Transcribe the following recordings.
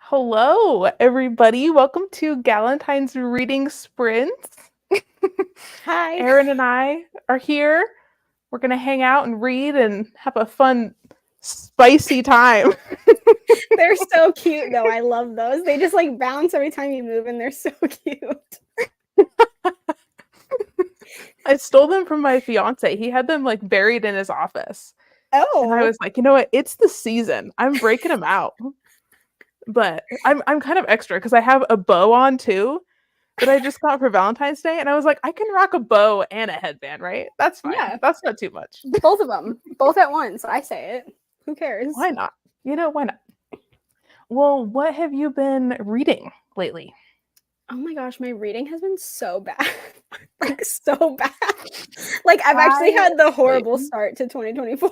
Hello, everybody. Welcome to Galentine's reading sprints. Hi. Erin and I are here. We're going to hang out and read and have a fun, spicy time. They're so cute, though. I love those. They just like bounce every time you move, and they're so cute. I stole them from my fiance. He had them like buried in his office. And I Oh, was like, you know what? It's the season. I'm breaking them out. But I'm kind of extra because I have a bow on too that I just got for Valentine's Day. And I was like, I can rock a bow and a headband, right? That's fine. yeah. That's not too much. Both of them. Both at once. I say it. Who cares? Why not? Why not? Well, what have you been reading lately? Oh my gosh, my reading has been so bad. Like, so bad. Like, I've actually had the horrible start to 2024.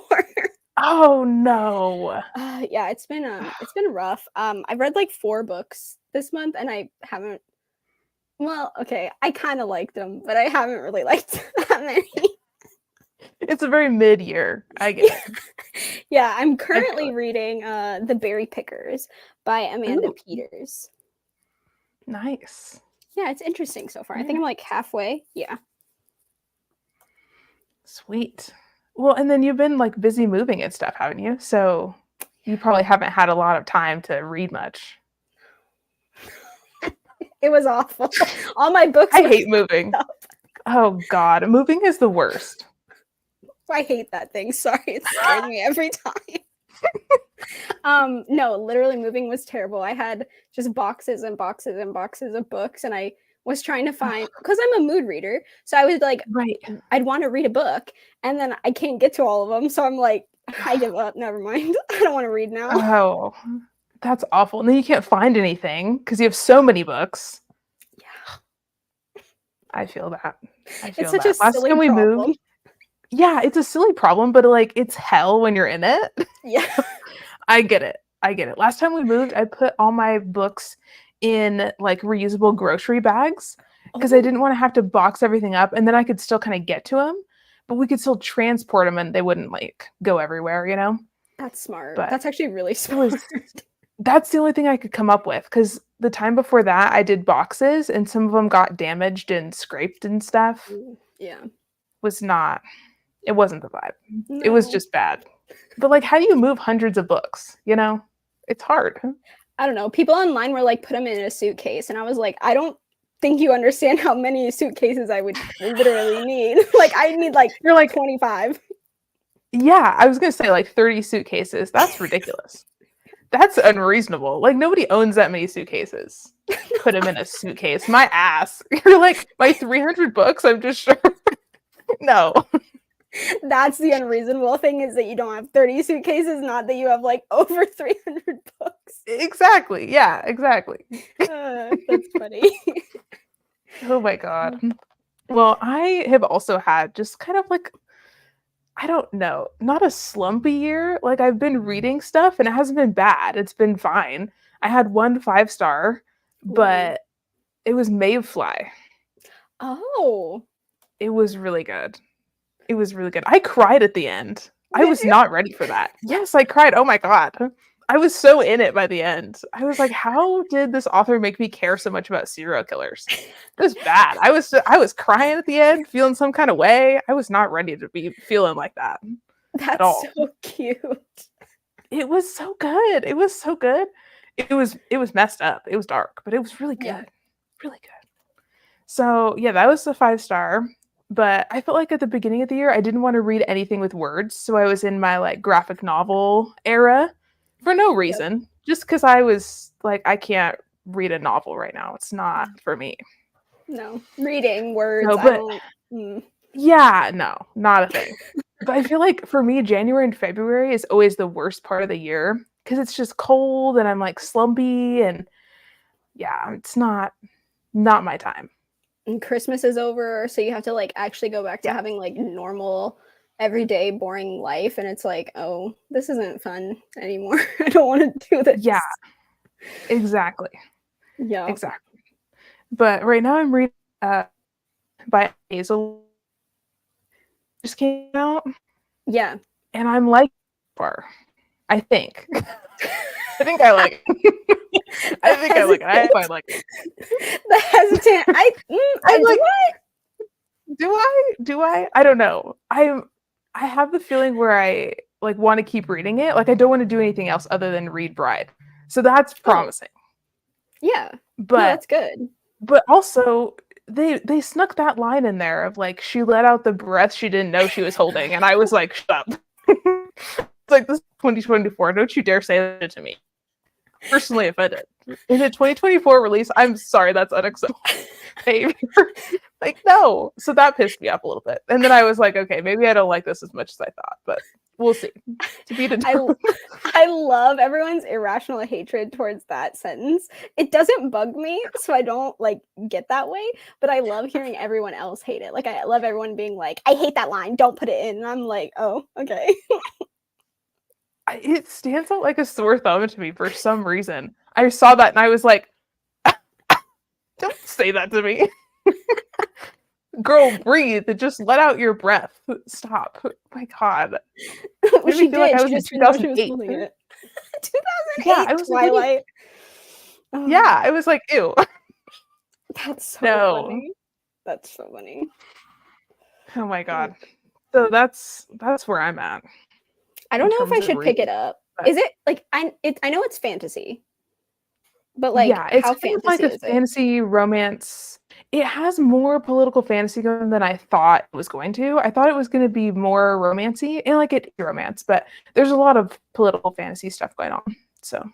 Oh no. Yeah, it's been rough. I've read like 4 books this month, and I haven't. Well, okay, I kind of liked them, but I haven't really liked that many. It's a very mid-year. I get it. Yeah, I'm currently reading The Berry Pickers by Amanda Ooh, Peters. nice. Yeah, it's interesting so far. I think I'm like halfway. Yeah. Sweet. Well, and then you've been like busy moving and stuff, haven't you? So you probably haven't had a lot of time to read much. It was awful. All my books. I hate moving. Oh God, moving is the worst. I hate that thing. Sorry, it scares me every time. No, literally moving was terrible. I had just boxes and boxes and boxes of books, and I was trying to find, because I'm a mood reader, so I was like, Right. I'd want to read a book, and then I can't get to all of them, so I'm like, I give up. Never mind. I don't want to read now. Oh, that's awful. And then you can't find anything because you have so many books. Yeah. I feel that. It's such a silly problem. Moved, yeah, it's a silly problem, but like it's hell when you're in it. Yeah. I get it. Last time we moved, I put all my books in like reusable grocery bags because I didn't want to have to box everything up, and then I could still kind of get to them, but we could still transport them and they wouldn't like go everywhere, you know? That's smart. But that's actually really smart. That's the only thing I could come up with because the time before that I did boxes and some of them got damaged and scraped and stuff. Yeah. It wasn't the vibe. No. It was just bad. But like, how do you move hundreds of books? You know, it's hard. I don't know. People online were like, put them in a suitcase. And I was like, I don't think you understand how many suitcases I would literally need. Like, I need like, you're like 25. Yeah, I was going to say like 30 suitcases. That's ridiculous. That's unreasonable. Like, nobody owns that many suitcases. Put them in a suitcase. My ass. You're like, my 300 books? I'm just sure. No. That's the unreasonable thing, is that you don't have 30 suitcases, not that you have like over 300 books. Exactly. Yeah, exactly. That's funny. Oh my God. Well, I have also had just kind of like, I don't know, not a slumpy year. Like, I've been reading stuff and it hasn't been bad. It's been fine. I had 1 5-star, but it was Mayfly. Oh. It was really good. I cried at the end. I was not ready for that. Yes, I cried. Oh my God. I was so in it by the end. I was like, how did this author make me care so much about serial killers? It was bad. I was crying at the end, feeling some kind of way. I was not ready to be feeling like that. That's at all. So cute. It was so good. It was messed up. It was dark, but it was really good. Yeah. Really good. So yeah, that was the 5-star. But I felt like at the beginning of the year, I didn't want to read anything with words. So I was in my like graphic novel era for no reason. Yep. Just because I was like, I can't read a novel right now. It's not for me. No. Reading words. No, but yeah, no, not a thing. But I feel like for me, January and February is always the worst part of the year because it's just cold and I'm like slumpy and yeah, it's not my time. And Christmas is over, so you have to like actually go back to having like normal, everyday, boring life, and it's like, oh, this isn't fun anymore. I don't want to do this. Yeah, exactly. Yeah, exactly. But right now I'm reading by Hazel. Just came out. Yeah, and I'm like, I think. I think I like it. I think I like it. I quite like it. The hesitant. I'm like, do I? I don't know. I have the feeling where I like want to keep reading it. Like I don't want to do anything else other than read Bride. So that's promising. Yeah. But no, that's good. But also they snuck that line in there of like she let out the breath she didn't know she was holding, and I was like, shut up. It's like, this is 2024. Don't you dare say that to me. Personally offended. Is it 2024 release? I'm sorry, that's unacceptable behavior. Like, no. So that pissed me off a little bit. And then I was like, okay, maybe I don't like this as much as I thought, but we'll see. To be determined. I love everyone's irrational hatred towards that sentence. It doesn't bug me, so I don't like get that way, but I love hearing everyone else hate it. Like I love everyone being like, I hate that line, don't put it in. And I'm like, oh, okay. It stands out like a sore thumb to me for some reason. I saw that and I was like, don't say that to me. Girl, breathe. Just let out your breath. Stop. Oh my God. Well, she did. Like I was she in just didn't know she was 2008. holding it. 2008 Yeah, I was Twilight. Yeah, I was like, ew. That's so funny. That's so funny. Oh my God. So that's where I'm at. I don't know if I should pick it up. Is it like I know it's fantasy, but like yeah, it's how kind of fantasy like a fantasy romance. It has more political fantasy going than I thought it was going to. I thought it was going to be more romancy, and like it romance, but there's a lot of political fantasy stuff going on. So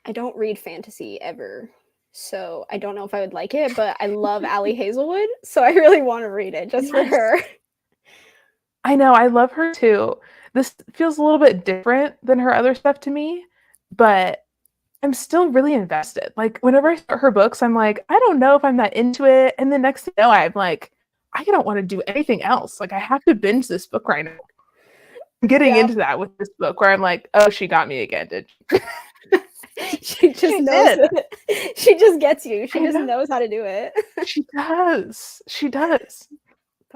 I don't read fantasy ever, so I don't know if I would like it. But I love Allie Hazelwood, so I really want to read it just for her. I know, I love her too. This feels a little bit different than her other stuff to me, but I'm still really invested. Like whenever I start her books, I'm like, I don't know if I'm that into it. And the next thing you know, I'm like, I don't want to do anything else. Like I have to binge this book right now. I'm getting into that with this book where I'm like, oh, she got me again, did she? She just knows it. She just gets you. She just knows how to do it. She does. She does.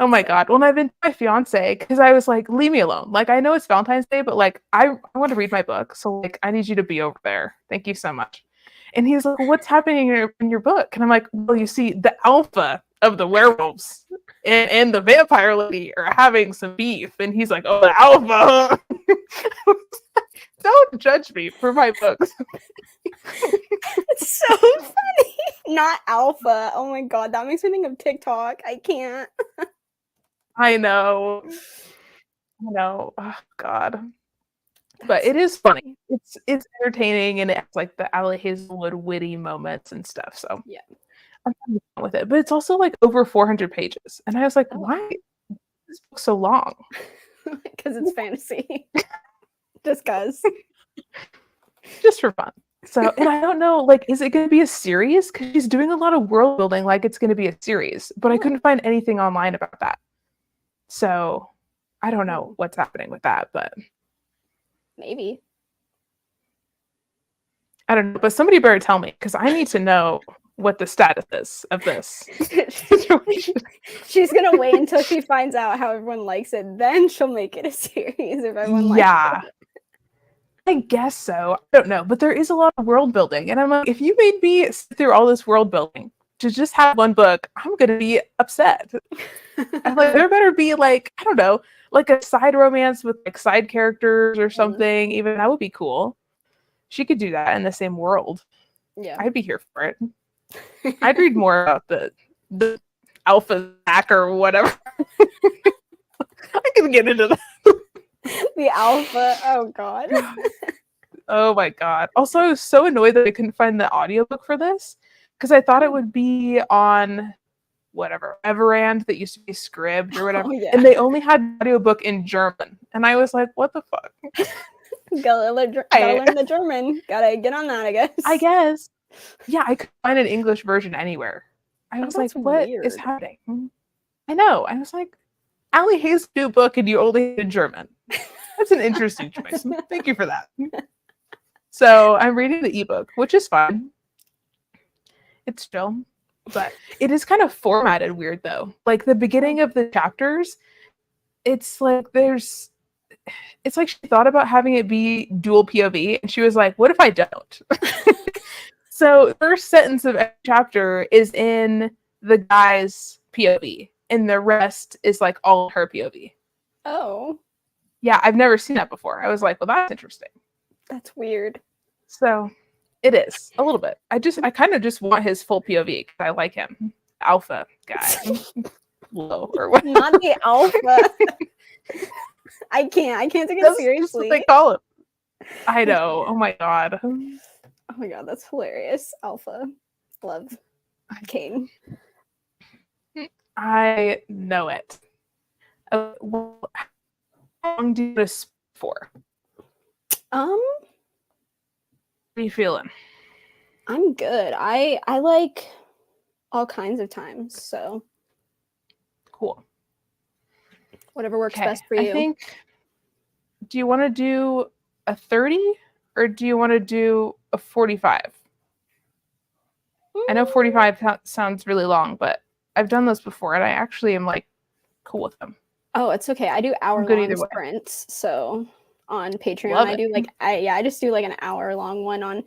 Oh my God. Well, I've been to my fiance because I was like, leave me alone. Like, I know it's Valentine's Day, but like, I want to read my book. So like, I need you to be over there. Thank you so much. And he's like, what's happening in your book? And I'm like, well, you see, the alpha of the werewolves and the vampire lady are having some beef. And he's like, oh, the alpha. Don't judge me for my books. It's so funny. Not alpha. Oh my God. That makes me think of TikTok. I can't. I know. Oh God. But it is funny. It's entertaining and it's like the Alea Hazelwood witty moments and stuff. So yeah, I'm having fun with it. But it's also like over 400 pages. And I was like, why is this book so long? Because it's fantasy. Just cause. Just for fun. So, and I don't know, like, is it going to be a series? Because she's doing a lot of world building like it's going to be a series. But I couldn't find anything online about that. So I don't know what's happening with that, but maybe. I don't know, but somebody better tell me because I need to know what the status is of this situation. She's gonna wait until she finds out how everyone likes it, then she'll make it a series if everyone likes it. I guess so. I don't know, but there is a lot of world building, and I'm like, if you made me sit through all this world building to just have one book, I'm gonna be upset. I'm like, there better be like, I don't know, like a side romance with like side characters or something. Even that would be cool. She could do that in the same world. Yeah, I'd be here for it. I'd read more about the alpha hack or whatever. I can get into that. The alpha. Oh God. Oh my God. Also, I was so annoyed that I couldn't find the audiobook for this because I thought it would be on whatever Everand that used to be Scribd or whatever, and they only had audiobook in German, and I was like, what the fuck? Gotta learn the German. Gotta get on that, I guess. Yeah, I couldn't find an English version anywhere. I was like, what is happening? I know. I was like, Allie Hayes' new book and you only in German. That's an interesting choice. Thank you for that. So I'm reading the ebook, which is fun. It's chill. But it is kind of formatted weird though. Like the beginning of the chapters, it's like it's like she thought about having it be dual POV, and she was like, "What if I don't?" So the first sentence of every chapter is in the guy's POV, and the rest is like all her POV. Oh, Yeah, I've never seen that before. I was like, well, that's interesting. that's weird. So it is a little bit. I kind of just want his full POV because I like him, alpha guy, low or what? Not the alpha. I can't take it That's seriously. just what they call him. I know. Oh my god. Oh my god, that's hilarious. Alpha. Love. King. I know it. Well, how long do you want to for? What are you feeling? I'm good. I like all kinds of times, so Cool. whatever works best for you. I think, do you want to do a 30 or do you want to do a 45? I know 45 sounds really long, but I've done those before and I actually am like cool with them. Oh, it's okay. I do hour-long sprints, so on Patreon Love I it. do like I just do like an hour-long one on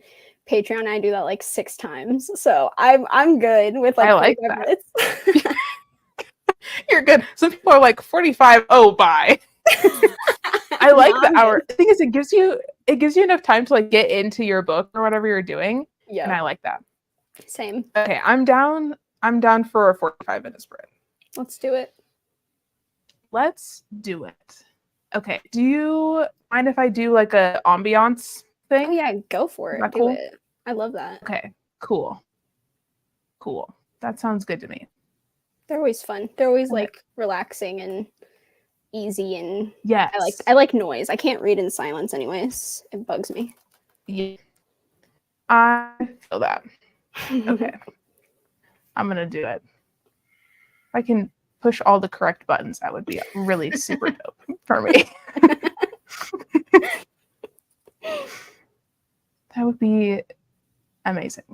Patreon. I do that like 6 times. So I'm good with like I like 45 that. minutes. You're good. Some people are like 45, oh bye. I like the hour. The thing is it gives you enough time to like get into your book or whatever you're doing. Yeah. And I like that. Same. Okay, I'm down for a 45-minute sprint. Let's do it. Let's do it. Okay. Do you mind if I do like a ambiance thing? Oh yeah, go for it. Do it. I love that. Okay. Cool. That sounds good to me. They're always fun. They're always like relaxing and easy, and yes. I like noise. I can't read in silence anyways. It bugs me. Yeah. I feel that. Okay. I'm gonna do it. If I can push all the correct buttons, that would be really super dope for me. That would be amazing.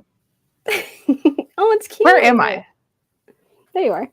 Oh, it's cute. Where am I? There you are.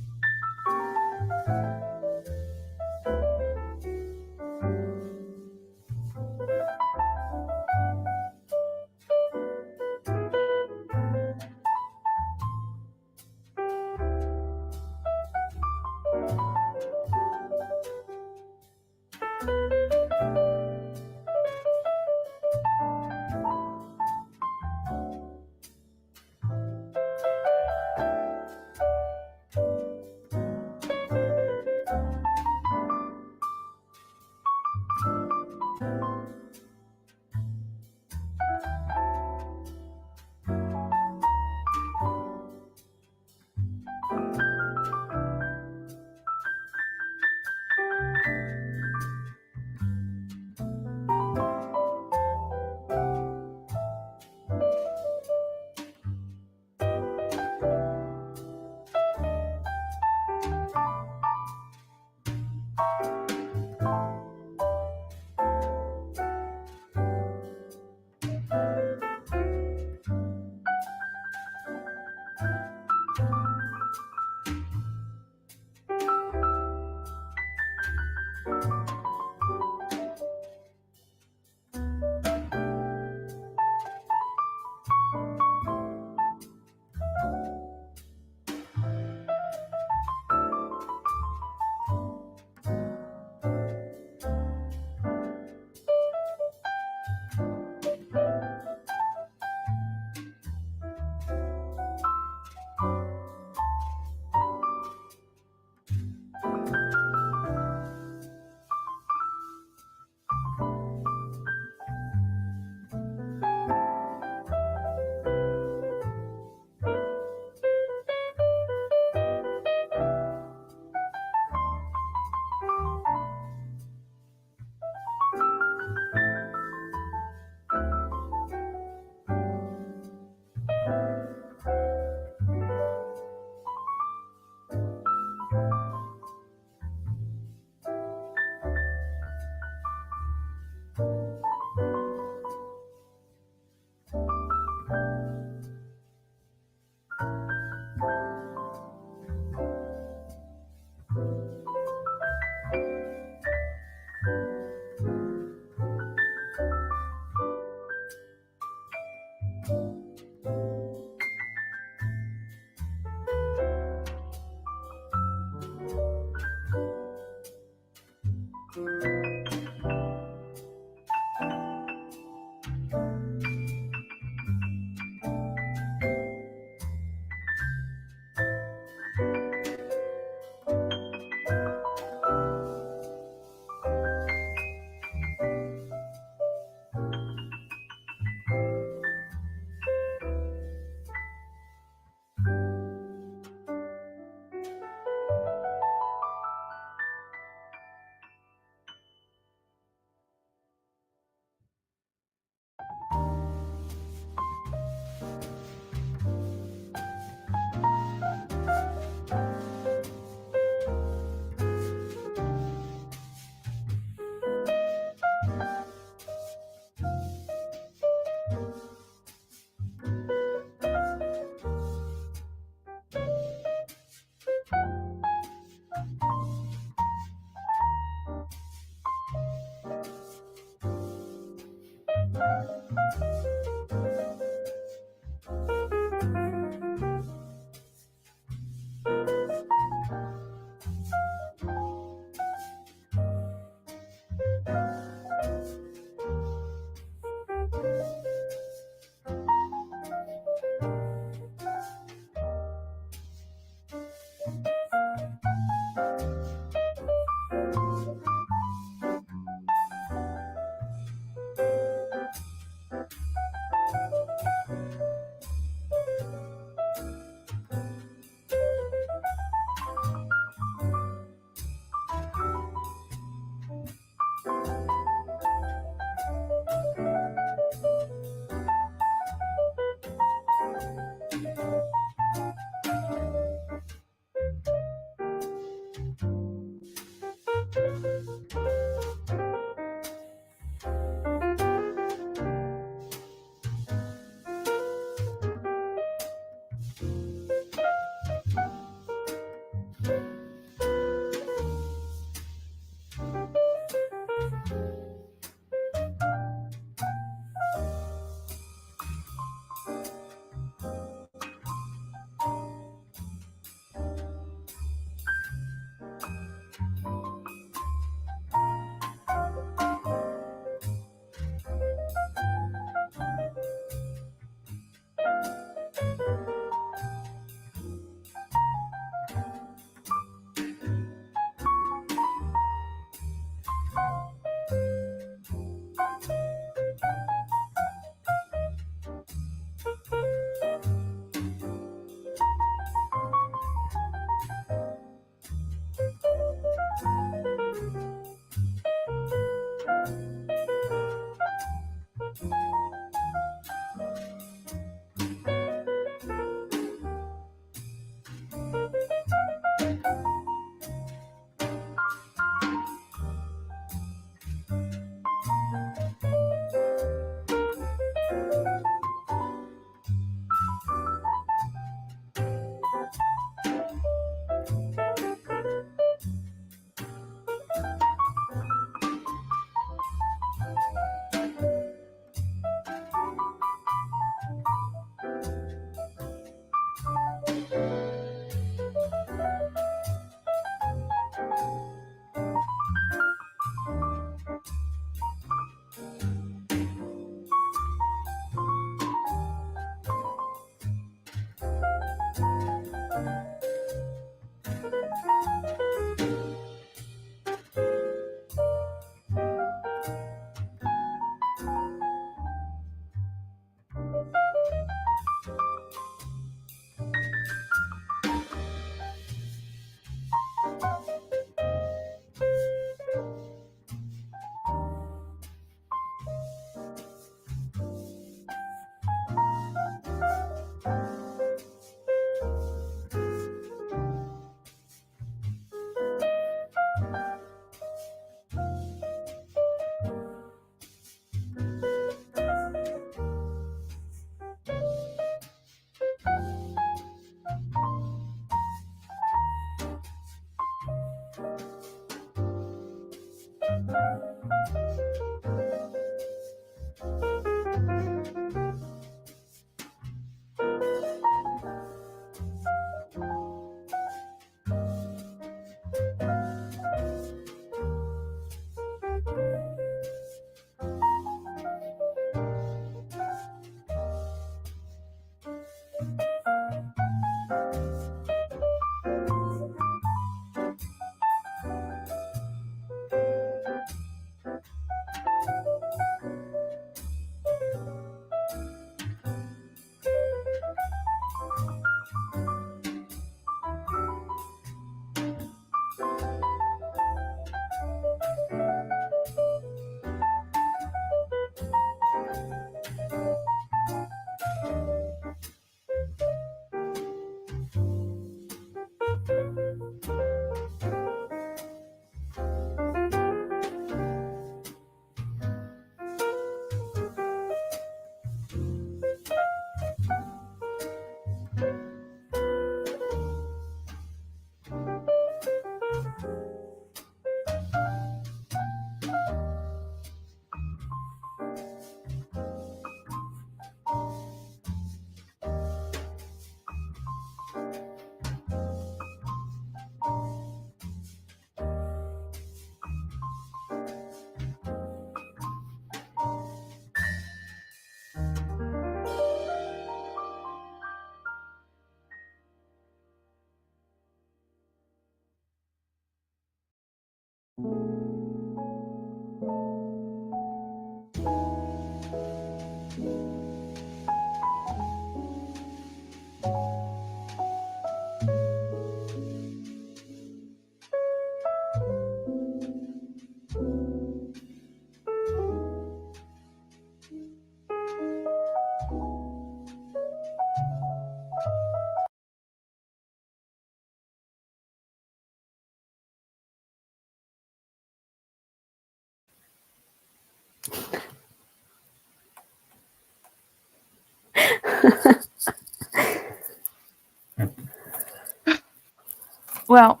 Well,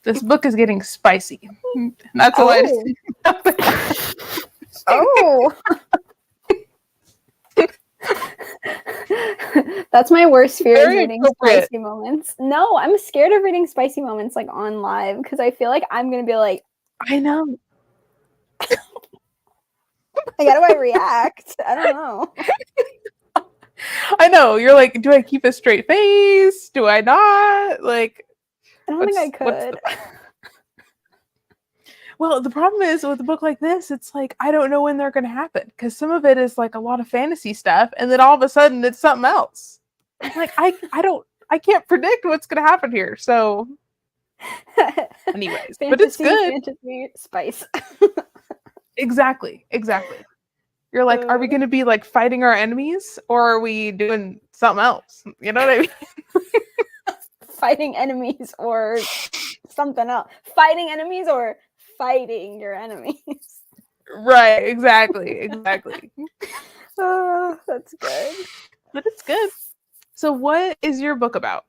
this book is getting spicy. That's all I Oh. That's my worst fear, is reading spicy moments. No, I'm scared of reading spicy moments like on live, because I feel like I'm gonna be like, I know. like, how do I react? I don't know. I know. You're like, do I keep a straight face? Do I not? Like, I don't think I could. Well, the problem is with a book like this, it's like, I don't know when they're going to happen, because some of it is like a lot of fantasy stuff, and then all of a sudden it's something else. I'm like, I can't predict what's going to happen here. So, anyways, but it's good. Fantasy spice. Exactly. You're like, are we going to be like fighting our enemies, or are we doing something else? You know what I mean? Fighting enemies or something else. Fighting enemies or fighting your enemies. Right, exactly. Oh, that's good. But it's good. So what is your book about?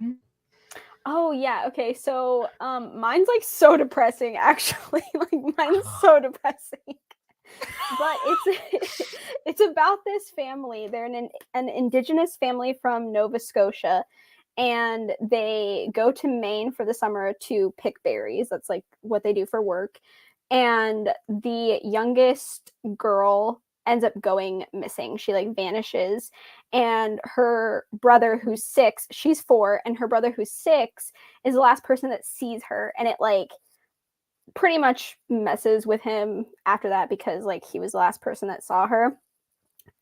Oh yeah, okay. So mine's like so depressing, actually. Like mine's so depressing. But it's about this family. They're an indigenous family from Nova Scotia, and they go to Maine for the summer to pick berries. That's like what they do for work. And the youngest girl ends up going missing. She like vanishes, and her brother, who's 6, she's 4, and her brother, who's 6, is the last person that sees her. And it like pretty much messes with him after that, because like he was the last person that saw her.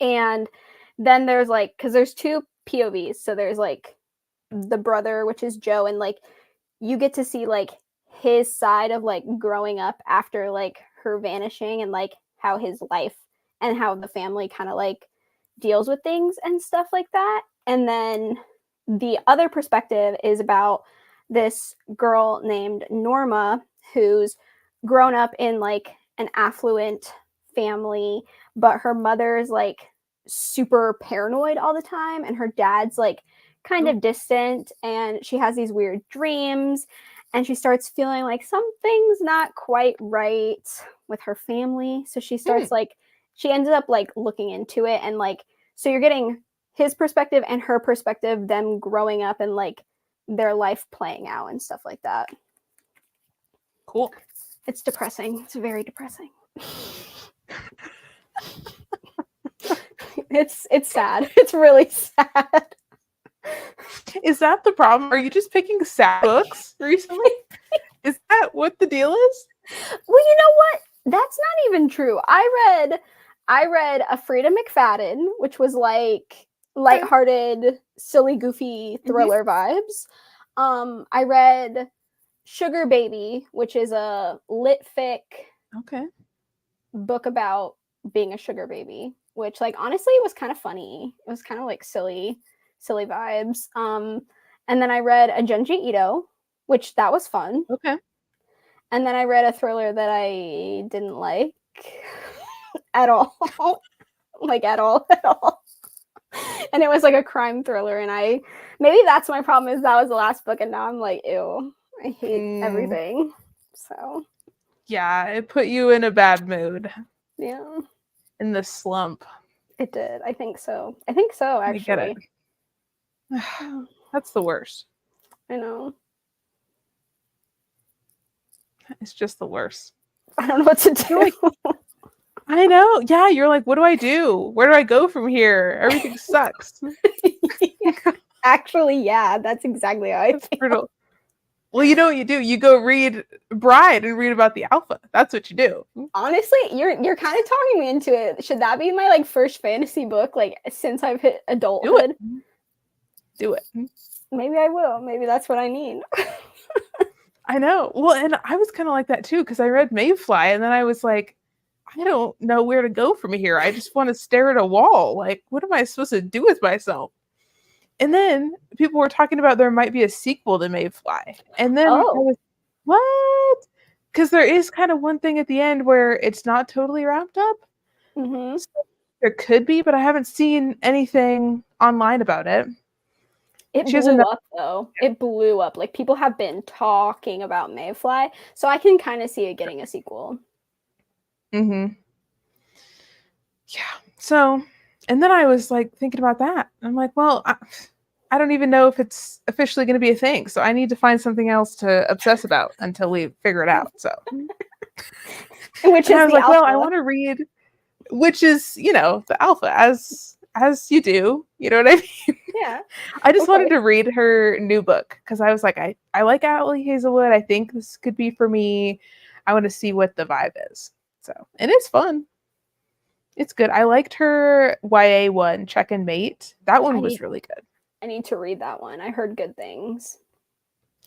And then there's like, because there's 2 POVs, so there's like the brother, which is Joe, and like you get to see like his side of like growing up after like her vanishing, and like how his life and how the family kind of like deals with things and stuff like that. And then the other perspective is about this girl named Norma, who's grown up in like an affluent family, but her mother's like super paranoid all the time, and her dad's like kind of distant, and she has these weird dreams, and she starts feeling like something's not quite right with her family. So she starts like, she ended up like looking into it, and like, so you're getting his perspective and her perspective, them growing up and like their life playing out and stuff like that. Cool. It's depressing. It's very depressing. It's sad. It's really sad. Is that the problem? Are you just picking sad books recently? Is that what the deal is? Well, you know what? That's not even true. I read a Frida McFadden, which was like lighthearted, silly, goofy thriller vibes. I read Sugar Baby, which is a lit fic book about being a sugar baby, which like honestly was kind of funny. It was kind of like silly vibes. And then I read a Junji Ito, which that was fun. Okay. And then I read a thriller that I didn't like at all. Like at all. And it was like a crime thriller, and maybe that's my problem, is that was the last book, and now I'm like, ew, I hate everything. So yeah, it put you in a bad mood. Yeah. In the slump. It did. I think so, actually. I get it. That's the worst. I know. It's just the worst. I don't know what to do. I know. Yeah, you're like, what do I do? Where do I go from here? Everything sucks. Actually, yeah, that's exactly how I feel. Brutal. Well, you know what you do? You go read Bride and read about the alpha. That's what you do. Honestly, you're kind of talking me into it. Should that be my like first fantasy book, like since I've hit adulthood? Do it. Maybe I will. Maybe that's what I need. I know. Well, and I was kind of like that too, because I read Mayfly, and then I was like, I don't know where to go from here. I just want to stare at a wall. Like, what am I supposed to do with myself? And then people were talking about there might be a sequel to Mayfly. And then I was, what? Because there is kind of one thing at the end where it's not totally wrapped up. Mm-hmm. So there could be, but I haven't seen anything online about it. It She has blew another. up though. It blew up. Like people have been talking about Mayfly, so I can kind of see it getting a sequel. Mm-hmm. Yeah. So, and then I was like thinking about that. I'm like, well, I don't even know if it's officially going to be a thing. So I need to find something else to obsess about until we figure it out. So, Which and is I was the like, well, I alpha. want to read, which is, the alpha, as you do. You know what I mean? Yeah. I just Of wanted to course. read her new book because I was like, I like Alea Hazelwood. I think this could be for me. I want to see what the vibe is. So, and it's fun. It's good. I liked her YA one, Check and Mate. That one was really good. I need to read that one. I heard good things.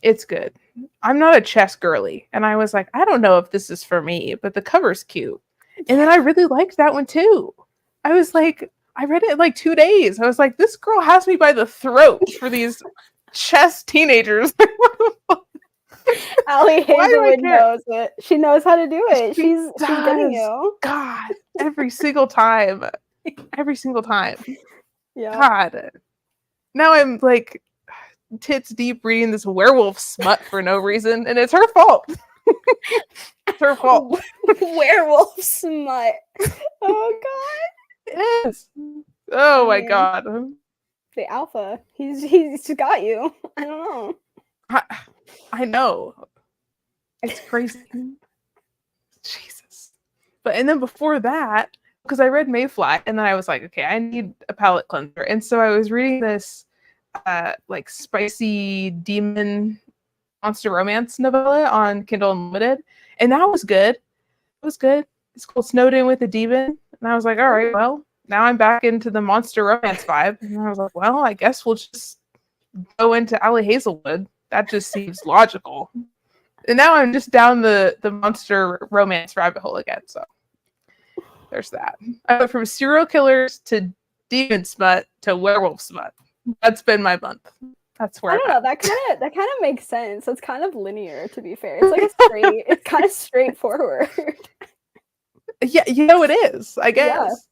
It's good. I'm not a chess girly, and I was like, I don't know if this is for me, but the cover's cute. And then I really liked that one too. I was like, I read it in like 2 days. I was like, this girl has me by the throat for these chess teenagers. Alea Why do I Hazelwood care? knows it. She knows how to do it. She She's getting does. you. God, every single time. Every single time. Yeah. God. Now I'm like tits deep reading this werewolf smut for no reason, and it's her fault. It's her fault. Werewolf smut. Oh god. It is. Oh my Man. god. The alpha. He's got you. I don't know. I know. It's crazy. Jesus. But and then before that, because I read Mayfly, and then I was like, okay, I need a palate cleanser. And so I was reading this like spicy demon monster romance novella on Kindle Unlimited. And that was good. It was good. It's called Snowed In with a Demon. And I was like, all right, well, now I'm back into the monster romance vibe. And I was like, well, I guess we'll just go into Allie Hazelwood. That just seems logical. And now I'm just down the monster romance rabbit hole again. So there's that. I went from serial killers to demon smut to werewolf smut. That's been my month. That's where I don't know. That kind of makes sense. It's kind of linear, to be fair. It's like a straight. It's kind of straightforward. Yeah, it is. I guess.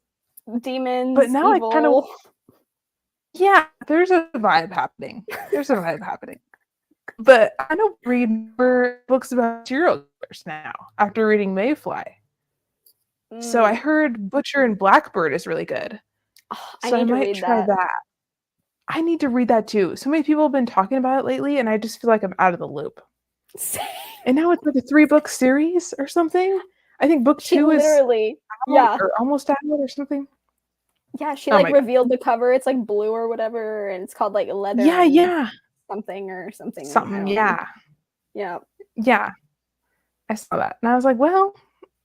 Yeah. Demons. But now evil. I kind of. Yeah, there's a vibe happening. But I don't read more books about serial killers now after reading Mayfly. So I heard Butcher and Blackbird is really good. Oh, So I might try that. I need to read that too. So many people have been talking about it lately, and I just feel like I'm out of the loop. And now it's like a 3-book series or something. I think book 2 is out or almost out or something. Yeah, she revealed the cover. It's like blue or whatever, and it's called like leather. Yeah. Something or something. Something. Yeah. Yeah. I saw that, and I was like, well,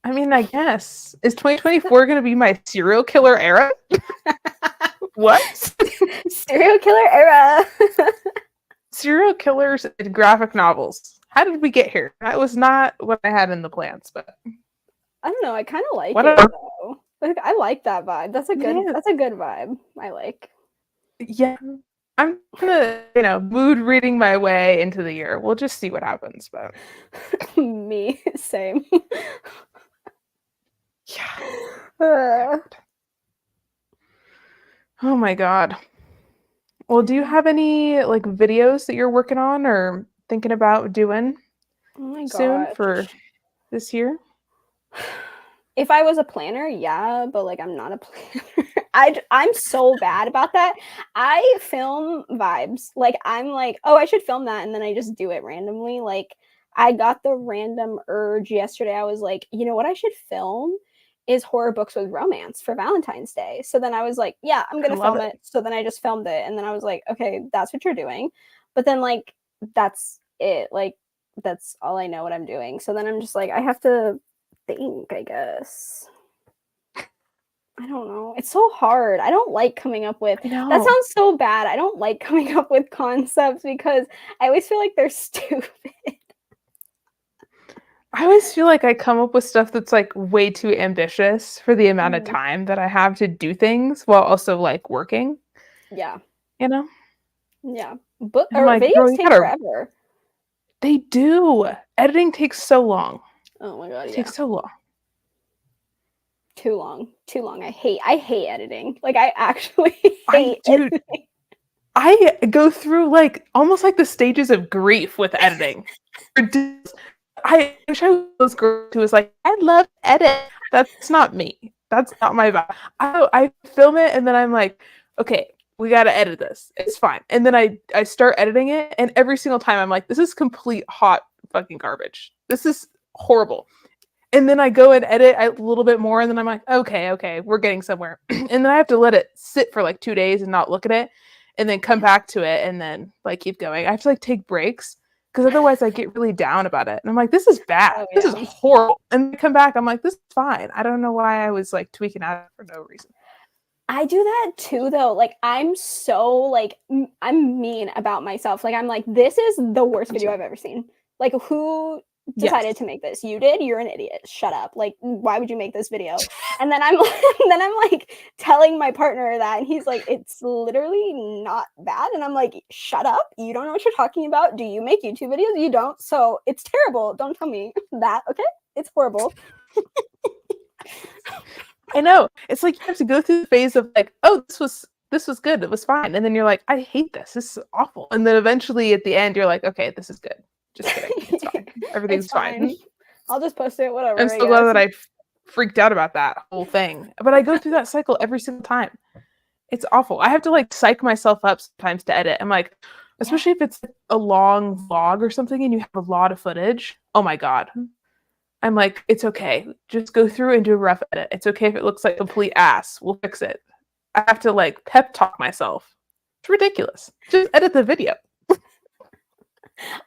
I mean, I guess is 2024 going to be my serial killer era? What? Serial killer era. Serial killers and graphic novels. How did we get here? That was not what I had in the plans, but I don't know. I kind of like it though. Like, I like that vibe. That's a good vibe. I like. Yeah. I'm gonna, mood reading my way into the year. We'll just see what happens, but me, same. Yeah. Oh my god. Well, do you have any like videos that you're working on or thinking about doing soon for this year? If I was a planner, yeah, but like I'm not a planner. I'm so bad about that. I film vibes. Like I'm like, oh, I should film that, and then I just do it randomly. Like I got the random urge yesterday. I was like, you know what I should film is horror books with romance for Valentine's Day. So then I was like, yeah, I'm gonna film it. So then I just filmed it, and then I was like, okay, that's what you're doing. But then like that's it. Like that's all I know what I'm doing. So then I'm just like, I have to think, I guess. I don't know. It's so hard. I don't like coming up with. That sounds so bad. I don't like coming up with concepts because I always feel like they're stupid. I always feel like I come up with stuff that's like way too ambitious for the amount of time that I have to do things while also like working. Yeah. Yeah. But videos take forever. They do. Editing takes so long. Oh my god, It takes so long. Too long. I hate editing. Like, I actually hate Dude, editing. I go through like almost like the stages of grief with editing. I wish I was those girls who was like, I love edit. That's not me. That's not my vibe. I film it and then I'm like, okay, we gotta edit this. It's fine. And then I start editing it, and every single time I'm like, this is complete hot fucking garbage. This is horrible. And then I go and edit a little bit more, and then I'm like, okay, we're getting somewhere. And then I have to let it sit for like 2 days and not look at it, and then come back to it, and then like keep going. I have to like take breaks because otherwise I get really down about it. And I'm like, this is bad. Oh, This yeah. is horrible. And I come back, I'm like, this is fine. I don't know why I was like tweaking out for no reason. I do that too, though. Like, I'm so like I'm mean about myself. Like, I'm like, this is the worst video I've ever seen. Like, who decided to make this? You did? You're an idiot. Shut up. Like, why would you make this video? And then I'm like telling my partner that, and he's like, it's literally not bad. And I'm like, shut up. You don't know what you're talking about. Do you make YouTube videos? You don't. So it's terrible. Don't tell me that. Okay? It's horrible. I know. It's like you have to go through the phase of like, oh, this was good. It was fine. And then you're like, I hate this. This is awful. And then eventually at the end, you're like, okay, this is good. Just kidding. It's fine. Everything's fine. I'll just post it, whatever. I'm so glad that I freaked out about that whole thing. But I go through that cycle every single time. It's awful. I have to like psych myself up sometimes to edit. I'm like, especially if it's a long vlog or something and you have a lot of footage. Oh my God. I'm like, it's okay. Just go through and do a rough edit. It's okay if it looks like complete ass. We'll fix it. I have to like pep talk myself. It's ridiculous. Just edit the video.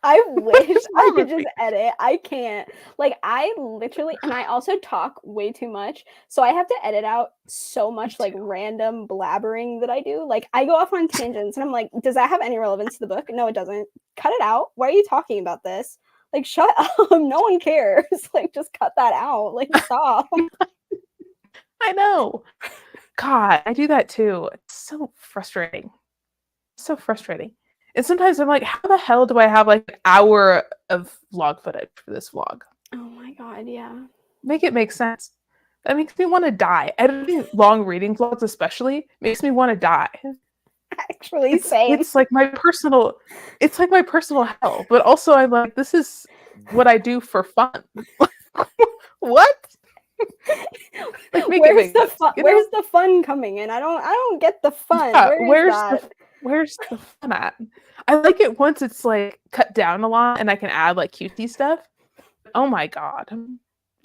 I wish I could just edit. I can't. Like, I literally, and I also talk way too much. So I have to edit out so much like random blabbering that I do. Like, I go off on tangents and I'm like, does that have any relevance to the book? No, it doesn't. Cut it out. Why are you talking about this? Like, shut up. No one cares. Like, just cut that out. Like, stop. I know. God, I do that too. It's so frustrating. So frustrating. And sometimes I'm like, how the hell do I have like an hour of vlog footage for this vlog? Oh my God, yeah. Make it make sense. That makes me want to die. Editing long reading vlogs especially makes me want to die. Actually, same. It's like my personal hell. But also I'm like, this is what I do for fun. What? Like, where's the fun? Where's the fun coming in? I don't get the fun. Yeah, where's the fun at? I like it once it's like cut down a lot and I can add like cutesy stuff. Oh my God.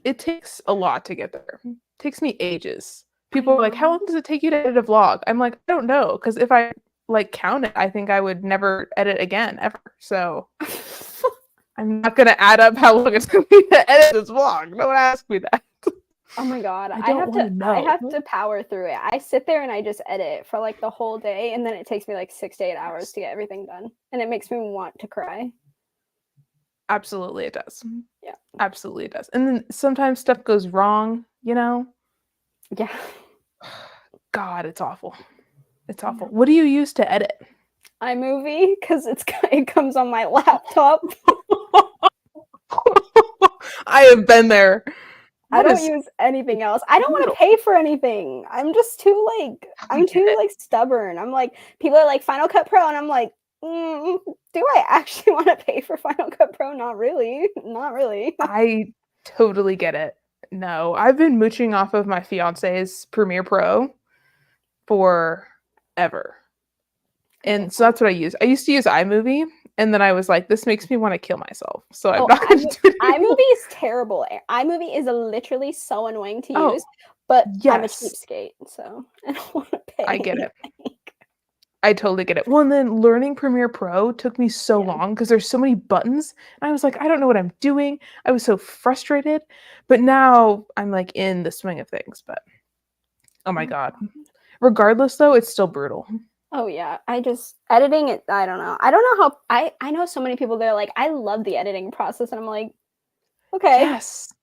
It takes a lot to get there. It takes me ages. People are like, how long does it take you to edit a vlog? I'm like, I don't know. Because if I like count it, I think I would never edit again ever. So I'm not going to add up how long it's going to be to edit this vlog. Don't ask me that. Oh my God. I have to power through it. I sit there and I just edit for like the whole day, and then it takes me like 6 to 8 hours to get everything done. And it makes me want to cry. Absolutely it does. Yeah. Absolutely it does. And then sometimes stuff goes wrong, you know? Yeah. God, it's awful. It's awful. What do you use to edit? iMovie, because it comes on my laptop. I have been there. I don't use anything else. I don't want to pay for anything. I'm just too stubborn. I'm like, people are like Final Cut Pro, and I'm like, do I actually want to pay for Final Cut Pro? Not really. Not really. I totally get it. No, I've been mooching off of my fiance's Premiere Pro forever. And so that's what I use. I used to use iMovie, and then I was like, this makes me want to kill myself. So I'm not going to do it anymore. iMovie is terrible. iMovie is literally so annoying to use, but I'm a cheapskate, so I don't want to pay. I get it. I totally get it. Well, and then learning Premiere Pro took me so long because there's so many buttons. And I was like, I don't know what I'm doing. I was so frustrated. But now I'm like in the swing of things. But oh my God. Regardless, though, it's still brutal. Oh yeah, editing it. I don't know how. I know so many people. They're like, I love the editing process, and I'm like, okay, yes.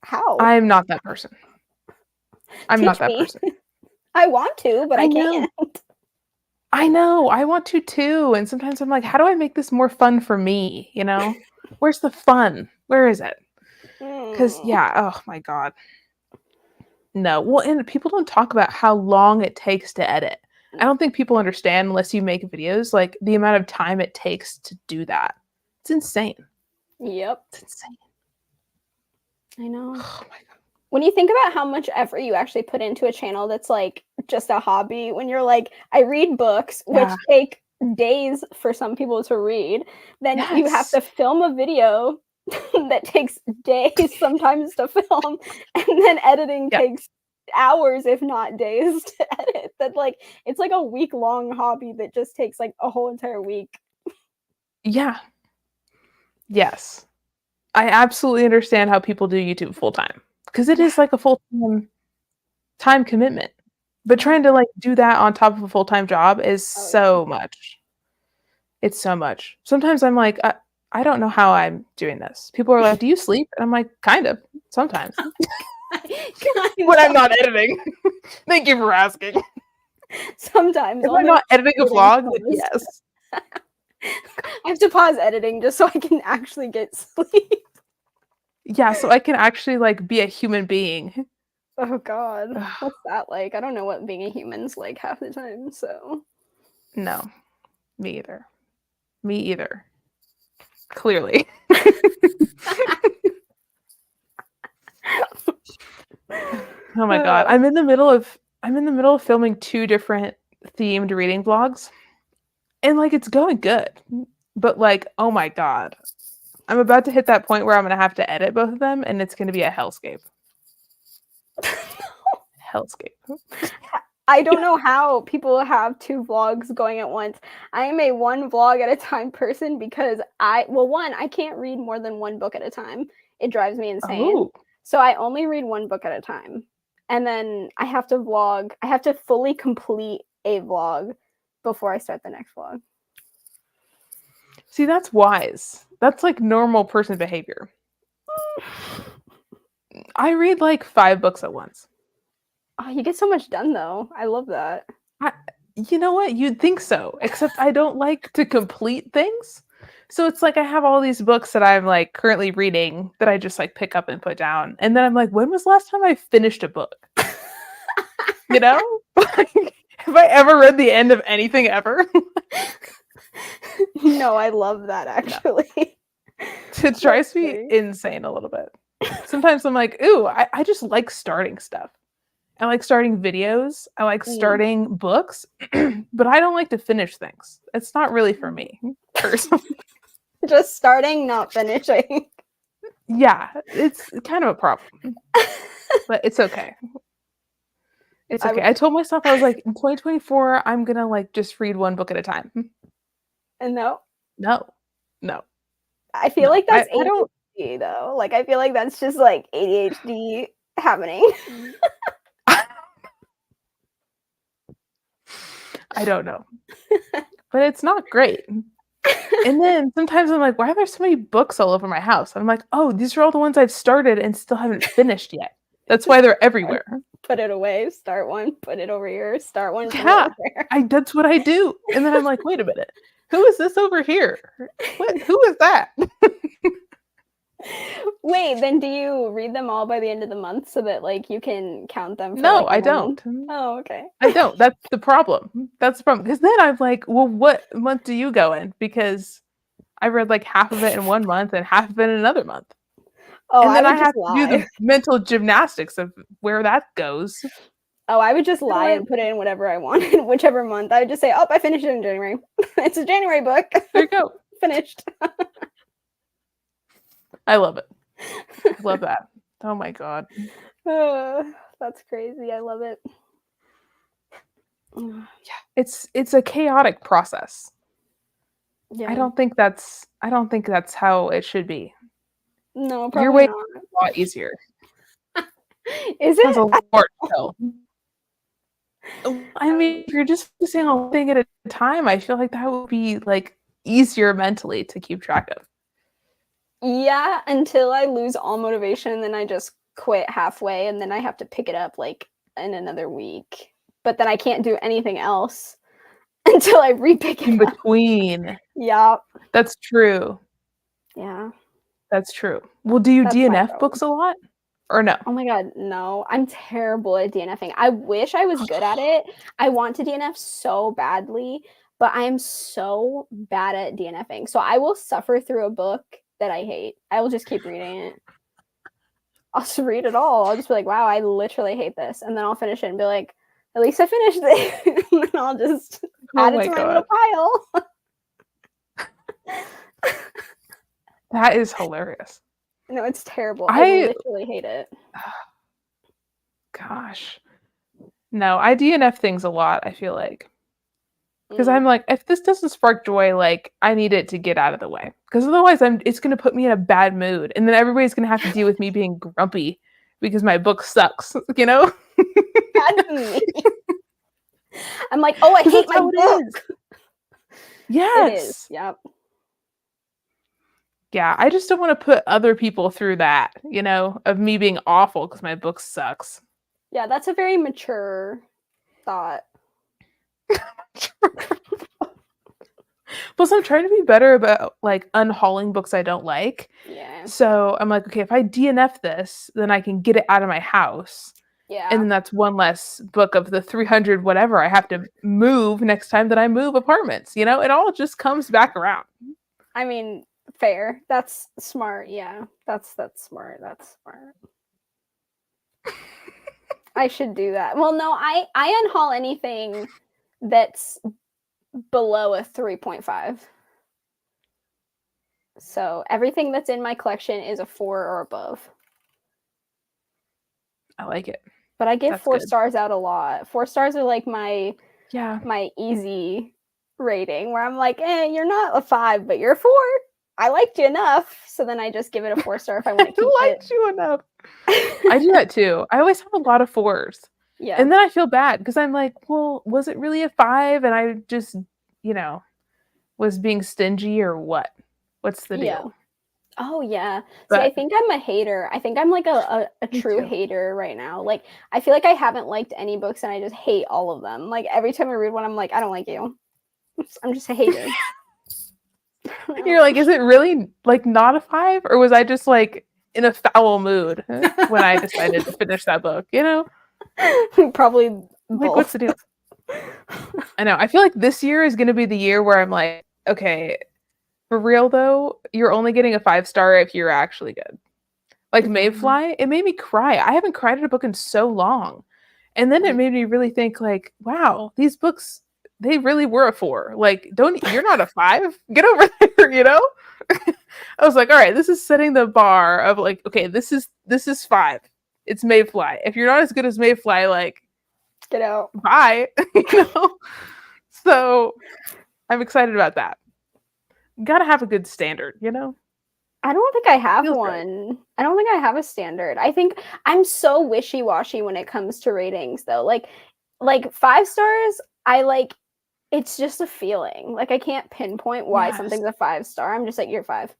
How? I'm not that person. I'm not that person. I want to, but I can't. I know. I want to too. And sometimes I'm like, how do I make this more fun for me? You know, where's the fun? Where is it? Because oh my God. No. Well, and people don't talk about how long it takes to edit. I don't think people understand unless you make videos, like the amount of time it takes to do that. It's insane. Yep. It's insane. I know. Oh my god. When you think about how much effort you actually put into a channel that's like just a hobby, when you're like, I read books, which take days for some people to read, then you have to film a video that takes days sometimes to film, and then editing takes hours, if not days, to edit. That like it's like a week-long hobby that just takes like a whole entire week. Yeah. Yes. I absolutely understand how people do YouTube full time, because it is like a full time commitment. But trying to like do that on top of a full-time job is so much. It's so much. Sometimes I'm like, I don't know how I'm doing this. People are like, do you sleep? And I'm like, kind of, sometimes. When I'm not editing. Thank you for asking. Sometimes. If I'm not editing a vlog, then yes. I have to pause editing just so I can actually get sleep. Yeah, so I can actually like be a human being. Oh god. What's that like? I don't know what being a human's like half the time, so. No. Me either. Me either. Clearly. Oh my god. I'm in the middle of filming 2 different themed reading vlogs. And like it's going good. But like, oh my god. I'm about to hit that point where I'm going to have to edit both of them and it's going to be a hellscape. Hellscape. I don't know how people have 2 vlogs going at once. I am a 1 vlog at a time person because I can't read more than 1 book at a time. It drives me insane. Oh. So I only read 1 book at a time. And then I have to vlog. I have to fully complete a vlog before I start the next vlog. See, that's wise. That's like normal person behavior. I read like 5 books at once. Oh, you get so much done though. I love that. You know what? You'd think so, except I don't like to complete things. So it's like I have all these books that I'm like currently reading that I just like pick up and put down. And then I'm like, when was the last time I finished a book? You know? Have I ever read the end of anything ever? No, I love that actually. It drives me insane a little bit. Sometimes I'm like, ooh, I just like starting stuff. I like starting videos. I like starting books, but I don't like to finish things. It's not really for me, personally. Just starting, not finishing. Yeah, it's kind of a problem, but it's okay. It's okay. I told myself I was like, in 2024, I'm gonna like just read 1 book at a time. And no. I feel like that's ADHD though. Like I feel like that's just like ADHD happening. I don't know, but it's not great. And then sometimes I'm like, why are there so many books all over my house? And I'm like, oh, these are all the ones I've started and still haven't finished yet. That's why they're everywhere. Put it away, start one, put it over here, start one. Yeah, that's what I do. And then I'm like, wait a minute, who is this over here? Who is that? Wait, then do you read them all by the end of the month so that like you can count them? No, I don't. Oh, okay. I don't. That's the problem. That's the problem. Because then I'm like, well, what month do you go in? Because I read like half of it in 1 month and half of it in another month. Oh, and then I have to do the mental gymnastics of where that goes. Oh, I would just lie and put it in whatever I want in whichever month. I would just say, oh, I finished it in January. It's a January book. There you go. Finished. I love it. I love that. Oh my god. That's crazy. I love it. Yeah, it's a chaotic process. Yeah. I don't think that's how it should be. No, probably your way not. is a lot easier. Is it? Has a lot to tell. I mean, if you're just focusing on one thing at a time, I feel like that would be like easier mentally to keep track of. Yeah, until I lose all motivation, and then I just quit halfway, and then I have to pick it up like in another week. But then I can't do anything else until I repick it in between. Yeah, that's true. Yeah, that's true. Well, do you DNF books a lot? Or no? Oh my god, no. I'm terrible at DNFing. I wish I was good at it. I want to DNF so badly, but I am so bad at DNFing. So I will suffer through a book that I hate. I will just keep reading it. I'll just read it all. I'll just be like, wow, I literally hate this. And then I'll finish it and be like, at least I finished it. And then I'll just add it to my little pile. That is hilarious. No, it's terrible. I literally hate it. Gosh. No, I DNF things a lot, I feel like. Because I'm like, if this doesn't spark joy, like, I need it to get out of the way. Because otherwise it's going to put me in a bad mood. And then everybody's going to have to deal with me being grumpy because my book sucks, you know? That's me. I'm like, oh, I hate my book. Yes. It is. Yep. Yeah, I just don't want to put other people through that, you know, of me being awful because my book sucks. Yeah, that's a very mature thought. Plus, I'm trying to be better about like unhauling books I don't like. Yeah. So I'm like, okay, if I DNF this, then I can get it out of my house. Yeah. And then that's one less book of the 300 whatever I have to move next time that I move apartments. You know, it all just comes back around. I mean, fair. That's smart. Yeah. That's smart. That's smart. I should do that. Well, no, I unhaul anything that's below a 3.5. So everything that's in my collection is a 4 or above. I like it. But I give 4 stars out a lot. 4 stars are like my easy rating, where I'm like, you're not a 5, but you're a 4. I liked you enough, so then I just give it a 4 star if I want to keep it. I liked you enough. I do that too. I always have a lot of 4s. Yeah. And then I feel bad because I'm like, well, was it really a 5? And I just, you know, was being stingy or what? What's the deal? Oh, yeah. See, I think I'm a hater. I think I'm like a true hater right now. Like, I feel like I haven't liked any books and I just hate all of them. Like, every time I read one, I'm like, I don't like you. I'm just a hater. You're like, is it really like not a 5? Or was I just like in a foul mood when I decided to finish that book, you know? Probably both. Like, what's the deal? I know. I feel like this year is going to be the year where I'm like, okay, for real though, you're only getting a 5 star if you're actually good. Like Mayfly, it made me cry. I haven't cried at a book in so long. And then it made me really think like, wow, these books, they really were a 4. Like, you're not a 5. Get over there, you know? I was like, all right, this is setting the bar of like, okay, this is 5. It's Mayfly. If you're not as good as Mayfly, like, get out. Bye. You know? So I'm excited about that. Gotta have a good standard, you know? I don't think I have one. Good. I don't think I have a standard. I think I'm so wishy-washy when it comes to ratings though. Like 5 stars, I like, it's just a feeling. Like, I can't pinpoint why something's a 5 star. I'm just like, you're 5.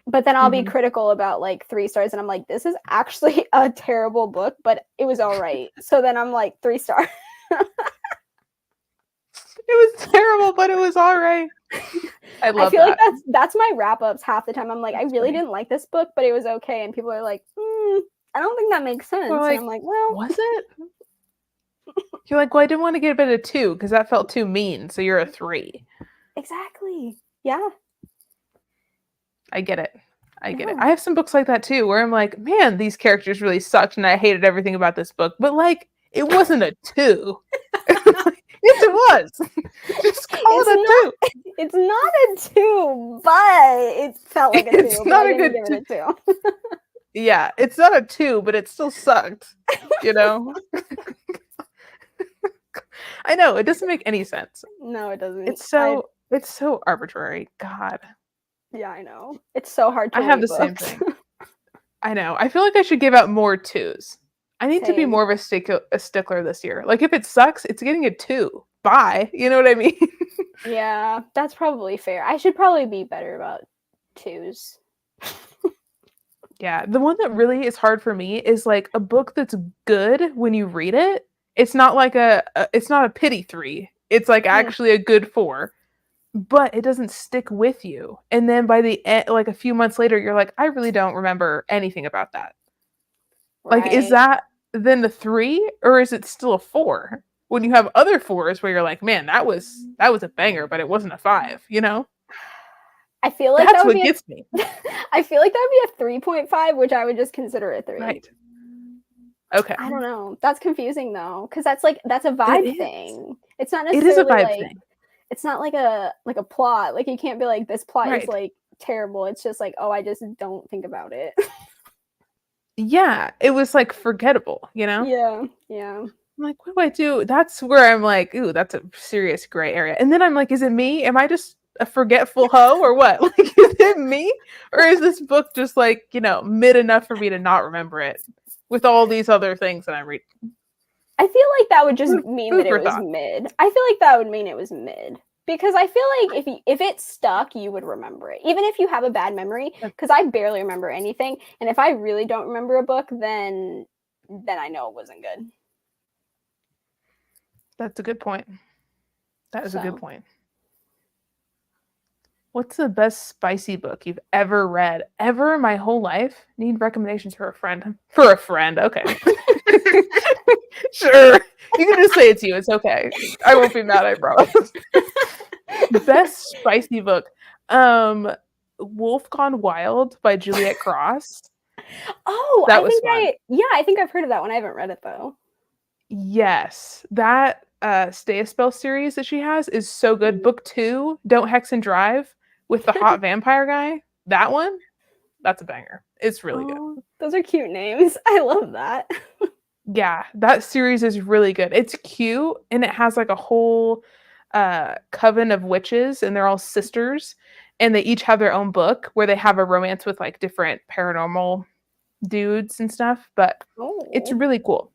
But then I'll be critical about like 3 stars and I'm like, this is actually a terrible book, but it was all right. So then I'm like 3 stars. It was terrible, but it was all right. I feel like that's my wrap-ups half the time. I'm like, I really didn't like this book, but it was okay. And people are like, I don't think that makes sense. Like, and I'm like, well, was it? You're like, well, I didn't want to give it a 2 because that felt too mean. So you're a 3. Exactly. Yeah. I get it. I get it. I have some books like that too, where I'm like, man, these characters really sucked and I hated everything about this book. But like, it wasn't a 2. Yes, it was. Just call it a 2. It's not a 2, but it felt like a 2. It's not a good 2. Yeah, it's not a 2, but it still sucked. You know? I know, it doesn't make any sense. No, it doesn't. It's so arbitrary. God. Yeah, I know. It's so hard to I have the same thing. I know. I feel like I should give out more 2s. I need to be more of a stickler this year. Like, if it sucks, it's getting a 2. Bye. You know what I mean? Yeah, that's probably fair. I should probably be better about 2s. Yeah, the one that really is hard for me is like a book that's good when you read it. It's not like it's not a pity 3. It's like actually a good 4. But it doesn't stick with you. And then by the end, like a few months later, you're like, I really don't remember anything about that. Like, is that then a 3 or is it still a 4? When you have other 4s where you're like, man, that was a banger, but it wasn't a 5, you know? I feel like That's that would what be gets me. I feel like that would be a 3.5, which I would just consider a 3. Right. Okay. I don't know. That's confusing though, because that's a vibe thing. It's not It is a necessarily vibe like thing. it's not like a plot. Like you can't be like this plot is Right. like terrible. It's just like, oh, I just don't think about it. Yeah, it was like forgettable, you know? Yeah. I'm like, what do I do? That's where I'm like, ooh, that's a serious gray area. And then I'm like, is it me? Am I just a forgetful hoe or what? Like, is it me? Or is this book just like, you know, mid enough for me to not remember it with all these other things that I'm reading? I feel like that would just mean Food that it for was thought. mid. I feel like that would mean it was mid. Because I feel like if it stuck, you would remember it. Even if you have a bad memory, because I barely remember anything. And if I really don't remember a book, then I know it wasn't good. That's a good point. That is a good point. What's the best spicy book you've ever read? Ever in my whole life? Need recommendations for a friend. For a friend, okay. Sure. You can just say it's you. It's okay. I won't be mad, I promise. Best spicy book. Wolf Gone Wild by Juliet Cross. Oh, that was fun. I think I've heard of that one. I haven't read it though. Yes. That Stay a Spell series that she has is so good. Book 2, Don't Hex and Drive, with the hot vampire guy. That one, that's a banger. It's really good. Those are cute names. I love that. Yeah, that series is really good. It's cute, and it has like a whole coven of witches, and they're all sisters, and they each have their own book where they have a romance with like different paranormal dudes and stuff, but it's really cool.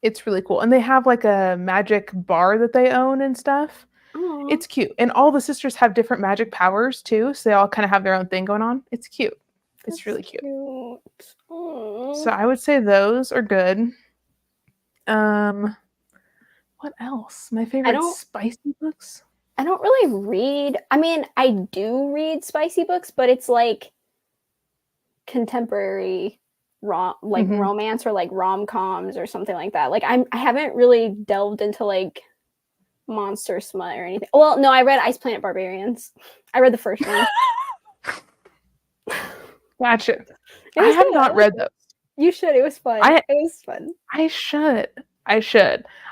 It's really cool. And they have like a magic bar that they own and stuff. Aww. It's cute. And all the sisters have different magic powers too, so they all kind of have their own thing going on. It's cute. It's really cute. So I would say those are good. What else? My favorite spicy books? I don't really read. I mean, I do read spicy books, but it's like contemporary romance or like rom-coms or something like that. Like I haven't really delved into like monster smut or anything. Well, no, I read Ice Planet Barbarians. I read the first one. Gotcha. I have not read those. You should. It was fun. It was fun. I should.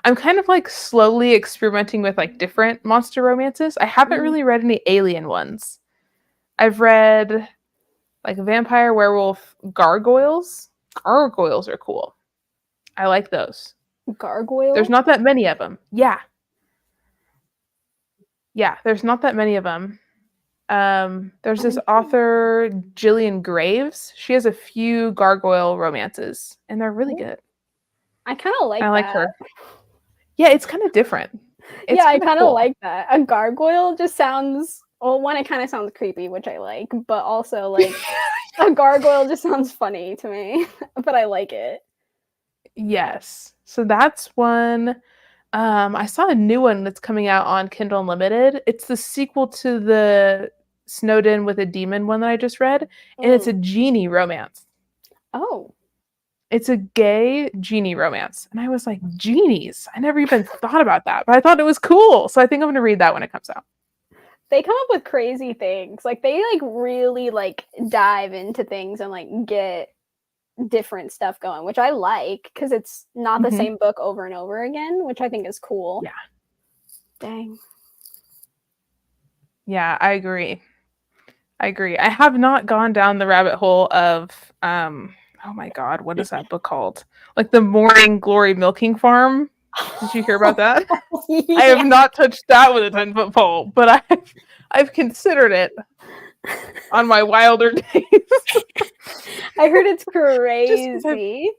I'm kind of like slowly experimenting with like different monster romances. I haven't really read any alien ones. I've read like vampire, werewolf, gargoyles. Gargoyles are cool. I like those. Gargoyles? There's not that many of them. Yeah. Yeah, there's not that many of them. There's this author, Gillian Graves. She has a few gargoyle romances, and they're really good. I kind of like that. I like her. Yeah, it's kind of different. I kind of like that. A gargoyle just sounds... Well, one, it kind of sounds creepy, which I like, but also, like, a gargoyle just sounds funny to me, but I like it. Yes. So that's one. I saw a new one that's coming out on Kindle Unlimited. It's the sequel to the Snowden with a Demon one that I just read, and it's a genie romance. Oh. It's a gay genie romance. And I was like, genies? I never even thought about that, but I thought it was cool. So I think I'm going to read that when it comes out. They come up with crazy things. Like, they, like, really, like, dive into things and, like, get different stuff going, which I like, because it's not the same book over and over again, which I think is cool. Yeah. Dang. Yeah, I agree. I have not gone down the rabbit hole of, oh my God, what is that book called? Like the Morning Glory Milking Farm. Did you hear about that? Yeah. I have not touched that with a 10-foot pole, but I've considered it on my wilder days. I heard it's crazy.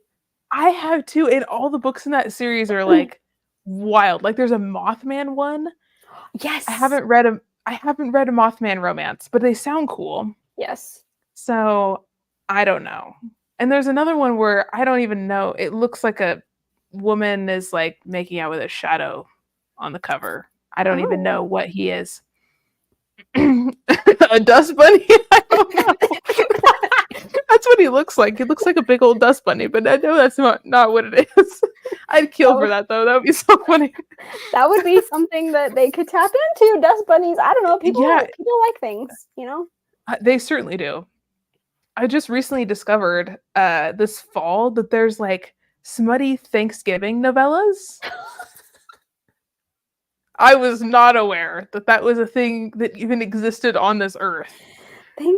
I have too, and all the books in that series are like wild. Like there's a Mothman one. Yes. I haven't read a Mothman romance, but they sound cool. Yes. So I don't know. And there's another one where I don't even know. It looks like a woman is like making out with a shadow on the cover. I don't even know what he is. A dust bunny? I don't know. That's what what he looks like. He looks like a big old dust bunny, but I know that's not what it is. I'd kill for that though. That would be so funny. That would be something that they could tap into. Dust bunnies. I don't know. People like things, you know? They certainly do. I just recently discovered this fall that there's like smutty Thanksgiving novellas. I was not aware that that was a thing that even existed on this earth.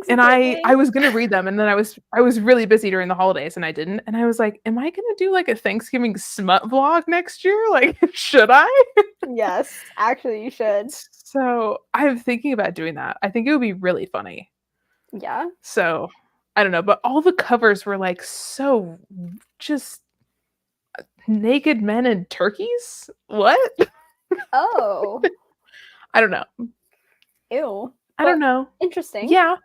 And I was gonna read them, and then I was really busy during the holidays, and I didn't. And I was like, "Am I gonna do like a Thanksgiving smut vlog next year? Like, should I?" Yes, actually, you should. So I'm thinking about doing that. I think it would be really funny. Yeah. So I don't know, but all the covers were like so just naked men and turkeys. What? Oh. I don't know. Ew. I don't know. Interesting. Yeah.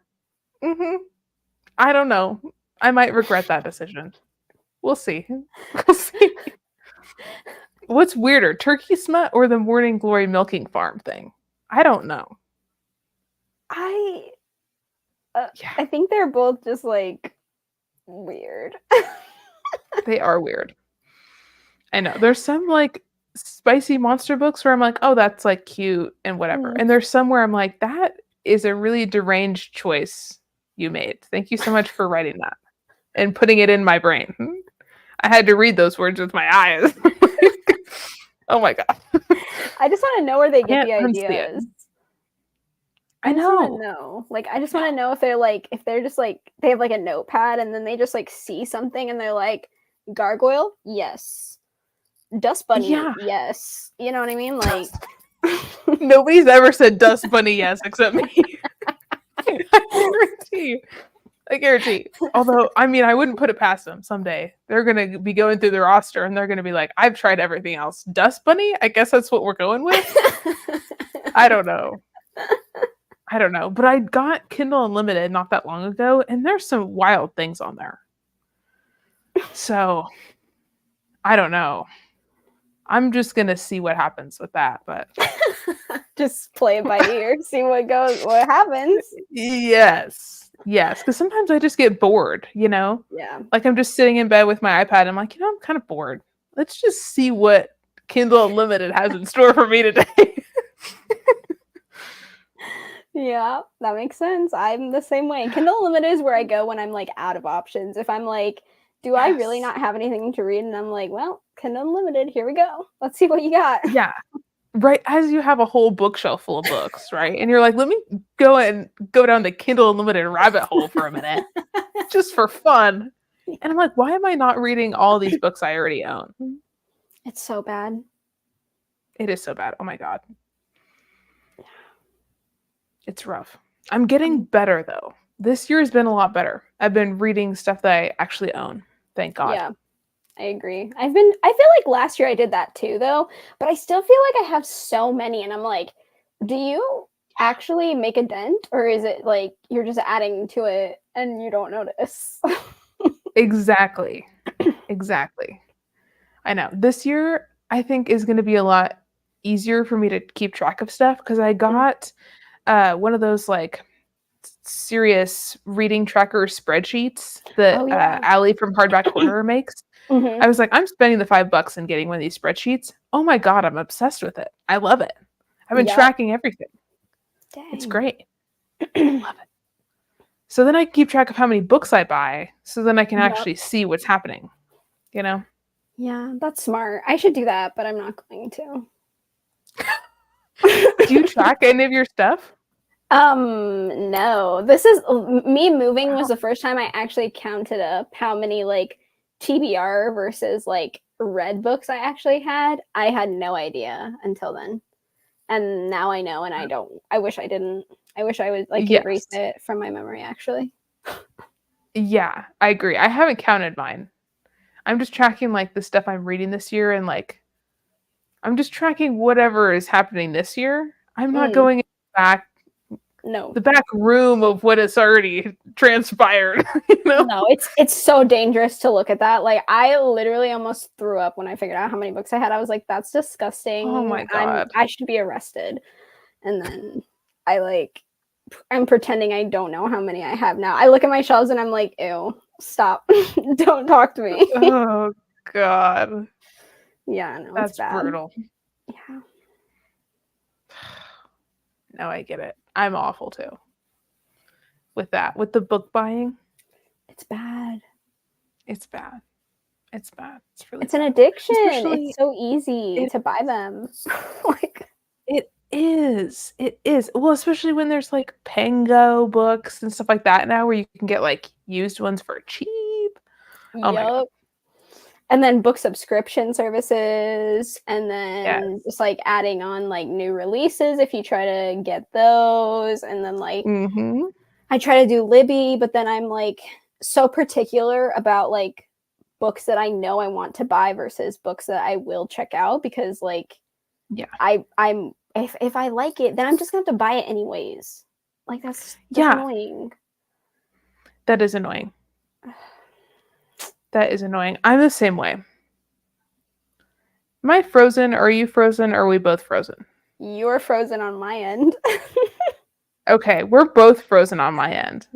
I don't know. I might regret that decision. We'll see. We'll see. What's weirder, turkey smut or the Morning Glory milking farm thing? I don't know. I think they're both just like weird. They are weird. I know. There's some like spicy monster books where I'm like, oh, that's like cute and whatever. And there's some where I'm like, that is a really deranged choice you made. Thank you so much for writing that and putting it in my brain. I had to read those words with my eyes. Oh my god. I just want to know where they get the ideas. I know. Want to know. Like, I just want to know if they're just like, they have like a notepad and then they just like see something and they're like, gargoyle? Yes. Dust bunny? Yeah. Yes. You know what I mean? Like, nobody's ever said dust bunny yes except me. I guarantee. Although, I mean, I wouldn't put it past them someday. They're going to be going through the roster and they're going to be like, I've tried everything else. Dust bunny? I guess that's what we're going with. I don't know. But I got Kindle Unlimited not that long ago, and there's some wild things on there. So, I don't know. I'm just going to see what happens with that, but just play it by ear, see what happens. Yes, because sometimes I just get bored, you know? Yeah. Like I'm just sitting in bed with my iPad. I'm like, I'm kind of bored. Let's just see what Kindle Unlimited has in store for me today. Yeah, that makes sense. I'm the same way. Kindle Unlimited is where I go when I'm like out of options. If I'm like, do I really not have anything to read? And I'm like, well, Kindle Unlimited, here we go. Let's see what you got. Yeah. Right. As you have a whole bookshelf full of books, right? And you're like, let me go down the Kindle Unlimited rabbit hole for a minute, just for fun. And I'm like, why am I not reading all these books I already own? It's so bad. It is so bad. Oh my God. It's rough. I'm getting better though. This year has been a lot better. I've been reading stuff that I actually own. Thank God. Yeah, I agree. I feel like last year I did that too though, but I still feel like I have so many and I'm like, do you actually make a dent or is it like you're just adding to it and you don't notice? Exactly. I know. This year I think is going to be a lot easier for me to keep track of stuff because I got one of those like serious reading tracker spreadsheets that Alea from Hardback Corner makes. I was like, I'm spending the $5 and getting one of these spreadsheets. Oh my God, I'm obsessed with it. I love it. I've been tracking everything. Dang. It's great. Love it. So then I keep track of how many books I buy so then I can actually see what's happening, you know? Yeah, that's smart. I should do that, but I'm not going to. Do you track any of your stuff? No. This is me moving was the first time I actually counted up how many like TBR versus like read books I actually had. I had no idea until then. And now I know and I wish I didn't. I wish I would like erase it from my memory actually. Yeah, I agree. I haven't counted mine. I'm just tracking like the stuff I'm reading this year and like I'm just tracking whatever is happening this year. I'm not going back the back room of what has already transpired. You know? No, it's so dangerous to look at that. Like I literally almost threw up when I figured out how many books I had. I was like, that's disgusting. Oh my God. I should be arrested. And then I'm pretending I don't know how many I have now. I look at my shelves and I'm like, ew, stop. Don't talk to me. Oh God, Yeah, no, it's that's bad. brutal. Yeah. No, I get it. I'm awful too. With that, with the book buying, It's bad. it's bad. It's bad. It's really It's an bad. addiction. Especially It's so easy it to buy them. Like, it is. It is. Well, especially when there's like Pango books and stuff like that now where you can get like used ones for cheap. Oh my God. yup. And then book subscription services, and Yes. then just like adding on like new releases if you try to get those. And then like Mm-hmm. I try to do Libby, but then I'm like so particular about like books that I know I want to buy versus books that I will check out, because like Yeah. I'm if I like it, then I'm just gonna have to buy it anyways. Like that's Yeah. annoying. That is annoying. That is annoying. I'm the same way. Am I frozen? Are you frozen? Or are we both frozen? You're frozen on my end. Okay, we're both frozen on my end.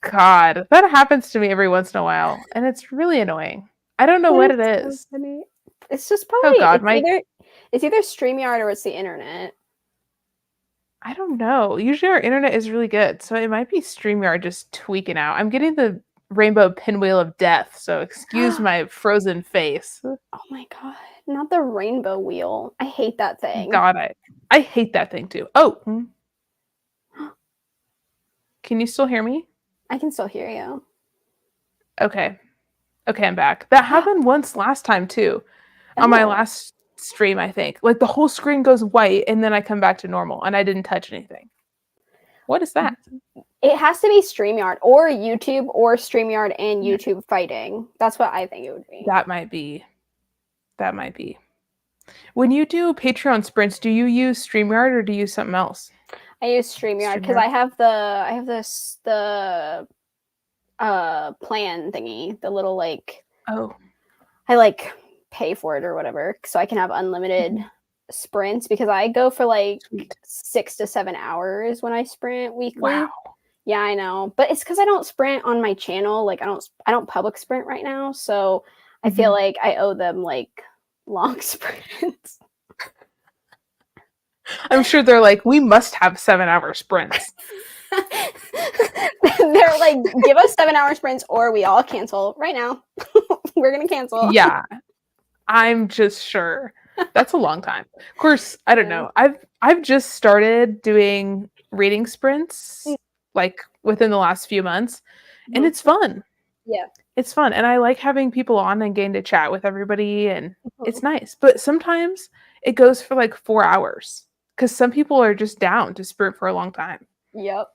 God, that happens to me every once in a while, and it's really annoying. I don't know what it It's so is. funny. It's just Oh probably God, my it's either StreamYard or it's the internet. I don't know. Usually our internet is really good, so it might be StreamYard just tweaking out. I'm getting the rainbow pinwheel of death, so excuse Oh my frozen face. my god. Not the rainbow wheel. I hate that thing. God, I hate that thing too. Oh, can you still hear me? I can still hear you. Okay. Okay, I'm back. That happened once last time too. On my Oh. last stream, I think. Like the whole screen goes white and then I come back to normal and I didn't touch anything. What is that? It has to be StreamYard or YouTube or StreamYard and YouTube fighting. That's what I think it would be. That might be. That might be. When you do Patreon sprints, do you use StreamYard or do you use something else? I use StreamYard because StreamYard? I have the plan thingy, the little like Oh. I like pay for it or whatever, so I can have unlimited sprints, because I go for like Sweet. 6 to 7 hours when I sprint weekly. Wow. Yeah, I know, but it's because I don't sprint on my channel. Like I don't public sprint right now, so I feel like I owe them like long sprints. I'm sure they're like, we must have 7-hour sprints. They're like, give us 7-hour sprints or we all cancel right now. We're gonna cancel. Yeah, I'm just sure. That's a long time. Of course, I don't know. I've just started doing reading sprints like within the last few months, and it's fun. Yeah. It's fun, and I like having people on and getting to chat with everybody, and it's nice. But sometimes it goes for like 4 hours because some people are just down to sprint for a long time. Yep.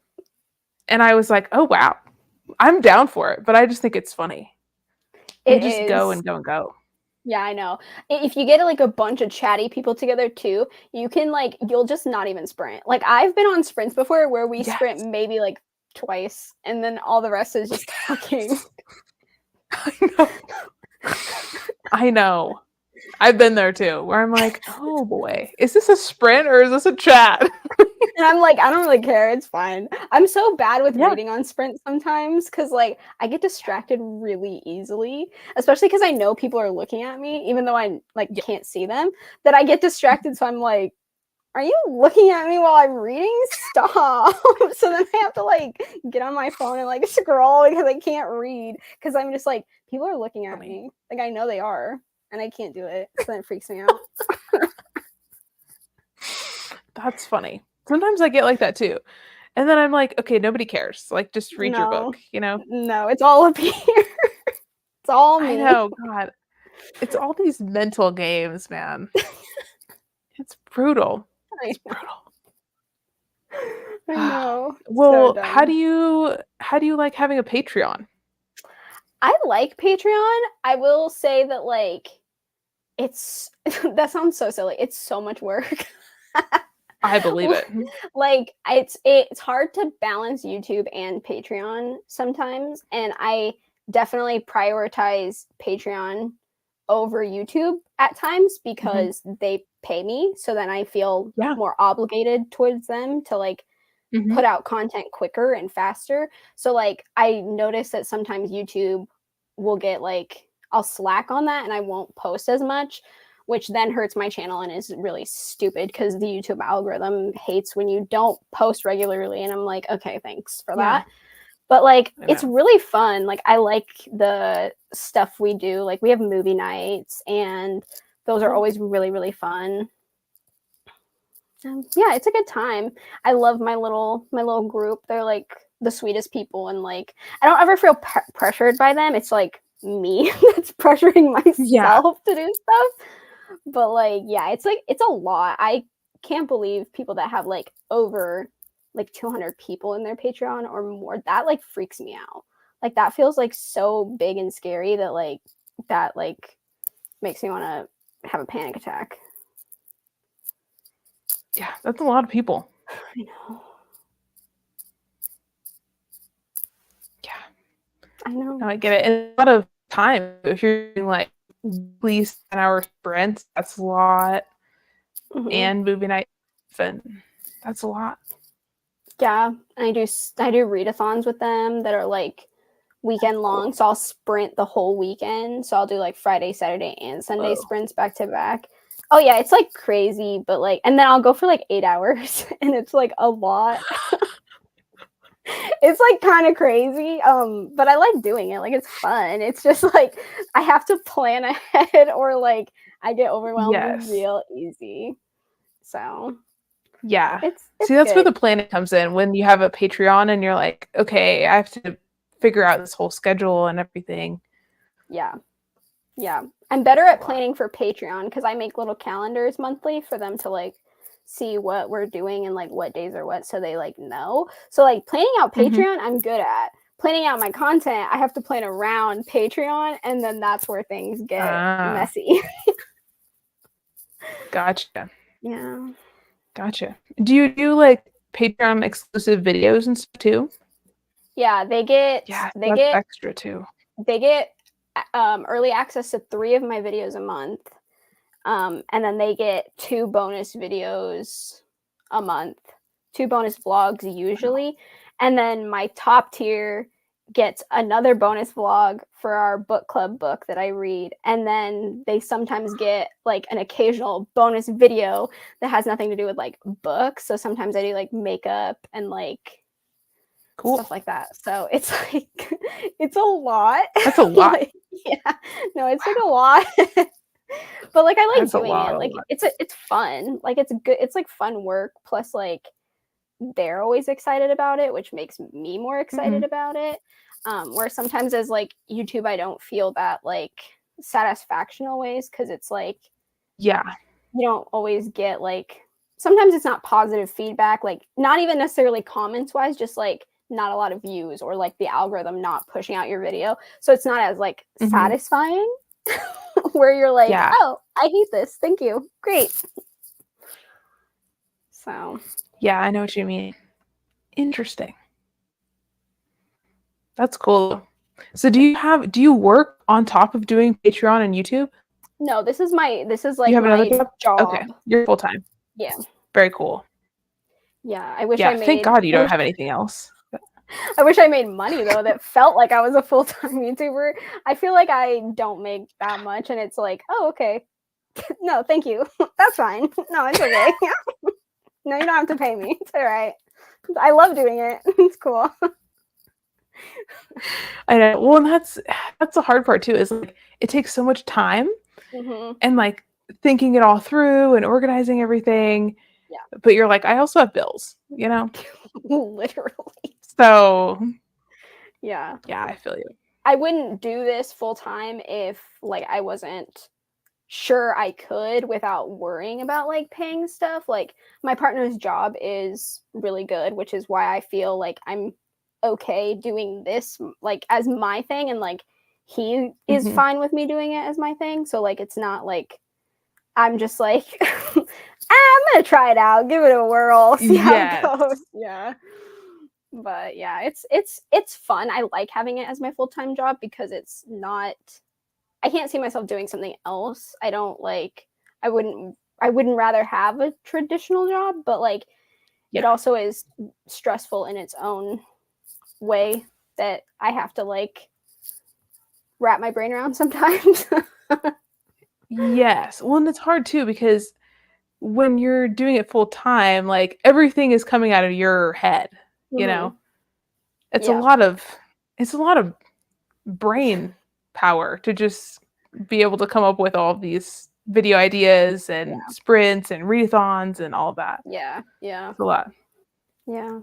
And I was like, oh wow, I'm down for it, but I just think it's funny. You just go and go and go. Yeah, I know. If you get like a bunch of chatty people together too, you can like, you'll just not even sprint. Like I've been on sprints before where we sprint maybe like twice and then all the rest is just talking. I know. I know. I've been there too, where I'm like, oh boy, is this a sprint or is this a chat? And I'm like, I don't really care. It's fine. I'm so bad with reading on sprint sometimes because like I get distracted really easily, especially because I know people are looking at me, even though I like can't see them, that I get distracted. So I'm like, are you looking at me while I'm reading? Stop. So then I have to like get on my phone and like scroll because I can't read because I'm just like, people are looking at me. Like I know they are and I can't do it. So then it freaks me out. That's funny. Sometimes I get like that too. And then I'm like, okay, nobody cares. Like, just read your book, you know? No, it's all up here. It's all me. I know, God. It's all these mental games, man. It's brutal. It's brutal. I know. Well, So how do you like having a Patreon? I like Patreon. I will say that like it's that sounds so silly. It's so much work. I believe it. Like it's hard to balance YouTube and Patreon sometimes, and I definitely prioritize Patreon over YouTube at times because they pay me, so then I feel more obligated towards them to like put out content quicker and faster. So like I noticed that sometimes YouTube will get like, I'll slack on that and I won't post as much, which then hurts my channel and is really stupid because the YouTube algorithm hates when you don't post regularly. And I'm like, okay, thanks for that. But like, it's really fun. Like, I like the stuff we do. Like, we have movie nights, and those are always really, really fun. Yeah, it's a good time. I love my little group. They're like the sweetest people, and like, I don't ever feel pressured by them. It's like me that's pressuring myself to do stuff. But like, yeah, it's like, it's a lot. I can't believe people that have like over like 200 people in their Patreon or more. That like freaks me out. Like that feels like so big and scary that like makes me want to have a panic attack. Yeah, that's a lot of people. I know. Yeah. I know. No, I get it. And a lot of time. If you're doing like at least 10-hour sprints, that's a lot. And movie night, that's a lot. Yeah, I do readathons with them that are like weekend long. So I'll sprint the whole weekend. So I'll do like Friday, Saturday, and Sunday sprints back to back. Oh yeah, it's like crazy, but like, and then I'll go for like 8 hours, and it's like a lot. It's like kind of crazy, but I like doing it. Like it's fun. It's just like I have to plan ahead, or like I get overwhelmed real easy. So yeah, it's see, that's good. where the planning comes in. When you have a Patreon and you're like, okay, I have to figure out this whole schedule and everything. Yeah. I'm better at planning for Patreon because I make little calendars monthly for them to like see what we're doing and like what days are what, so they like know. So like planning out Patreon, I'm good at. Planning out my content, I have to plan around Patreon, and then that's where things get messy. Gotcha. Yeah. Gotcha. Do you do like Patreon exclusive videos and stuff too? Yeah, they get extra too. They get early access to 3 of my videos a month. And then they get 2 bonus videos a month, 2 bonus vlogs usually. And then my top tier gets another bonus vlog for our book club book that I read. And then they sometimes get like an occasional bonus video that has nothing to do with like books. So sometimes I do like makeup and like stuff like that. So it's like, it's a lot. That's a lot. Like, yeah, no, it's like a lot. But like I like That's doing it. Like it's fun. Like it's good. It's like fun work. Plus like they're always excited about it, which makes me more excited about it. Where sometimes as like YouTube, I don't feel that like satisfaction always, because it's like you don't always get like, sometimes it's not positive feedback, like not even necessarily comments wise, just like not a lot of views, or like the algorithm not pushing out your video. So it's not as like satisfying. Where you're like, oh, I hate this. Thank you. Great. So. Yeah, I know what you mean. Interesting. That's cool. So do you work on top of doing Patreon and YouTube? No, this is like you have my another job? Okay, you're full time. Yeah. Very cool. Yeah, I wish I made. Thank God you don't have anything else. I wish I made money though that felt like I was a full-time YouTuber. I feel like I don't make that much, and it's like, oh, okay. No, thank you. That's fine. No, it's okay. No, you don't have to pay me. It's all right. I love doing it. It's cool. I know. Well, and that's the hard part too, is like it takes so much time and like thinking it all through and organizing everything. Yeah. But you're like, I also have bills, you know? Literally. So yeah, I feel you. I wouldn't do this full time if like I wasn't sure I could without worrying about like paying stuff. Like my partner's job is really good, which is why I feel like I'm okay doing this like as my thing, and like he is fine with me doing it as my thing. So like it's not like I'm just like I'm gonna try it out, give it a whirl, see how it goes. Yeah. But yeah, it's fun. I like having it as my full-time job because it's not, I can't see myself doing something else. I don't like, I wouldn't rather have a traditional job, but like it also is stressful in its own way that I have to like wrap my brain around sometimes. Yes. Well, and it's hard too because when you're doing it full time, like everything is coming out of your head, you know? It's a lot of brain power to just be able to come up with all of these video ideas and sprints and readathons and all that. Yeah. It's a lot. Yeah.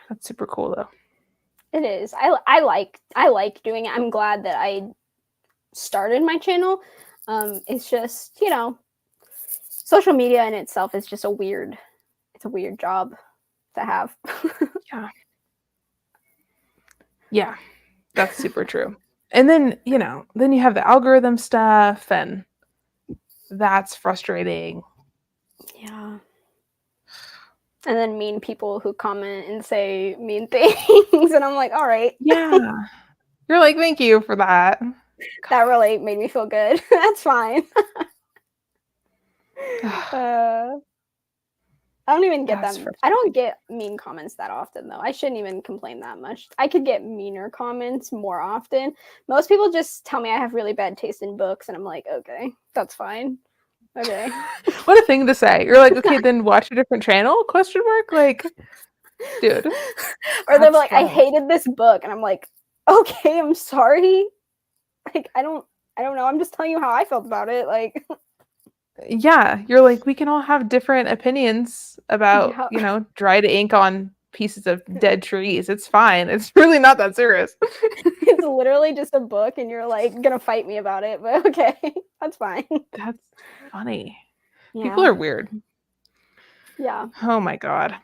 That's super cool though. It is. I like doing it. I'm glad that I started my channel. It's just, you know, social media in itself is just a weird job to have. Yeah, that's super true. And then, you know, then you have the algorithm stuff and that's frustrating. Yeah. And then mean people who comment and say mean things. And I'm like, all right. Yeah. You're like, thank you for that. That really made me feel good. That's fine. I don't even get them. I don't get mean comments that often, though. I shouldn't even complain that much. I could get meaner comments more often. Most people just tell me I have really bad taste in books, and I'm like, okay, that's fine. Okay. What a thing to say. You're like, okay, then watch a different channel? Question mark? Like, dude. Or they're like, I hated this book, and I'm like, okay, I'm sorry. Like, I don't know. I'm just telling you how I felt about it. Like, yeah, you're like, we can all have different opinions about, you know, dried ink on pieces of dead trees. It's fine. It's really not that serious. It's literally just a book and you're like gonna fight me about it, but okay, that's fine. That's funny. Yeah. People are weird. Yeah. Oh my god.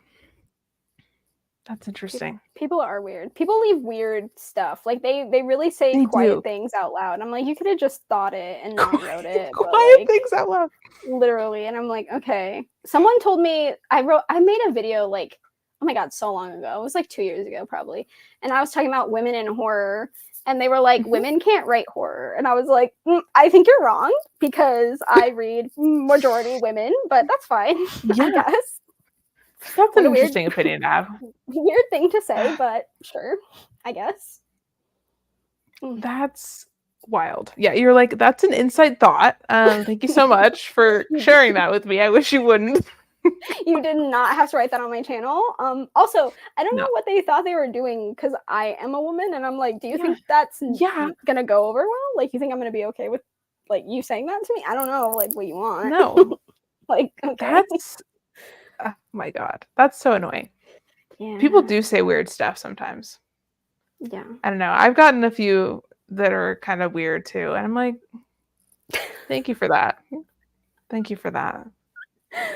That's interesting. People are weird. People leave weird stuff. Like they really say quiet things out loud. I'm like, you could have just thought it and not wrote it. Quiet things out loud. Literally. And I'm like, okay. Someone told me I made a video like, oh my god, so long ago. It was like 2 years ago probably. And I was talking about women in horror. And they were like, women can't write horror. And I was like, I think you're wrong because I read majority women, but that's fine. I guess. That's an interesting opinion to have. Weird thing to say, but sure, I guess. That's wild. Yeah, you're like, that's an insight thought. Thank you so much for sharing that with me. I wish you wouldn't. You did not have to write that on my channel. Also, I don't know what they thought they were doing because I am a woman, and I'm like, do you think that's gonna go over well? Like, you think I'm gonna be okay with like you saying that to me? I don't know, like what you want. No, like okay. That's oh my god, that's so annoying. Yeah. People do say weird stuff sometimes. Yeah, I don't know. I've gotten a few that are kind of weird too, and I'm like, thank you for that. Thank you for that.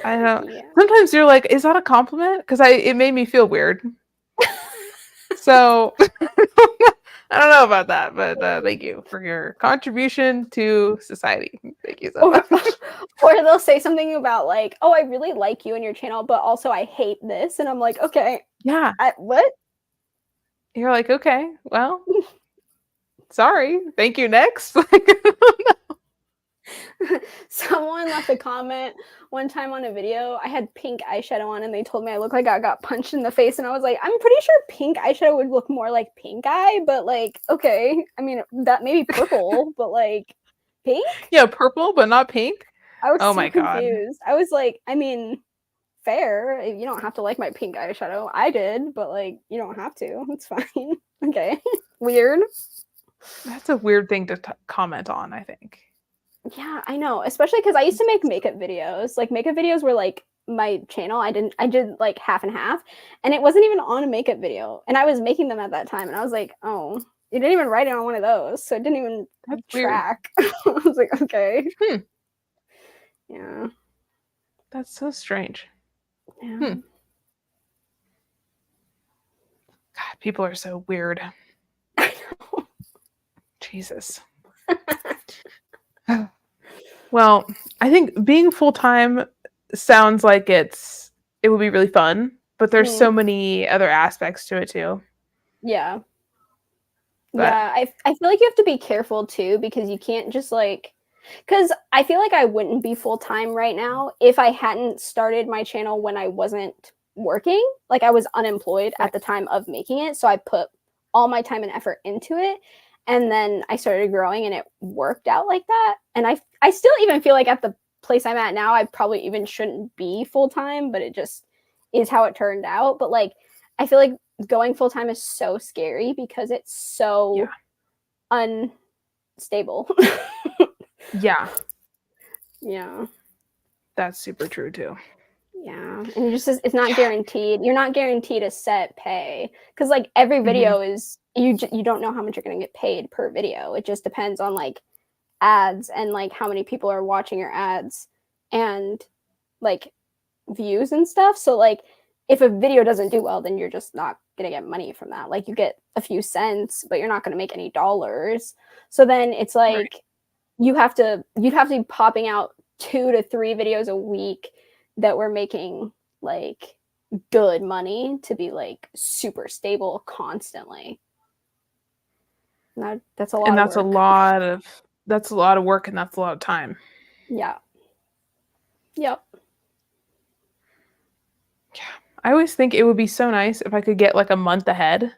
I don't. Yeah. Sometimes you're like, is that a compliment? Because it made me feel weird. So I don't know about that, but thank you for your contribution to society. Thank you so much. Or they'll say something about like, oh, I really like you and your channel, but also I hate this, and I'm like, okay, yeah, what? You're like, okay, well, sorry, thank you. Next. Someone left a comment one time on a video. I had pink eyeshadow on and they told me I looked like I got punched in the face, and I was like, I'm pretty sure pink eyeshadow would look more like pink eye, but like, okay, I mean, that maybe purple, but like pink? Yeah, purple, but not pink. I was so confused. I was like, I mean, fair. You don't have to like my pink eyeshadow. I did, but like, you don't have to. It's fine. Okay. Weird. That's a weird thing to comment on, I think. Yeah, I know, especially because I used to make makeup videos. Like makeup videos were like my channel. I did like half and half, and it wasn't even on a makeup video, and I was making them at that time, and I was like, oh, you didn't even write it on one of those, so it didn't even track. I was like, okay. Yeah, that's so strange. Yeah. God, people are so weird. I know. Jesus. Well, I think being full-time sounds like it would be really fun, but there's so many other aspects to it too. Yeah. Yeah, I feel like you have to be careful too, because you can't just like, because I feel like I wouldn't be full-time right now if I hadn't started my channel when I wasn't working. Like I was unemployed at the time of making it. So I put all my time and effort into it. And then I started growing and it worked out like that. And I still even feel like at the place I'm at now, I probably even shouldn't be full-time, but it just is how it turned out. But like, I feel like going full-time is so scary because it's so unstable. Yeah. Yeah. That's super true too. Yeah. And it just it's not guaranteed. You're not guaranteed a set pay because like every video is you don't know how much you're going to get paid per video. It just depends on like ads and like how many people are watching your ads and like views and stuff. So like if a video doesn't do well, then you're just not going to get money from that. Like you get a few cents, but you're not going to make any dollars. So then it's like you'd have to be popping out 2 to 3 videos a week that were making like good money to be like super stable constantly. That's a lot. And that's a lot of work and that's a lot of time. Yeah. Yep. Yeah. I always think it would be so nice if I could get like a month ahead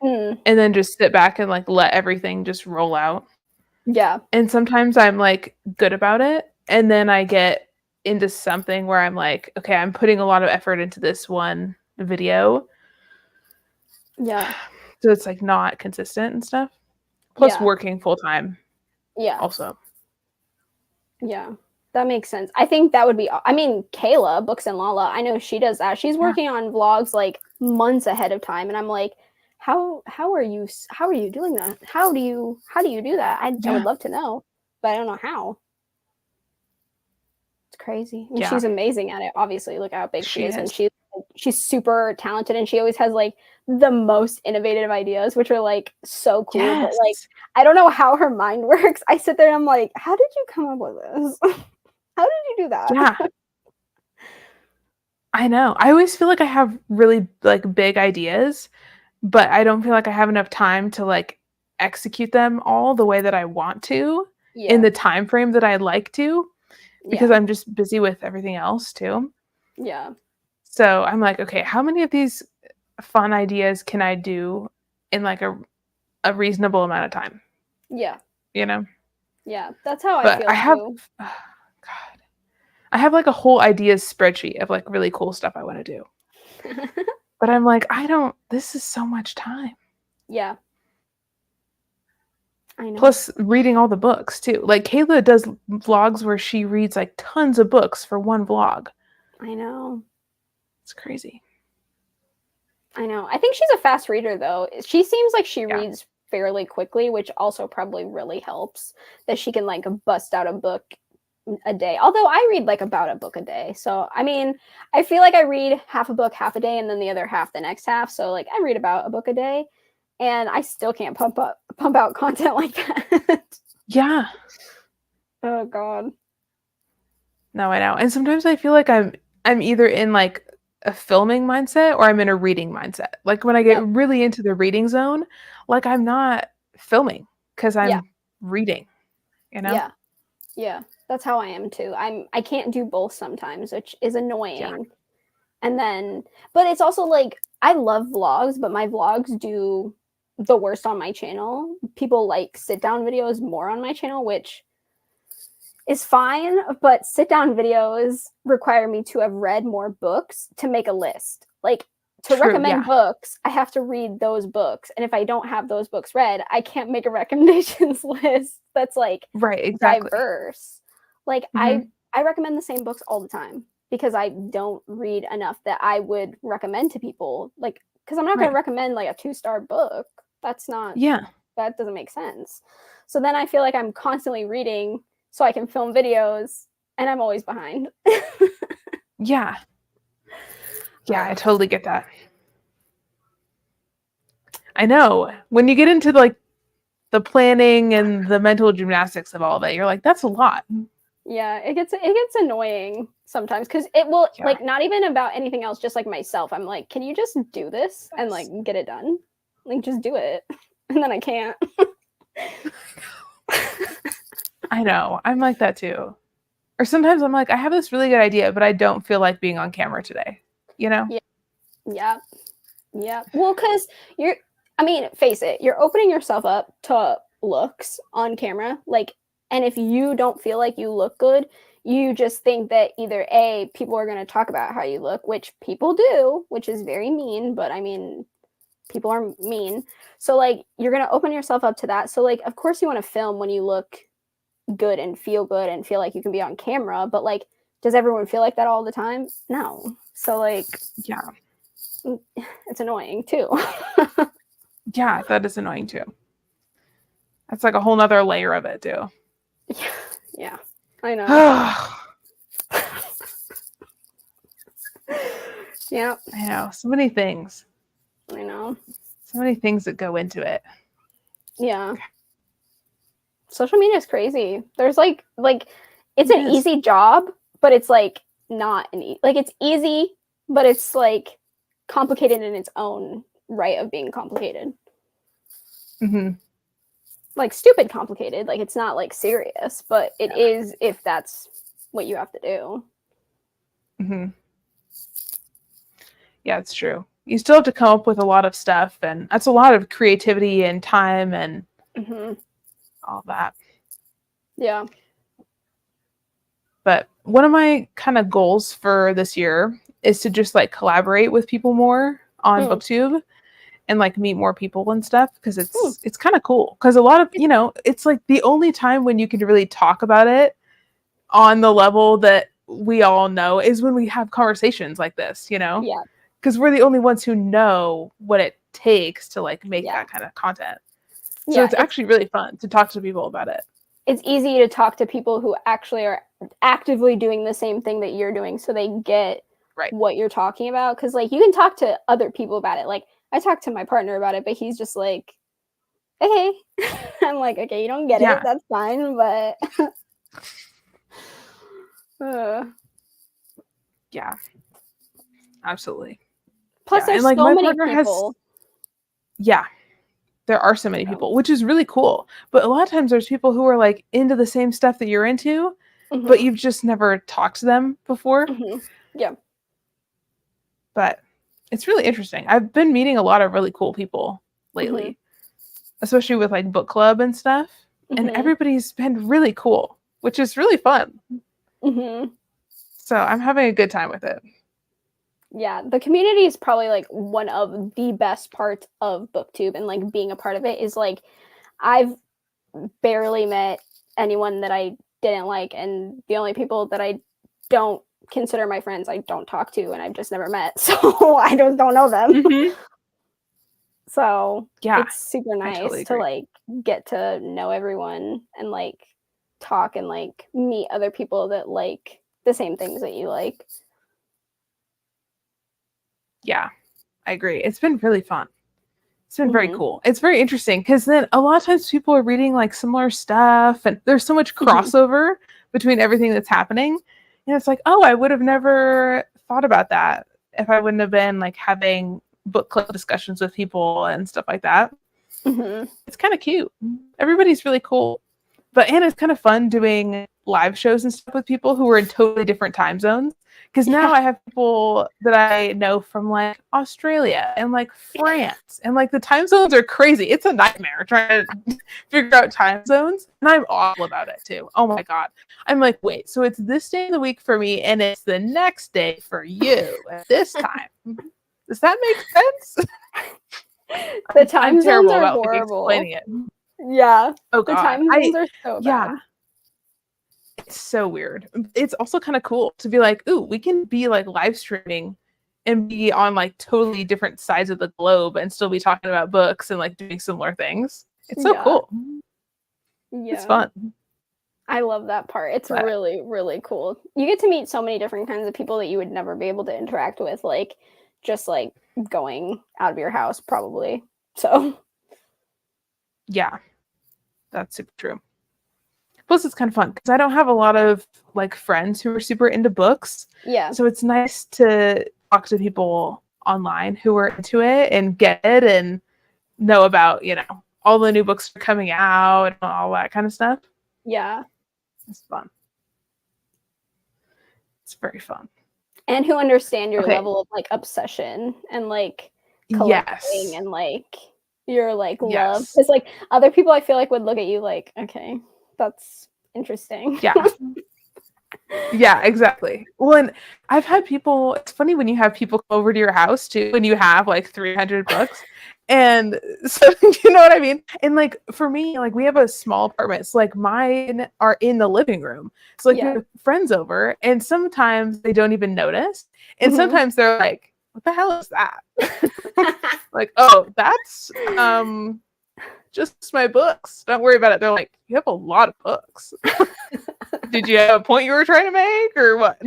and then just sit back and like let everything just roll out. Yeah. And sometimes I'm like good about it. And then I get into something where I'm like, okay, I'm putting a lot of effort into this one video. Yeah. So it's like not consistent and stuff. Plus working full time. Yeah. Also. Yeah. That makes sense. I think that would be, I mean, Kayla, Books and Lala, I know she does that. She's working on vlogs like months ahead of time. And I'm like, how are you doing that? How do you do that? I would love to know, but I don't know how. It's crazy. And she's amazing at it. Obviously, look how big she is. And she's super talented and she always has like the most innovative ideas, which are like so cool. But like, I don't know how her mind works. I sit there and I'm like, how did you come up with this? How did you do that? Yeah. I know. I always feel like I have really like big ideas, but I don't feel like I have enough time to like execute them all the way that I want to in the time frame that I'd like to because I'm just busy with everything else too. Yeah. So I'm like, okay, how many of these fun ideas can I do in like a reasonable amount of time? Yeah. You know? Yeah. That's how I feel too. God. I have like a whole ideas spreadsheet of like really cool stuff I want to do. But I'm like, this is so much time. Yeah. I know. Plus reading all the books too. Like Kayla does vlogs where she reads like tons of books for one vlog. I know. It's crazy. I know. I think she's a fast reader though. She seems like she reads fairly quickly, which also probably really helps that she can like bust out a book a day. Although I read like about a book a day. So, I mean, I feel like I read half a book half a day and then the other half the next half. So like I read about a book a day and I still can't pump out content like that. Yeah. Oh God. No, I know. And sometimes I feel like I'm either in like a filming mindset or I'm in a reading mindset. Like when I get really into the reading zone, like I'm not filming because I'm reading, you know? Yeah. Yeah. That's how I am too. I can't do both sometimes, which is annoying. Yeah. And then, but it's also like, I love vlogs, but my vlogs do the worst on my channel. People like sit down videos more on my channel, which is fine, but sit down videos require me to have read more books to make a list. Like to recommend books, I have to read those books. And if I don't have those books read, I can't make a recommendations list that's like diverse. Like I recommend the same books all the time because I don't read enough that I would recommend to people. Like, because I'm not going to recommend like a 2-star book. That's not, that doesn't make sense. So then I feel like I'm constantly reading so I can film videos and I'm always behind. Yeah, I totally get that. I know when you get into like the planning and the mental gymnastics of all of it, you're like, that's a lot. Yeah, it gets annoying sometimes because it will like not even about anything else, just like myself. I'm like, can you just do this and like get it done? Like just do it. And then I can't. I know. I'm like that too. Or sometimes I'm like, I have this really good idea, but I don't feel like being on camera today. you know? Yeah. Yeah. Yeah. Well, because face it, you're opening yourself up to looks on camera. Like, and if you don't feel like you look good, you just think that either A, people are going to talk about how you look, which people do, which is very mean, but I mean, people are mean. So, like, you're going to open yourself up to that. So, like, of course, you want to film when you look good and feel like you can be on camera, but like, does everyone feel like that all the time? No. So, like, Yeah. it's annoying too. Yeah, that is annoying too. That's like a whole nother layer of it too. Yeah, I know. Yeah, I know. So many things. I know. So many things that go into it. Yeah. Social media is crazy. There's like it's It an is. easy job, but it's like not like it's easy, but it's like complicated in its own right of being complicated. Mm-hmm. Like stupid complicated. Like it's not like serious, but it is if that's what you have to do. Mm-hmm. Yeah, it's true. You still have to come up with a lot of stuff, and that's a lot of creativity and time and all that. Yeah. But one of my kind of goals for this year is to just like collaborate with people more on booktube and like meet more people and stuff, because it's kind of cool, because a lot of, you know, it's like the only time when you can really talk about it on the level that we all know is when we have conversations like this, you know? Yeah. Because we're the only ones who know what it takes to like make that kind of content. So it's actually really fun to talk to people about it. It's easy to talk to people who actually are actively doing the same thing that you're doing, so they get what you're talking about. Because like you can talk to other people about it. Like I talked to my partner about it, but he's just like, okay. I'm like, okay, you don't get it. That's fine, but yeah, absolutely. Plus, there's like so my many partner people. There are so many people, which is really cool. But a lot of times there's people who are like into the same stuff that you're into, but you've just never talked to them before. Yeah. But it's really interesting. I've been meeting a lot of really cool people lately, especially with like book club and stuff. And everybody's been really cool, which is really fun. So I'm having a good time with it. Yeah, the community is probably like one of the best parts of booktube, and like being a part of it is like I've barely met anyone that I didn't like, and the only people that I don't consider my friends I don't talk to, and I've just never met, so I just don't know them. So it's super nice to like get to know everyone and like talk and like meet other people that like the same things that you like. Yeah, I agree. It's been really fun. It's been very cool. It's very interesting because then a lot of times people are reading like similar stuff, and there's so much crossover between everything that's happening. And it's like, oh, I would have never thought about that if I wouldn't have been like having book club discussions with people and stuff like that. It's kind of cute. Everybody's really cool. And it's kind of fun doing live shows and stuff with people who are in totally different time zones. Because now I have people that I know from like Australia and like France, and like the time zones are crazy. It's a nightmare trying to figure out time zones. And I'm awful about it too. Oh my God. I'm like, wait, so it's this day of the week for me and it's the next day for you at this time. Does that make sense? The time zones are horrible. Explaining it. Yeah. Oh God. The time zones are so bad. Yeah. It's so weird. It's also kind of cool to be like, ooh, we can be like live streaming and be on like totally different sides of the globe and still be talking about books and like doing similar things. It's so cool. Yeah. It's fun. I love that part. It's really, really cool. You get to meet so many different kinds of people that you would never be able to interact with, like just like going out of your house probably. So yeah, that's super true. Plus, it's kind of fun because I don't have a lot of like friends who are super into books. Yeah. So it's nice to talk to people online who are into it and get it and know about, you know, all the new books are coming out and all that kind of stuff. Yeah. It's fun. It's very fun. And who understand your Okay. level of, like, obsession and, like, collecting Yes. and, like, your, like, love. Yes. Because like, other people I feel like would look at you like, "Okay, that's interesting." Yeah. Yeah, exactly. Well, and I've had people, it's funny when you have people come over to your house too, when you have like 300 books. And so, you know what I mean? And like for me, like we have a small apartment. So like mine are in the living room. So like we Yeah. have friends over, and sometimes they don't even notice. And Mhm. sometimes they're like, what the hell is that? Like, oh, that's just my books. Don't worry about it. They're like, you have a lot of books. Did you have a point you were trying to make or what?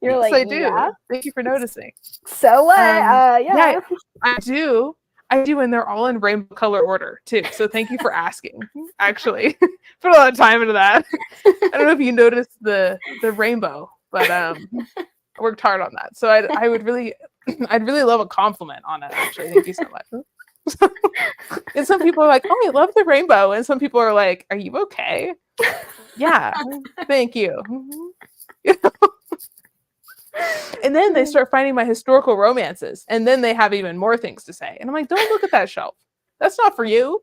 You're Yes, like, I "Yeah, do. Thank you for noticing. so what? Yeah, Yeah." I do. I do, and they're all in rainbow color order too. So thank you for asking. Actually, put a lot of time into that. I don't know if you noticed the rainbow, but I worked hard on that. So I would really I'd really love a compliment on it. Actually, thank you so much. And some people are like, "Oh, I love the rainbow," and some people are like, "Are you okay?" Yeah, thank you. And then they start finding my historical romances, and then they have even more things to say. And I'm like, don't look at that shelf. That's not for you.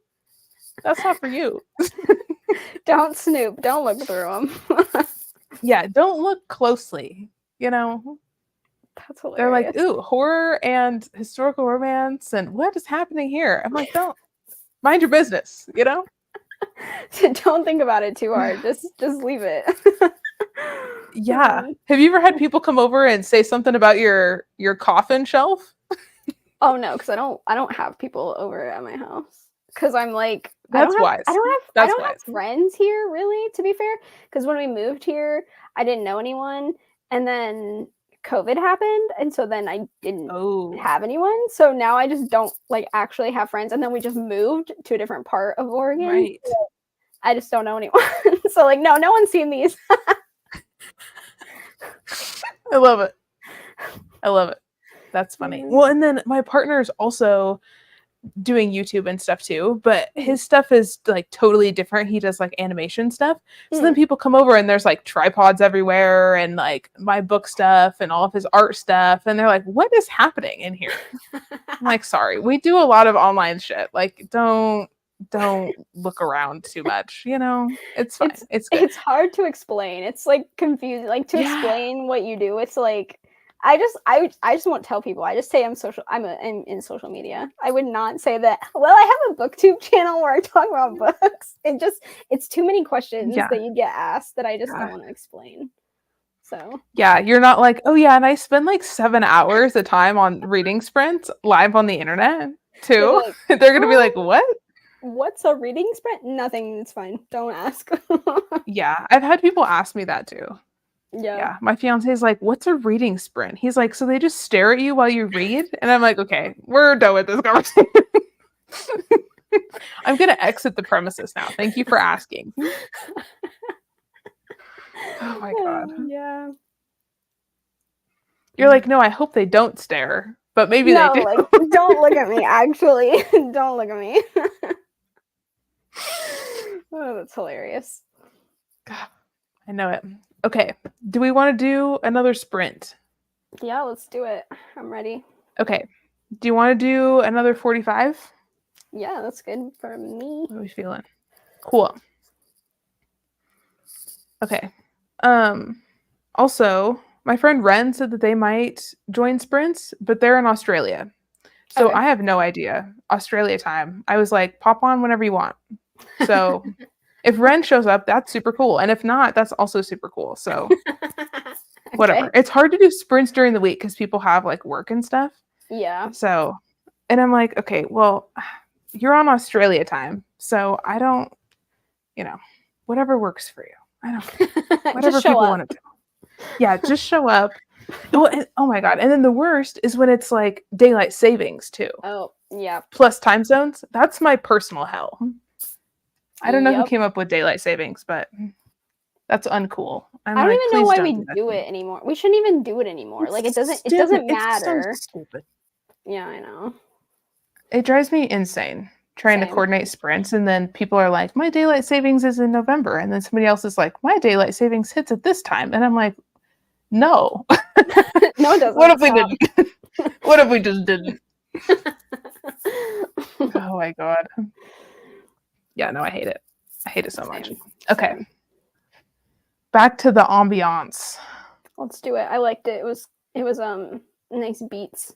That's not for you. Don't snoop, don't look through them. Yeah, don't look closely. You know, That's they're like, hilarious. ooh, horror and historical romance, and what is happening here? I'm like, don't mind your business. You know? Don't think about it too hard, just leave it. Yeah. Have you ever had people come over and say something about your coffin shelf? Oh, no, because I don't have people over at my house. Because 'cause I'm like, That's wise. I That's don't wise. have friends here really, to be fair. Because when we moved here, I didn't know anyone, and then COVID happened, and so then I didn't Oh, have anyone, so now I just don't, like, actually have friends, and then we just moved to a different part of Oregon. right. I just don't know anyone. So, like, no, no one's seen these. I love it. I love it. That's funny. Mhm. Well, and then my partner is also doing YouTube and stuff too, but Mhm. his stuff is like totally different. He does like animation stuff. So then Mm. people come over and there's like tripods everywhere and like my book stuff and all of his art stuff. And they're like, what is happening in here? I'm like, sorry, we do a lot of online shit. Like, don't look around too much, you know? It's fine. It's It's good. it's hard to explain. It's, like, confusing, like, to Yeah. explain what you do, it's like I just won't tell people. I just say I'm in social media. I would not say that, "Well, I have a booktube channel where I talk about books." It's too many questions Yeah. that you get asked that I just don't Yeah. wanna explain. So, Yeah, you're not like, "Oh, yeah, and I spend, like, 7 hours a time on reading sprints live on the internet they're too." like, They're gonna be like, "Um, "What?" what's a reading sprint?" Nothing, it's fine. Don't ask. Yeah, I've had people ask me that too. Yeah. Yeah, my fiance's like, "What's a reading sprint?" He's like, "So they just stare at you while you read?" And I'm like, "Okay, we're done with this conversation." I'm gonna exit the premises now. Thank you for asking. Oh my god. Yeah. You're like, "No, I hope they don't stare," but maybe they No, do. like, don't look at me, actually. Don't look at me. Oh, that's hilarious. I know it. Okay, do we wanna do another sprint? Yeah, let's do it. I'm ready. Okay. Do you wanna do another 45? Yeah, that's good for me. What are we feeling? Cool. Okay. Um, Also, my friend Ren said that they might join sprints, but they're in Australia. So Okay. I have no idea. Australia time. I was like, pop on whenever you want. So if Ren shows up, that's super cool. And if not, that's also super cool. So Okay. whatever. It's hard to do sprints during the week because people have like work and stuff. Yeah. So, and I'm like, okay, well, you're on Australia time. So I don't, you know, whatever works for you. I don't, Just whatever show people up. want to do. Yeah, just show up. Oh, oh my God. And then the worst is when it's like daylight savings too, Oh, yeah. plus time zones. That's my personal hell. I don't know who Yep. came up with daylight savings, but that's uncool. I'm I don't like, even know please why don't we do that do to me. it anymore. We shouldn't even do it anymore. Like, It's it stupid. doesn't It's so matter. stupid. Yeah, I know. It drives me insane trying to Same. coordinate sprints, and then people are like, my daylight savings is in November, and then somebody else is like, my daylight savings hits at this time, and I'm like, no. No, it doesn't. What if we Stop. didn't? What if we just didn't? Oh my god. Yeah, no, I hate it. I hate it so much. Same. Okay. Same. Back to the ambiance. Let's do it. I liked it. It was nice beats.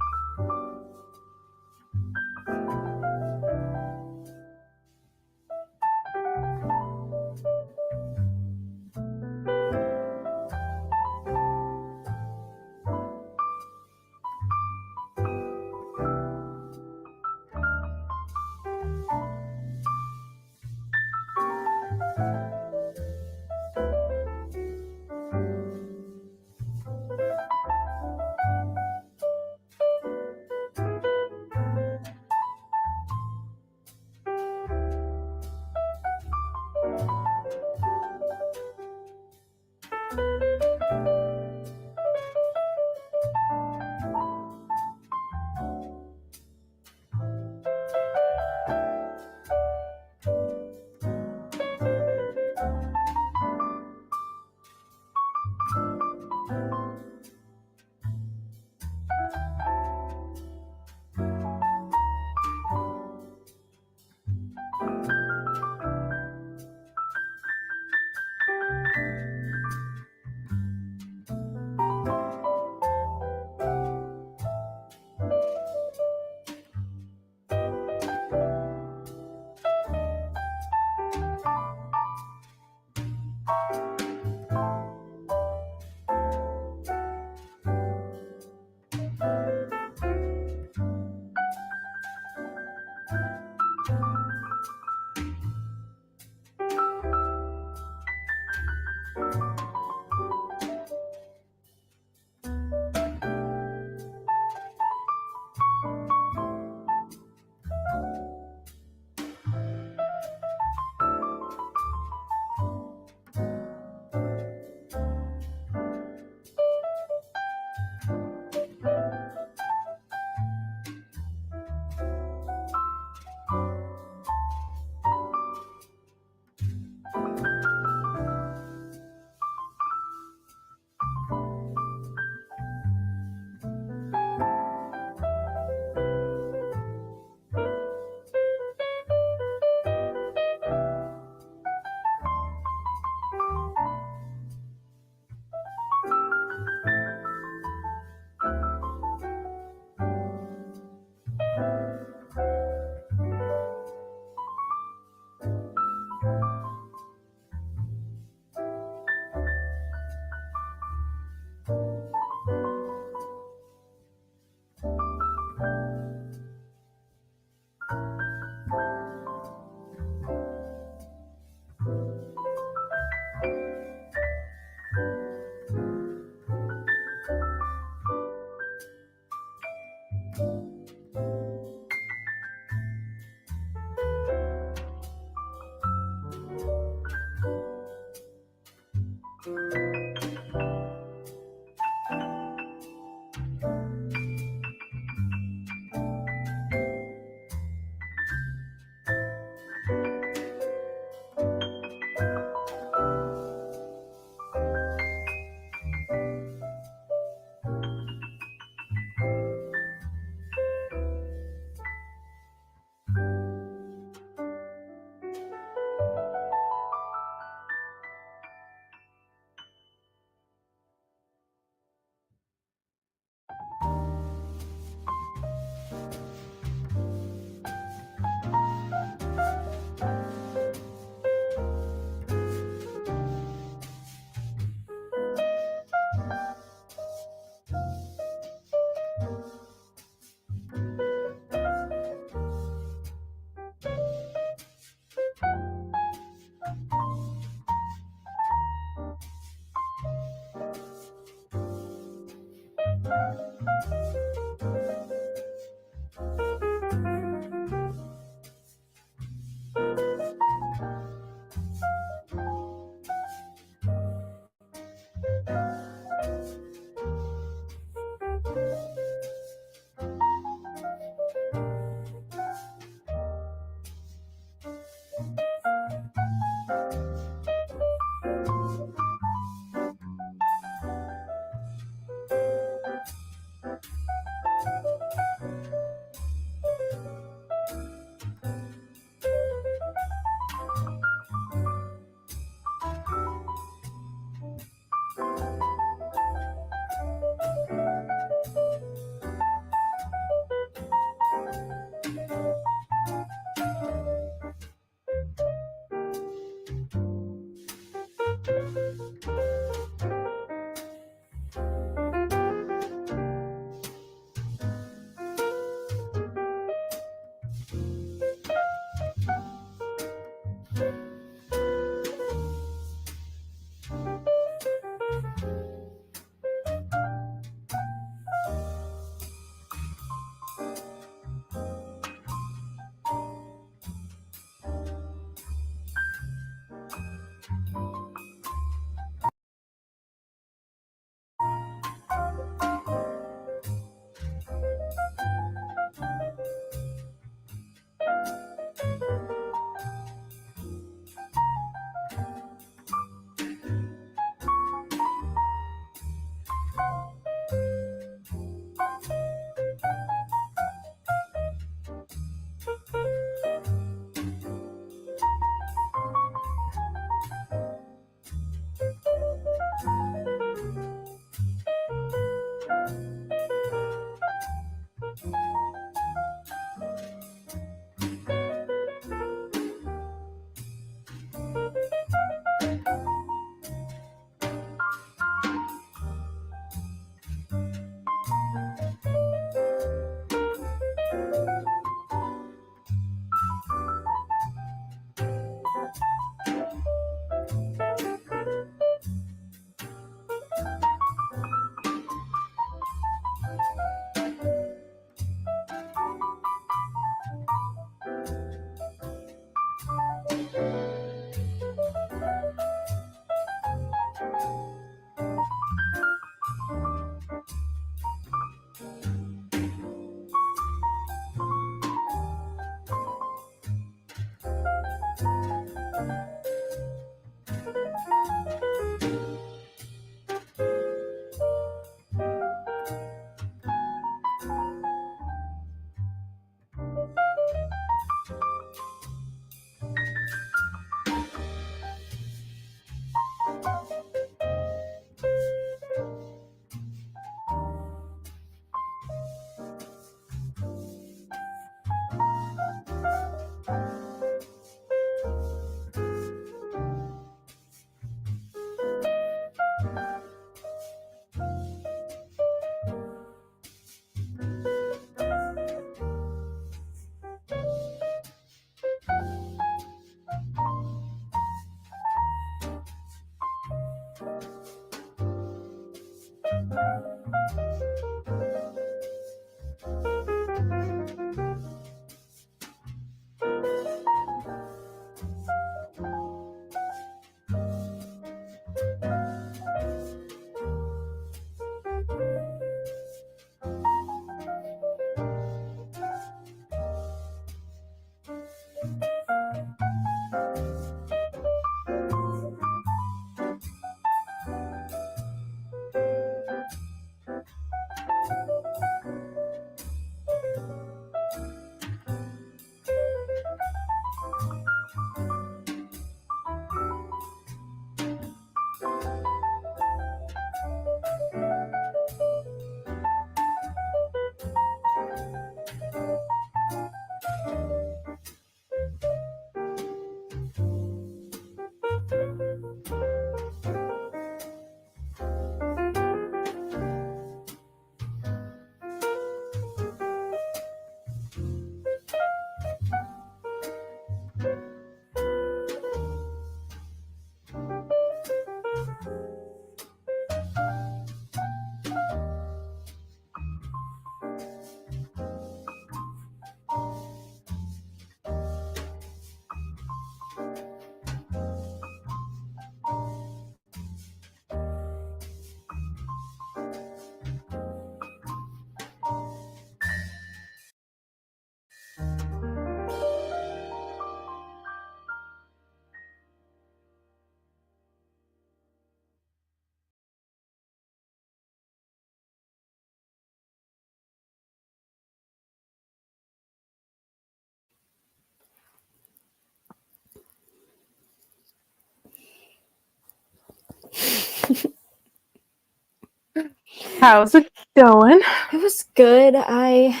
How's it going? It was good. I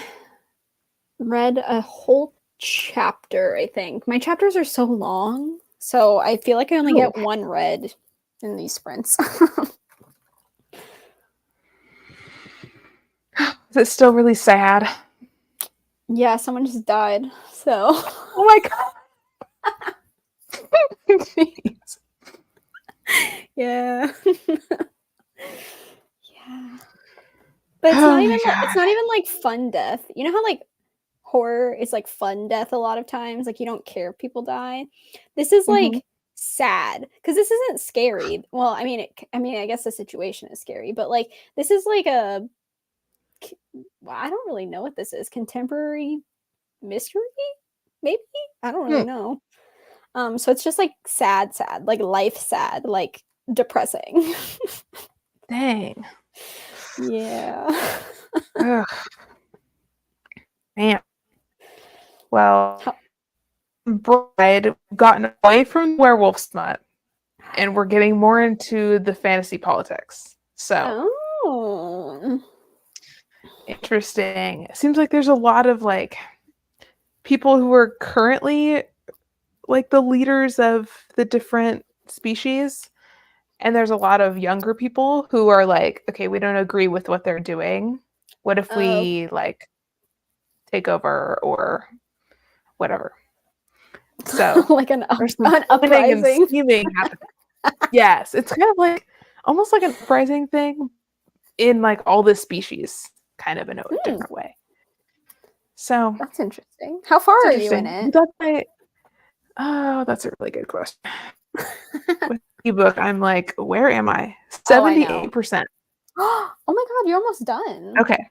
read a whole chapter, I think. My chapters are so long, so I feel like I only get one read in these sprints. Is it still really sad? Yeah, someone just died, so. Oh my god. Jeez. Yeah. Yeah. But it's Oh not my even god. it's not even like fun death. You know how like horror is like fun death a lot of times, like you don't care if people die. This is Mhm. like sad because this isn't scary. Well, I mean, I guess the situation is scary, but like this is like well, I don't really know what this is. Contemporary mystery, maybe. I don't really know. So it's just like sad, like life sad, like depressing. Dang. Yeah. Ugh. Man. Well, Bride gotten away from werewolf smut, and we're getting more into the fantasy politics. So Oh. interesting. It seems like there's a lot of like people who are currently like the leaders of the different species, and there's a lot of younger people who are like, okay, we don't agree with what they're doing. What if Oh. we like take over or whatever? So Like an there's some planning and uprising. scheming happening. Yes, it's kind of like almost like an uprising thing in like all the species, kind of in a different way. So That's interesting. How far are you in interesting. it? That's a really good question. With ebook, I'm like, where am I? Oh, I know. 78%. Oh my god, you're almost done. Okay.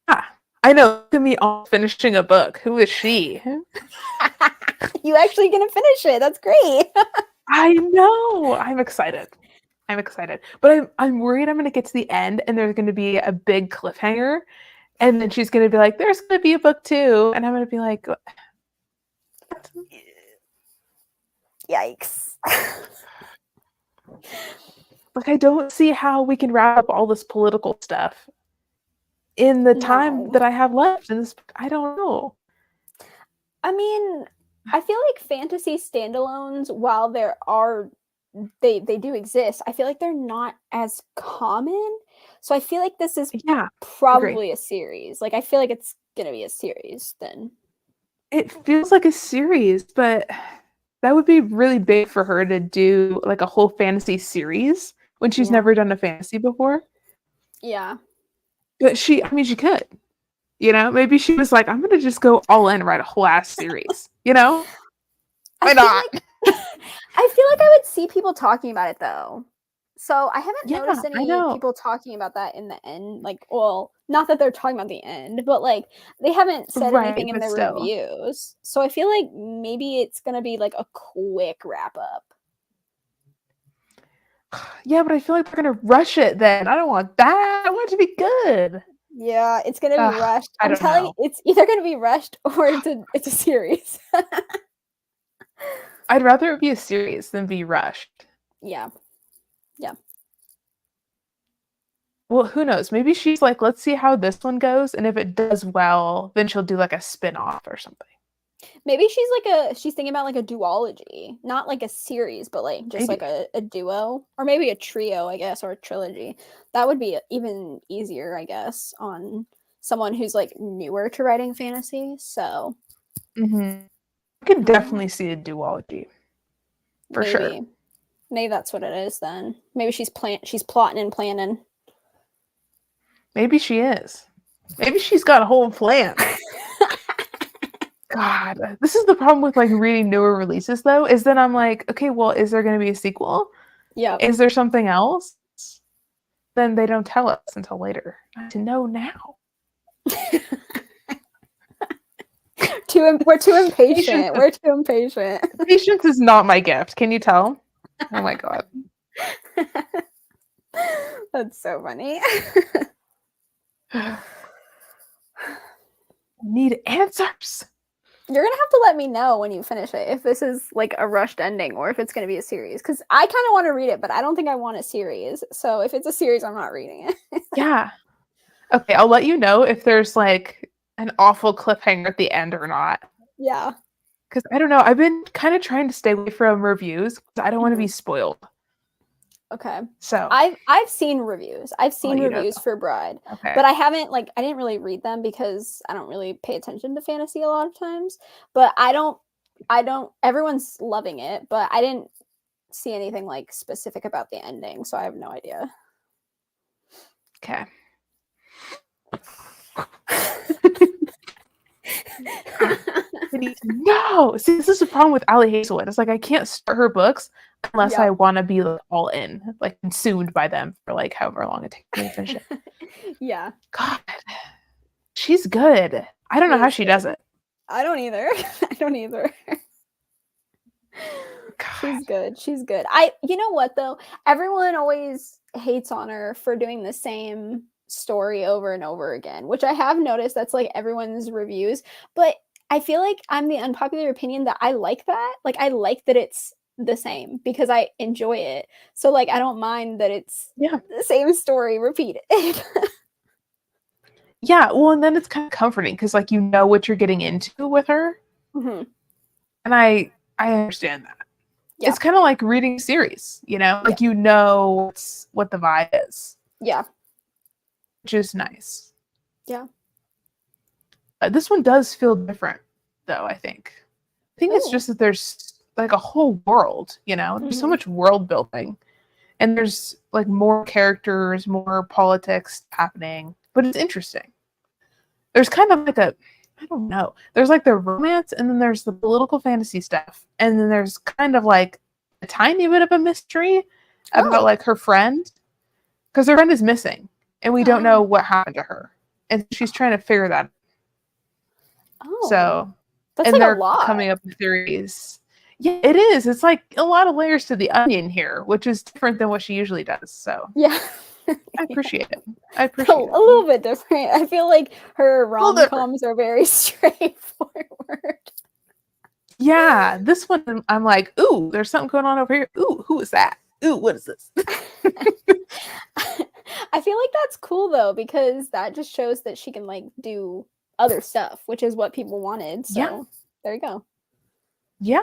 Ah, I know. Look at me all finishing a book. Who is she? You actually gonna finish it. That's great. I know. I'm excited. But I'm worried I'm gonna get to the end and there's gonna be a big cliffhanger. And then she's gonna be like, there's gonna be a book too. And I'm gonna be like, what? Yikes. Like, I don't see how we can wrap up all this political stuff in the time No. that I have left in this. I don't know. I mean, I feel like fantasy standalones, while they do exist, I feel like they're not as common. So I feel like this is Yeah, agree. probably a series. Like I feel like it's gonna be a series then. It feels like a series, but that would be really big for her to do like a whole fantasy series when she's Yeah. never done a fantasy before. Yeah. But I mean, she could. Maybe she was like, I'm gonna just go all in, write a whole ass series. Why not? I feel like I would see people talking about it though. So I haven't Yeah, noticed I any know. people talking about that in the end. Like, well, not that they're talking about the end, but like they haven't said anything Right, in but their still. reviews. So I feel like maybe it's gonna be like a quick wrap up. Yeah, but I feel like they're gonna rush it then. I don't want that. I want it to be good. Yeah, it's gonna be rushed. I I'm don't telling you, know. it's either gonna be rushed or it's a series. I'd rather it be a series than be rushed. Yeah. Yeah. Well, who knows? Maybe she's like, let's see how this one goes, and if it does well, then she'll do like a spin-off or something. Maybe she's thinking about like a duology, not like a series, but like just Maybe. like a duo or maybe a trio, I guess, or a trilogy. That would be even easier, I guess, on someone who's like newer to writing fantasy. So I could definitely see a duology. For sure. maybe that's what it is then. Maybe she's plotting and planning. Maybe she is. Maybe she's got a whole plan. God, this is the problem with like reading newer releases though, is that I'm like, okay, well, is there going to be a sequel? Yeah. Is there something else? Then they don't tell us until later. I have to know now. We're too impatient. We're too impatient. Patience is not my gift. Can you tell? Oh my god. That's so funny. Need answers. You're gonna have to let me know when you finish it if this is like a rushed ending or if it's gonna be a series. Because I kind of want to read it, but I don't think I want a series. So if it's a series, I'm not reading it. Yeah. Okay, I'll let you know if there's like an awful cliffhanger at the end or not. Yeah. Because I don't know. I've been kind of trying to stay away from reviews because I don't want to be Mhm. spoiled. Okay. So I've seen reviews. I've I'll seen let you know. reviews for Bride, Okay. but I haven't I didn't really read them because I don't really pay attention to fantasy a lot of times. But I don't everyone's loving it, but I didn't see anything like specific about the ending, so I have no idea. Okay. No, see, this is the problem with Allie Hazelwood. It's like I can't start her books unless I Yep. want to be like, all in, like consumed by them for like however long it takes me to finish it. Yeah. God, she's good. I don't She know how is she good. does it. I don't either. I don't either. God. She's good. She's good. You know what though? Everyone always hates on her for doing the same story over and over again, which I have noticed that's like everyone's reviews, but I feel like I'm the unpopular opinion that I like that. Like I like that it's the same because I enjoy it. So like I don't mind that it's Yeah. the same story repeated. Yeah. Well, and then it's kind of comforting because like you know what you're getting into with her, Mhm. and I understand that. Yeah. It's kind of like reading a series, you know, Yeah. like you know what the vibe is, Yeah. which is nice. Yeah. This one does feel different, though. I think it's Ooh. just that there's like a whole world, you know. There's so Mhm. much world building, and there's like more characters, more politics happening, but it's interesting. There's kind of like a I don't know. There's like the romance, and then there's the political fantasy stuff, and then there's kind of like a tiny bit of a mystery about Oh. like her friend, because her friend is missing, and we don't know Oh. what happened to her, and she's trying to figure that. Oh. So, That's and like a they're lot. coming up with theories. Yeah, it is. It's like a lot of layers to the onion here, which is different than what she usually does. So Yeah. I appreciate it. I A appreciate it. little bit different. I feel like her A little different. rom-coms are very straightforward. Yeah, this one I'm like, ooh, there's something going on over here. Ooh, who is that? Ooh, what is this? I feel like that's cool though because that just shows that she can like do other stuff, which is what people wanted. Yeah, So there you go. yeah,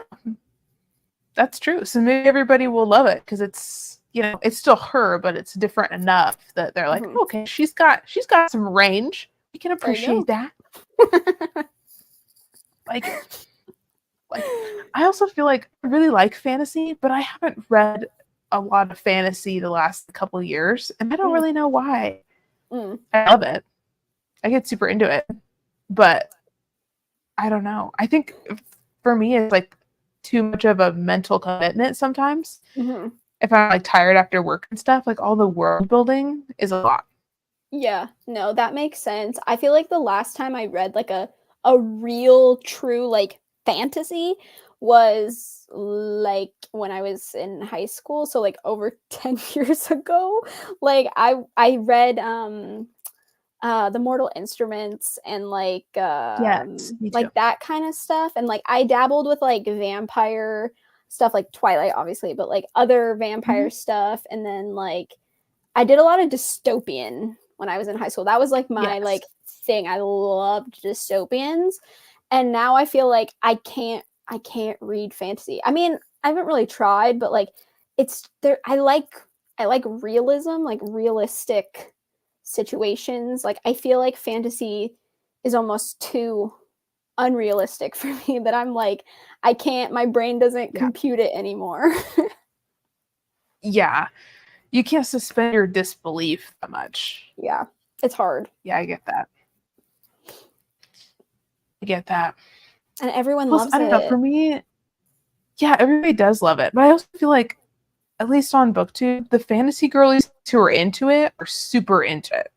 that's true. So maybe everybody will love it because it's it's still her, but it's different enough that they're like, Mhm. okay, she's got some range. We can There you appreciate that. go. Like I also feel like I really like fantasy, but I haven't read a lot of fantasy the last couple of years, and I don't Mm, really know why. mm. I love it. I get super into it, but I don't know. I think for me it's like too much of a mental commitment sometimes. Mhm. If I'm like tired after work and stuff, like all the world building is a lot. Yeah, no, that makes sense. I feel like the last time I read like a real true like fantasy was like when I was in high school, so like over 10 years ago. Like I read the Mortal Instruments and Yes, me too. like that kind of stuff and like I dabbled with like vampire stuff like Twilight obviously, but like other vampire Mhm. stuff and then like I did a lot of dystopian when I was in high school. That was like my Yes. like thing. I loved dystopians. And now I feel like I can't read fantasy. I mean, I haven't really tried, but like it's there I like realism, like realistic situations. Like I feel like fantasy is almost too unrealistic for me that I'm like I can't my brain doesn't Yeah. compute it anymore. Yeah. You can't suspend your disbelief that much. Yeah. It's hard. Yeah, I get that. I get that. And everyone Plus, loves I don't know, it. for me, yeah, everybody does love it. But I also feel like, at least on booktube, the fantasy girlies who are into it are super into it.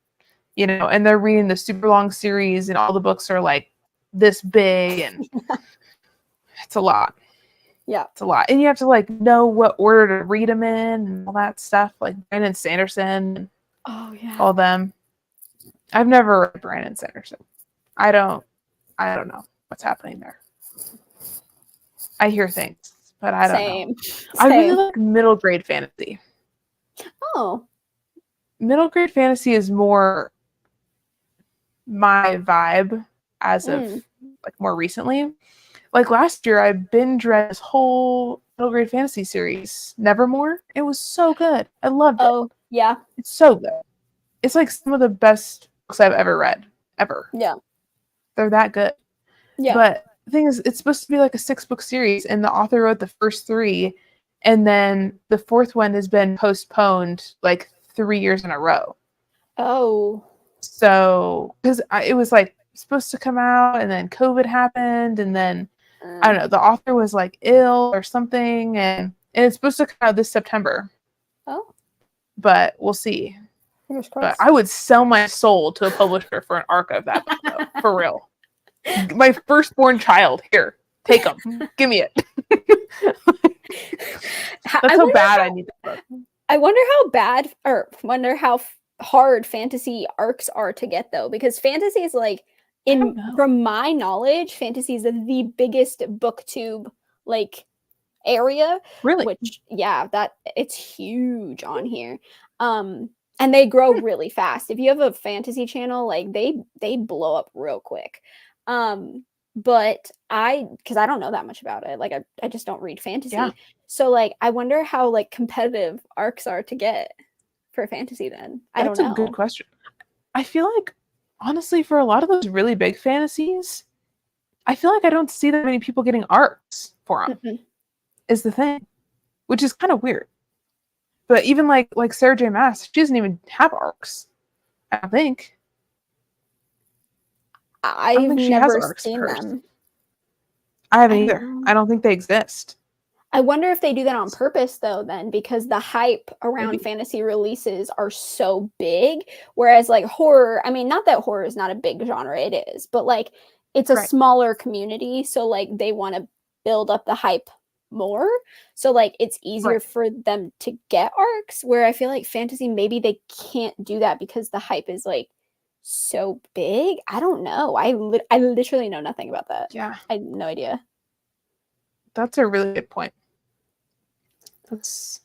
And they're reading the super long series and all the books are like this big and it's a lot. Yeah. It's a lot. And you have to like know what order to read them in and all that stuff, like Brandon Sanderson and Oh yeah. all them. I've never read Brandon Sanderson. I don't know what's happening there. I hear things, but I don't know. Same. I really Same. like middle grade fantasy. Oh. Middle grade fantasy is more my vibe as of like more recently. Like last year, I binge read this whole middle grade fantasy series, Nevermore. It was so good. I loved it. Oh, yeah. It's so good. It's like some of the best books I've ever read, ever. Yeah. They're that good. Yeah. But the thing is, it's supposed to be like a 6-book series, and the author wrote the first 3, and then the 4th one has been postponed like 3 years in a row. Oh. So, because it was like supposed to come out, and then COVID happened, and then I don't know, the author was like ill or something, and it's supposed to come out this September. Oh. But we'll see. Fingers But crossed. I would sell my soul to a publisher for an arc of that book, though, for real. My firstborn child, here, take them, give me it. That's how bad I need that book. I wonder how hard fantasy arcs are to get, though, because fantasy is like, from my knowledge, fantasy is the biggest booktube like area. Really? Which, yeah, that it's huge on here. And they grow really fast. If you have a fantasy channel, like they blow up real quick. But because I don't know that much about it, like I just don't read fantasy. Yeah. So like I wonder how like competitive arcs are to get for fantasy then. I don't know. That's a good question. I feel like honestly for a lot of those really big fantasies, I feel like I don't see that many people getting arcs for them. Is the thing, which is kind of weird. But even like Sarah J. Maas, she doesn't even have arcs. I don't think. I've never seen them. I haven't either. I don't think they exist. I wonder if they do that on purpose, though, then, because the hype around fantasy releases are so big. Whereas, like, horror, I mean, not that horror is not a big genre, it is, but, like, it's a smaller community. So, like, they want to build up the hype more. So, like, it's easier for them to get arcs, where I feel like fantasy, maybe they can't do that because the hype is, like, so big. I don't know. I literally know nothing about that. Yeah. I have no idea. That's a really good point. That's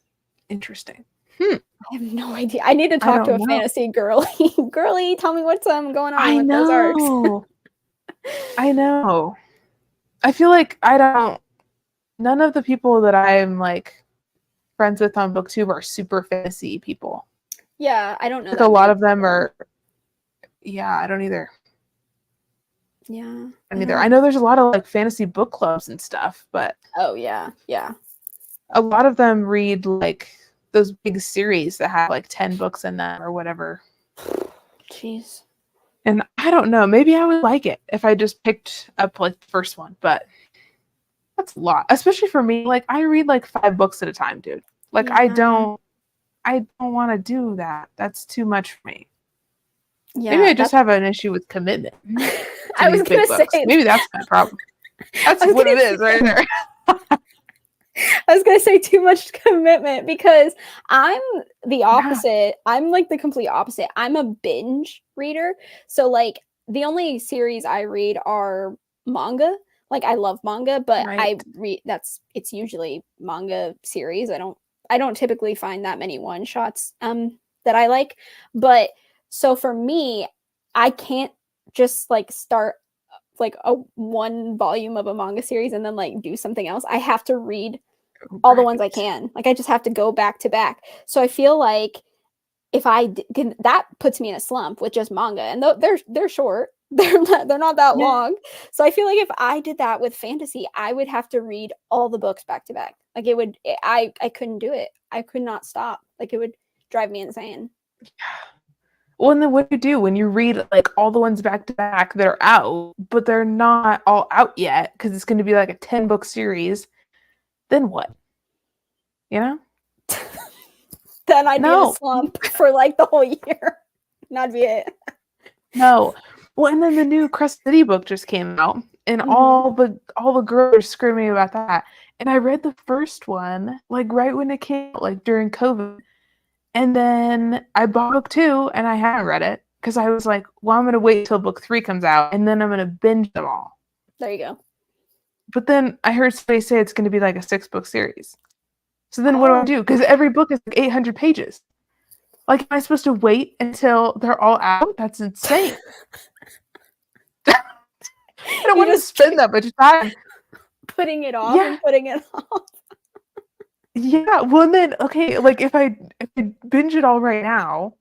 interesting. I have no idea. I need to talk to a fantasy girly. Girly, tell me what's going on with those arcs. I know. I feel like none of the people that I'm like friends with on booktube are super fantasy people. Yeah, I don't know. Like a lot of them are. Yeah, I don't either. Yeah. I know there's a lot of like fantasy book clubs and stuff, but oh yeah. A lot of them read like those big series that have like 10 books in them or whatever. Jeez. And I don't know, maybe I would like it if I just picked up like the first one, but that's a lot, especially for me. Like I read like 5 books at a time, dude. Like I don't want to do that. That's too much for me. Yeah, maybe I just have an issue with commitment. I was gonna say maybe that's my problem. That's what it is right there. I was gonna say too much commitment because I'm the opposite. Yeah. I'm like the complete opposite. I'm a binge reader. So like the only series I read are manga. Like I love manga, but I read it's usually manga series. I don't typically find that many one shots that I like. But so for me, I can't just like start like a 1 volume of a manga series and then like do something else. I have to read all the ones I can. Like I just have to go back to back. So I feel like if that puts me in a slump with just manga, and they're short. They're not that long. So I feel like if I did that with fantasy, I would have to read all the books back to back. Like I couldn't do it. I could not stop. Like it would drive me insane. Well, and then what do you do when you read like all the ones back to back that are out, but they're not all out yet because it's going to be like a 10-book series? Then what? You know? Then I'd be in a slump for like the whole year. That'd be it. No. Well, and then the new Crest City book just came out, and all the girls are screaming about that. And I read the first one like right when it came out, like during COVID. And then I bought book 2, and I haven't read it because I was like, well, I'm going to wait till book 3 comes out, and then I'm going to binge them all. There you go. But then I heard somebody say it's going to be like a 6-book series. So then what do I Oh, do? Because every book is like 800 pages. Like, am I supposed to wait until they're all out? That's insane. I don't you want to just spend that much time. putting it off Yeah. and putting it off. Yeah. Well, then, okay, like if I binge it all right now,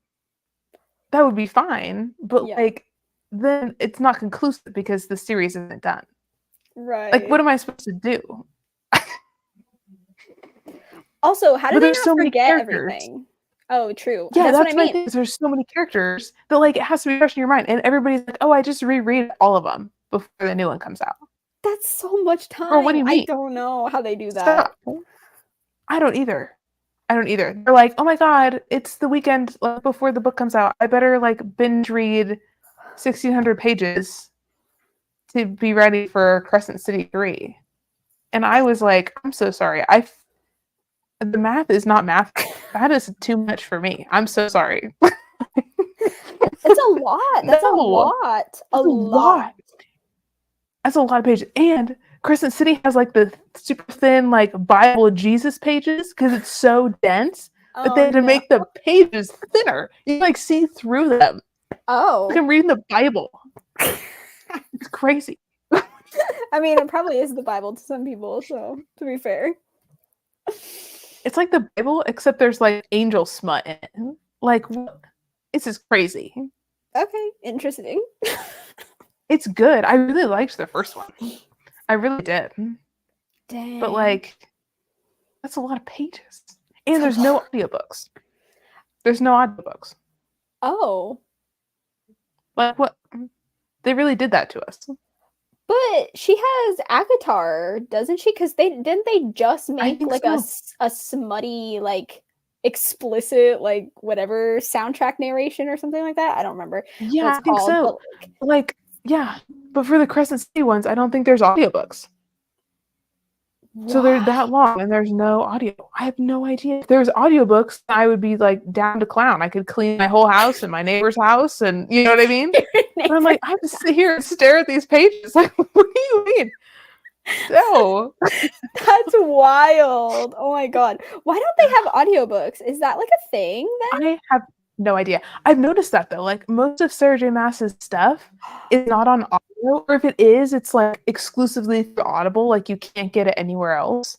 that would be fine. But Yeah, like, then it's not conclusive because the series isn't done. Like, right. what am I supposed to do? Also, how do But they there's not so many forget characters. everything? Oh, true. Yeah, That's what I that's my mean. thing. Is there's so many characters that like it has to be fresh in your mind, and everybody's like, "Oh, I just reread all of them before the new one comes out." That's so much Girl, what do time. you I mean? don't know how they do that. Stop. I don't either. I don't either. They're like, "Oh my god, it's the weekend like, before the book comes out. I better like binge read 1,600 pages to be ready for Crescent City 3." And I was like, "I'm so sorry. The math is not math. That is too much for me. I'm so sorry." It's a lot. That's a No, lot. A that's a lot. lot. That's a lot of pages. And Crescent City has like the super thin like Bible Jesus pages because it's so dense that they Oh had to no. make the pages thinner. You can, like see through them. Like Oh. I'm reading the Bible. It's crazy. I mean, it probably is the Bible to some people, so to be fair. It's like the Bible, except there's like angel smut in it. Like what? It's just crazy. Okay, interesting. It's good. I really liked the first one. I really did. Dang. But like that's a lot of pages. And there's no audiobooks. There's no audiobooks. Oh. Like what? They really did that to us. But she has Akatar, doesn't she? Because they just I make think like so. a smutty, like explicit, like whatever soundtrack narration or something like that. I don't remember what Yeah, it's I think called, but so. Like, yeah. But for the Crescent City ones, I don't think there's audiobooks. So they're why? that long and there's no audio. I have no idea. If there's audiobooks, I would be like down to clown. I could clean my whole house and my neighbor's house and you know what I mean? But I'm like, I have to sit here and stare at these pages. Like, what do you mean? No. That's wild. Oh my god. Why don't they have audiobooks? Is that like a thing then? I have no idea. I've noticed that though. Like most of Sarah J. Maas's stuff is not on audio, or if it is, it's like exclusively through Audible. Like you can't get it anywhere else.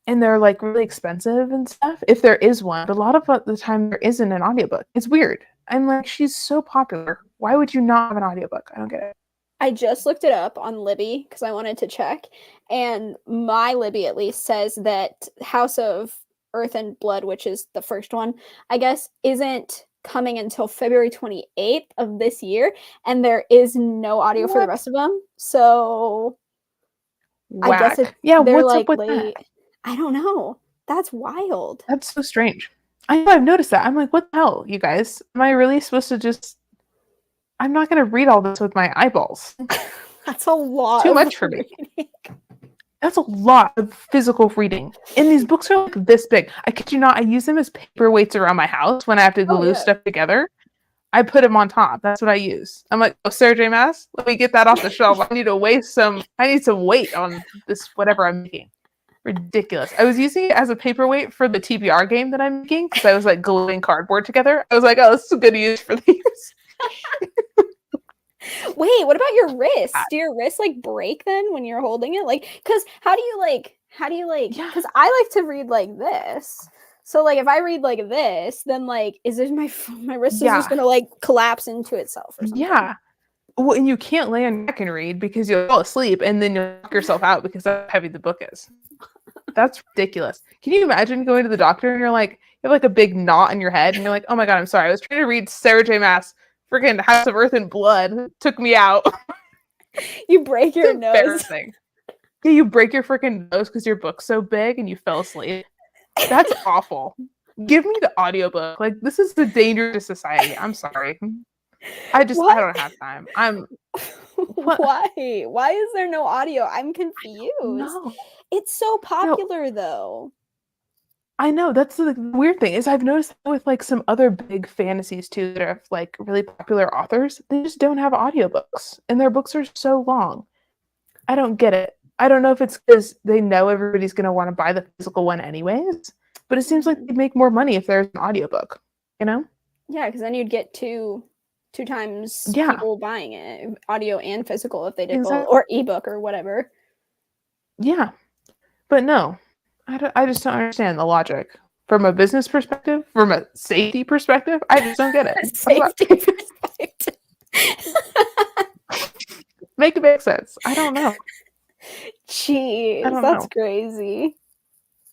And they're like really expensive and stuff. If there is one, but a lot of the time there isn't an audiobook. It's weird. I'm like, she's so popular. Why would you not have an audiobook? I don't get it. I just looked it up on Libby because I wanted to check, and my Libby at least says that House of Earth and Blood, which is the first one, I guess, isn't coming until February 28th of this year, and there is no audio for the What? rest of them. So I guess Whack. Yeah, they're what's up like with late. that? I don't know. That's wild. That's so strange. I know I've noticed that. I'm like, what the hell, you guys? Am I really supposed to just I'm not gonna read all this with my eyeballs. That's a lot. Too of much for me. reading. That's a lot of physical reading. And these books are like this big. I kid you not, I use them as paperweights around my house when I have to Oh glue yeah. stuff together. I put them on top. That's what I use. I'm like, oh, Sarah J. Maas, let me get that off the shelf. I need some weight on this whatever I'm making. Ridiculous. I was using it as a paperweight for the TBR game that I'm making because I was like gluing cardboard together. I was like, oh, this is a good use for these. Wait, what about your wrist? Do your wrists like break then when you're holding it? Like, cause how do you Yeah. cause I like to read like this. So like if I read like this, then like is this my wrist is just Yeah. gonna like collapse into itself or something? Yeah. Well, and you can't lay on your back and read because you'll fall asleep and then you'll knock yourself out because that's how heavy the book is. That's ridiculous. Can you imagine going to the doctor and you're like, you have like a big knot in your head and you're like, oh my God, I'm sorry. I was trying to read Sarah J. Maas, freaking House of Earth and Blood. Took me out. You break your It's nose. embarrassing. Yeah, you break your freaking nose because your book's so big and you fell asleep. That's awful. Give me the audiobook. Like, this is the danger to society. I'm sorry. I don't have time. What? Why is there no audio? I'm confused. No. It's so popular though. I know that's the weird thing is I've noticed with like some other big fantasies too that are like really popular authors, they just don't have audiobooks and their books are so long. I don't get it. I don't know if it's because they know everybody's going to want to buy the physical one anyways, but it seems like they'd make more money if there's an audiobook, you know? Yeah, because then you'd get two times Yeah, people buying it, audio and physical, if they did both, exactly. or ebook or whatever. Yeah, but no, I just don't understand the logic. From a business perspective, from a safety perspective, I just don't get it. Safety perspective. Make it make sense. I don't know. Jeez, I don't that's know. crazy.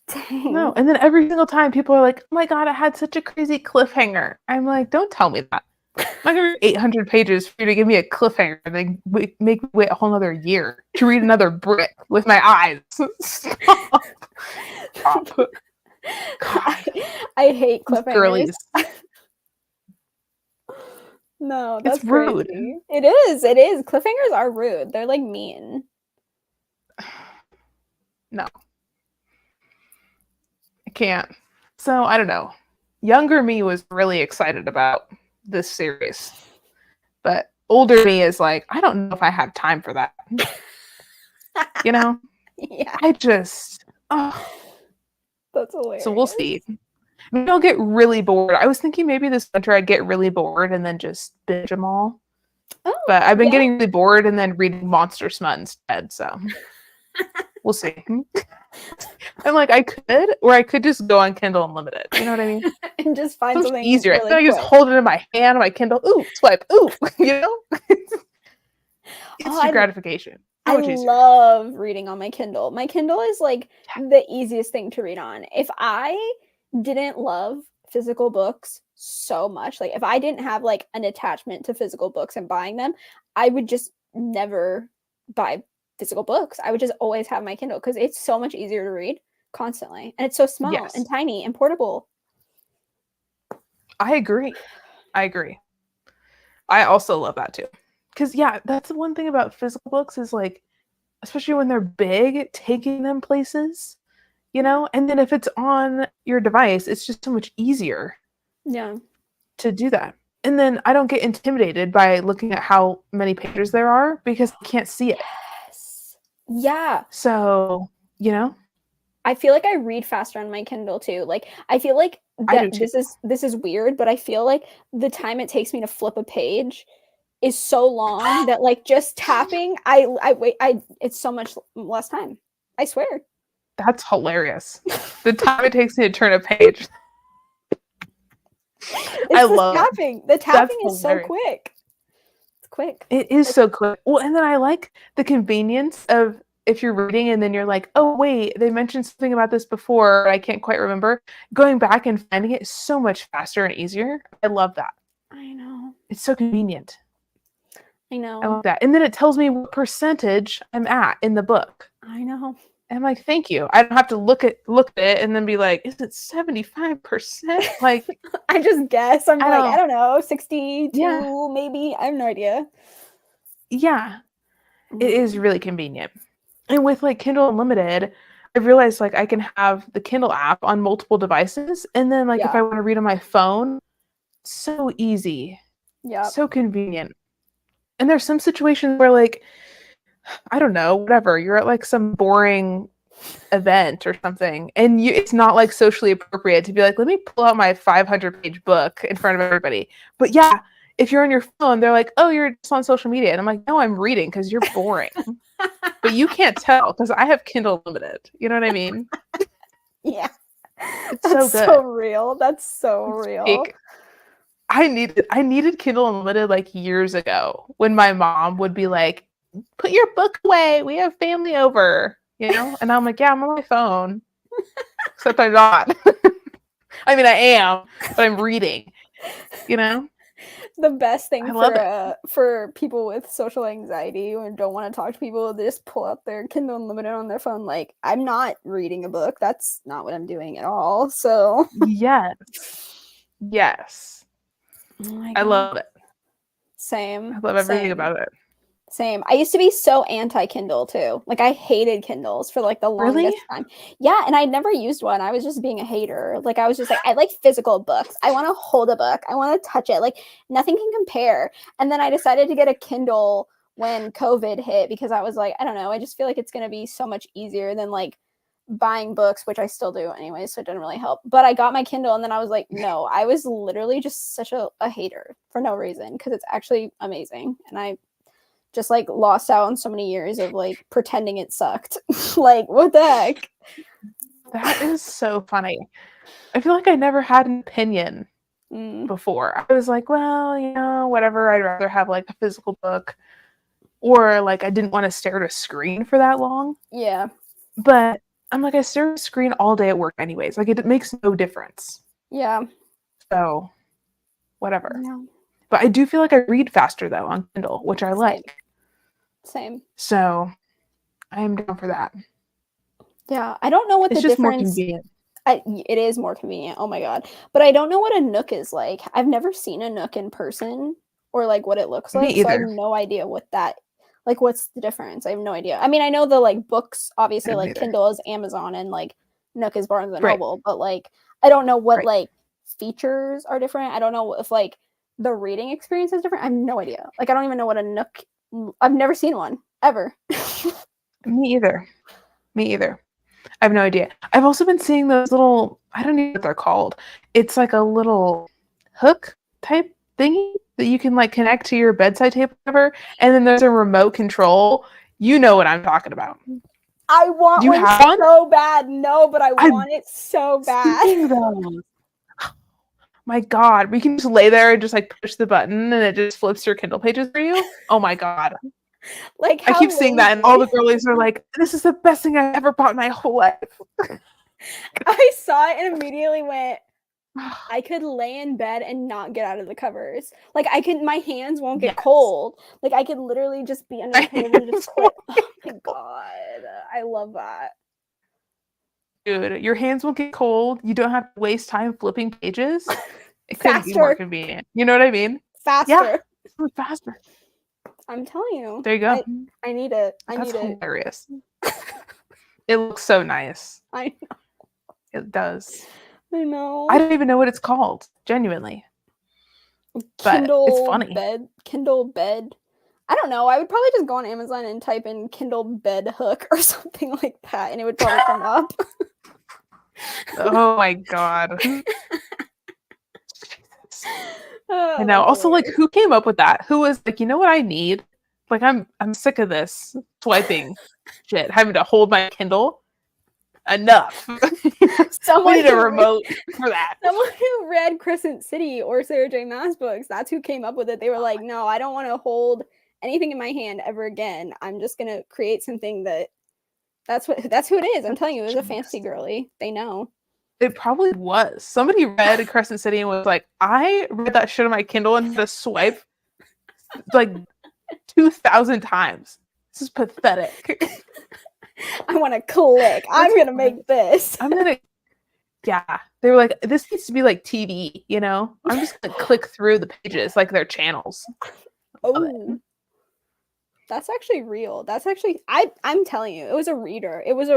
Dang. No, and then every single time people are like, "Oh my god, it had such a crazy cliffhanger." I'm like, "Don't tell me that. I'm not gonna read 800 pages for you to give me a cliffhanger and then make me wait a whole other year to read another brick with my eyes." Stop. Stop. God, I hate cliffhangers. girlies. No, that's It's rude. crazy. It is. It is. Cliffhangers are rude. They're like mean. No, I can't. So I don't know. Younger me was really excited about this series, but older me is like, I don't know if I have time for that. You know? Yeah, I just, oh. that's hilarious. So we'll see. Maybe I'll get really bored. I was thinking maybe this winter I'd get really bored and then just binge them all. Oh, But I've been yeah. getting really bored and then reading Monster Smut instead. So we'll see. I'm like, I could, or I could just go on Kindle Unlimited. You know what I mean? And just find So something easier. really I quick. just hold it in my hand, my Kindle. Ooh, swipe. Ooh, you know? Instant gratification. I love reading on my Kindle. My Kindle is like the easiest thing to read on. If I didn't love physical books so much, like if I didn't have like an attachment to physical books and buying them, I would just never buy physical books. I would just always have my Kindle because it's so much easier to read constantly. And it's so small and tiny and portable. I agree. I also love that too. Because yeah, that's the one thing about physical books is like, especially when they're big, taking them places, you know? And then if it's on your device, it's just so much easier. Yeah. To do that. And then I don't get intimidated by looking at how many pages there are because I can't see it. Yes. Yeah. So, you know? I feel like I read faster on my Kindle too. Like I feel like that this is weird, but I feel like the time it takes me to flip a page is so long that like just tapping, it's so much less time. I swear. That's hilarious. The time it takes me to turn a page. I love tapping. The tapping is so quick. It's quick. It is so quick. Well, and then I like the convenience of if you're reading and then you're like, oh wait, they mentioned something about this before, I can't quite remember. Going back and finding it is so much faster and easier. I love that. I know. It's so convenient. I know. I love that. And then it tells me what percentage I'm at in the book. I know. And I'm like, thank you. I don't have to look at it and then be like, is it 75%? Like I just guess. I don't know, 62 maybe. I have no idea. Yeah. It is really convenient. And with like Kindle Unlimited, I realized like I can have the Kindle app on multiple devices. And then like if I want to read on my phone, so easy. Yeah. So convenient. And there's some situations where like, I don't know, whatever, you're at like some boring event or something. And it's not like socially appropriate to be like, let me pull out my 500-page book in front of everybody. But yeah, if you're on your phone, they're like, oh, you're just on social media. And I'm like, no, I'm reading because you're boring. But you can't tell because I have Kindle Unlimited. You know what I mean? Yeah. It's so good. So real. That's so real. Fake. I needed Kindle Unlimited like years ago when my mom would be like, put your book away. We have family over, you know? And I'm like, yeah, I'm on my phone. Except I'm not. I mean, I am, but I'm reading, you know? The best thing for people with social anxiety who don't want to talk to people, they just pull up their Kindle Unlimited on their phone. Like, I'm not reading a book. That's not what I'm doing at all. So yes. Oh I love it. Same. I love everything about it. Same. I used to be so anti-Kindle too. Like I hated Kindles for like the longest time. Yeah, and I never used one. I was just being a hater. Like I was just like, I like physical books. I want to hold a book. I want to touch it. Like nothing can compare. And then I decided to get a Kindle when COVID hit, because I was like, I don't know, I just feel like it's going to be so much easier than like buying books, which I still do anyway, so it didn't really help. But I got my Kindle, and then I was like, no, I was literally just such a hater for no reason, because it's actually amazing. And I just like lost out on so many years of like pretending it sucked. Like, what the heck? That is so funny. I feel like I never had an opinion before. I was like, well, you know, whatever. I'd rather have like a physical book, or like I didn't want to stare at a screen for that long. Yeah. But I'm like, I stare at a screen all day at work anyways. Like, it makes no difference. Yeah. So, whatever. Yeah. But I do feel like I read faster though on Kindle, which I like. Same. So, I am down for that. Yeah, I don't know what it's the just difference. More convenient. It is more convenient. Oh my god! But I don't know what a Nook is like. I've never seen a Nook in person, or like what it looks like. So I have no idea what that. Like, what's the difference? I have no idea. I mean, I know the like books, obviously, like Kindle is Amazon and like Nook is Barnes and Noble, but like I don't know what like features are different. I don't know if like the reading experience is different. I have no idea. Like, I don't even know what a Nook. I've never seen one ever. Me either. I have no idea. I've also been seeing those little, I don't know what they're called. It's like a little hook type thingy that you can like connect to your bedside table, whatever, and then there's a remote control. You know what I'm talking about. I want one so bad. No, but I want it so bad. My God, we can just lay there and just like push the button and it just flips your Kindle pages for you. Oh my God. Like, I keep seeing that, and all the girlies are like, this is the best thing I've ever bought in my whole life. I saw it and immediately went, I could lay in bed and not get out of the covers. Like, my hands won't get cold. Like, I could literally just be under the covers and just quit. Oh my God. I love that. Dude, your hands won't get cold. You don't have to waste time flipping pages. It couldn't be more convenient. You know what I mean? Faster. Yeah, it's faster. I'm telling you. There you go. I need it. That's hilarious. It looks so nice. I know. It does. I know. I don't even know what it's called. Genuinely. Kindle, but it's funny. Bed. Kindle bed. I don't know. I would probably just go on Amazon and type in Kindle bed hook or something like that, and it would probably come up. Oh my God. I know. Also, like, who came up with that? Who was like, you know what I need? Like, I'm sick of this swiping shit, having to hold my Kindle. Enough. Someone need a remote for that. Someone who read Crescent City or Sarah J. Maas books, that's who came up with it. They were like, no, I don't want to hold anything in my hand ever again. I'm just gonna create something that's who it is. I'm telling you, it was a fantasy girly. They know. It probably was. Somebody read Crescent City and was like, I read that shit on my Kindle and had to swipe like 2,000 times. This is pathetic. I want to click. I'm going to make this. Yeah. They were like, this needs to be like TV, you know? I'm just going to click through the pages like they're channels. Oh. That's actually real. That's actually I'm telling you, it was a reader. It was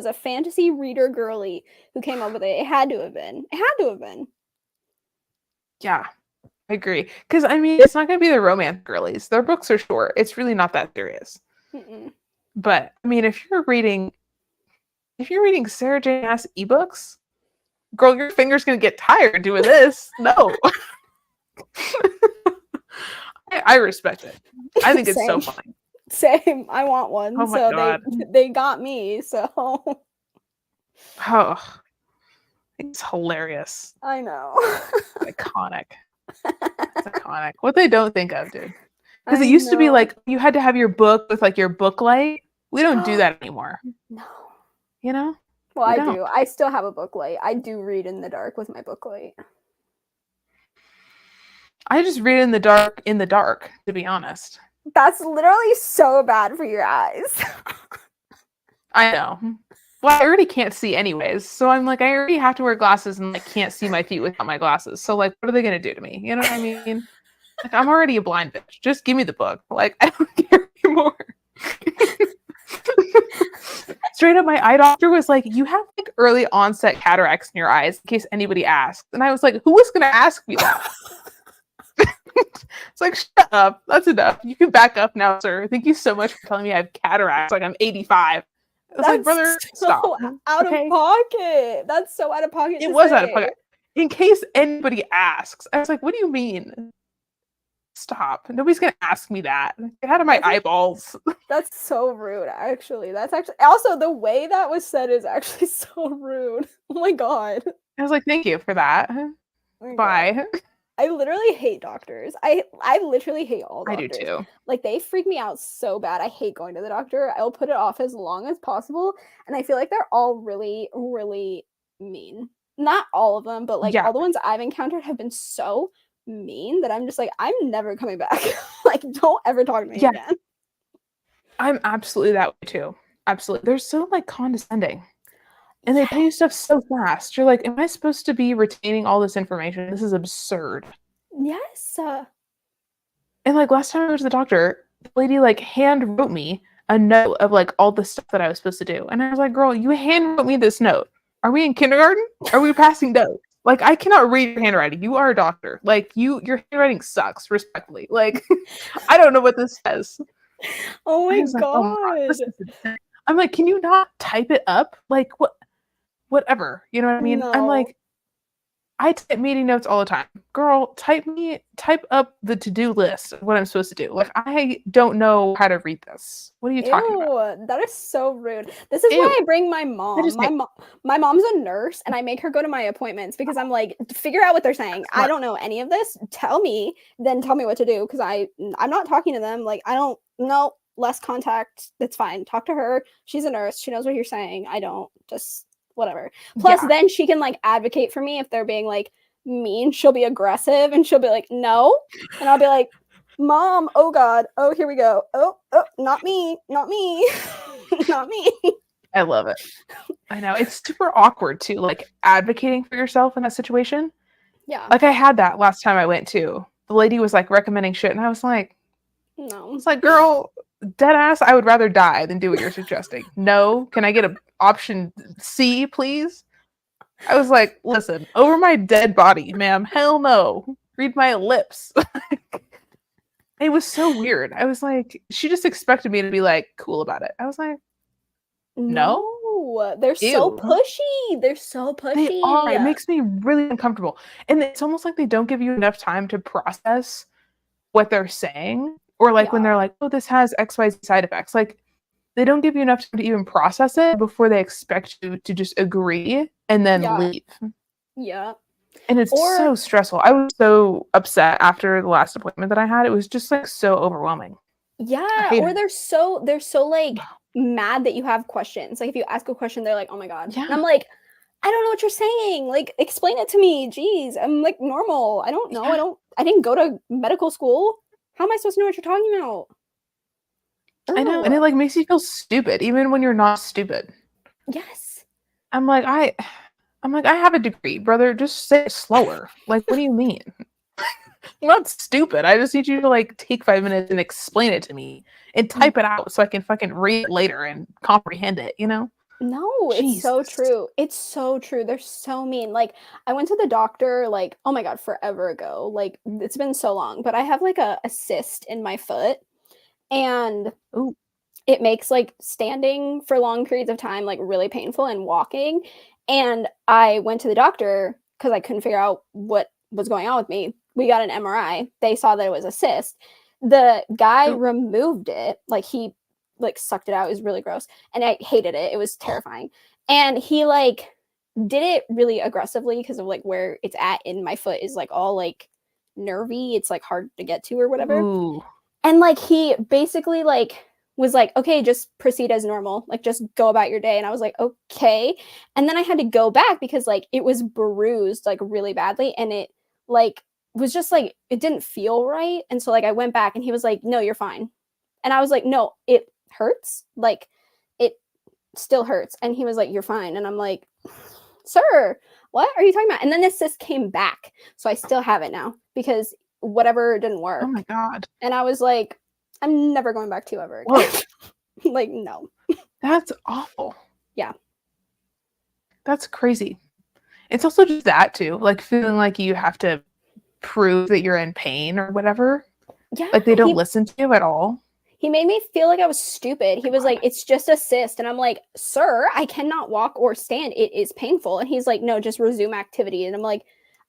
a fantasy reader girly who came up with it. It had to have been. Yeah, I agree. Because I mean, it's not going to be the romance girlies. Their books are short. It's really not that serious. Mm-mm. But I mean, if you're reading Sarah J. Maas ebooks, girl, your finger's going to get tired doing this. No. I respect it. I think it's so funny. Same. I want one. Oh my God. They got me, so. Oh, it's hilarious. I know. Iconic. It's iconic. What they don't think of, dude. Because it used to be like you had to have your book with like your book light. We don't do that anymore. No. You know? Well, I do. I still have a book light. I do read in the dark with my book light. I just read in the dark, to be honest. That's literally so bad for your eyes. I know. Well, I already can't see anyways. So I'm like, I already have to wear glasses and like can't see my feet without my glasses. So like, what are they going to do to me? You know what I mean? Like, I'm already a blind bitch. Just give me the book. Like, I don't care anymore. Straight up, my eye doctor was like, you have like early onset cataracts in your eyes in case anybody asks. And I was like, who was going to ask me that? It's like, shut up. That's enough. You can back up now, sir. Thank you so much for telling me I have cataracts. Like I'm 85. I was like, brother, stop. so out of pocket. That's so out of pocket. It to was say. out of pocket. In case anybody asks, I was like, what do you mean? Stop. Nobody's gonna ask me that. Get out of my eyeballs. That's so rude, actually. That's actually also the way that was said is actually so rude. Oh my god. I was like, thank you for that. Oh Bye. God. I literally hate doctors. I literally hate all doctors. I do too. Like they freak me out so bad. I hate going to the doctor. I'll put it off as long as possible. And I feel like they're all really, really mean. Not all of them, but like all the ones I've encountered have been so mean that I'm just like, I'm never coming back. Like, don't ever talk to me again. I'm absolutely that way too. Absolutely. They're so like condescending. And they tell you stuff so fast. You're like, am I supposed to be retaining all this information? This is absurd. Yes. And like last time I went to the doctor, the lady like hand wrote me a note of like all the stuff that I was supposed to do. And I was like, girl, you hand wrote me this note. Are we in kindergarten? Are we passing notes? Like, I cannot read your handwriting. You are a doctor. Like, your handwriting sucks, respectfully. Like, I don't know what this says. Oh my God. God. Oh my, I'm like, can you not type it up? Like, whatever. You know what I mean? No. I'm like, I type meeting notes all the time. Girl, type up the to-do list of what I'm supposed to do. Like, I don't know how to read this. What are you talking about? That is so rude. This is why I bring my mom. My mom's a nurse, and I make her go to my appointments because I'm like, figure out what they're saying. I don't know any of this. Tell me, then tell me what to do because I'm not talking to them. Like, I don't know. Less contact. That's fine. Talk to her. She's a nurse. She knows what you're saying. I don't. Just whatever. Plus, then she can like advocate for me if they're being like mean. She'll be aggressive and she'll be like, no. And I'll be like, Mom, oh God, oh, here we go. Oh, not me, not me, not me. I love it. I know. It's super awkward too, like advocating for yourself in that situation. Yeah. Like I had that last time I went to. The lady was like recommending shit and I was like, no. It's like, girl, dead ass, I would rather die than do what you're suggesting. No, can I get an option C, please? I was like, listen, over my dead body, ma'am. Hell no. Read my lips. It was so weird. I was like, she just expected me to be like cool about it. I was like, no. They're so pushy. They're so pushy. They are. It makes me really uncomfortable. And it's almost like they don't give you enough time to process what they're saying. Or like when they're like, oh, this has XYZ side effects. Like they don't give you enough time to even process it before they expect you to just agree and then leave. Yeah. And it's so stressful. I was so upset after the last appointment that I had. It was just like so overwhelming. Yeah. Or they're so like mad that you have questions. Like if you ask a question, they're like, oh my God. Yeah. And I'm like, I don't know what you're saying. Like, explain it to me. Jeez. I'm like normal. I don't know. I didn't go to medical school. How am I supposed to know what you're talking about? I know. And it like makes you feel stupid, even when you're not stupid. Yes. I'm like, I have a degree, brother. Just say it slower. Like, what do you mean? I'm not stupid. I just need you to like take 5 minutes and explain it to me and type it out so I can fucking read it later and comprehend it, you know? No, it's so true. It's so true. They're so mean. Like, I went to the doctor, like, oh my God, forever ago. Like, it's been so long. But I have like a cyst in my foot. And it makes like standing for long periods of time like really painful and walking. And I went to the doctor because I couldn't figure out what was going on with me. We got an MRI. They saw that it was a cyst. The guy removed it. Like he like sucked it out. It was really gross. And I hated it. It was terrifying. And he like did it really aggressively because of like where it's at in my foot is like all like nervy. It's like hard to get to or whatever. Ooh. And like he basically like was like, okay, just proceed as normal. Like just go about your day. And I was like, okay. And then I had to go back because like it was bruised like really badly. And it like was just like, it didn't feel right. And so like I went back and he was like, no, you're fine. And I was like, no, it hurts. Like it still hurts. And he was like, you're fine. And I'm like, sir, what are you talking about? And then this cyst came back. So I still have it now because whatever didn't work. Oh my God. And I was like, I'm never going back to you ever again. Like, no. That's awful. Yeah. That's crazy. It's also just that too, like feeling like you have to prove that you're in pain or whatever. Yeah, Like, they don't listen to you at all. he made me feel like I was stupid. He was like, it's just a cyst. And I'm like, sir, I cannot walk or stand. It is painful. And he's like, no, just resume activity. And I'm like,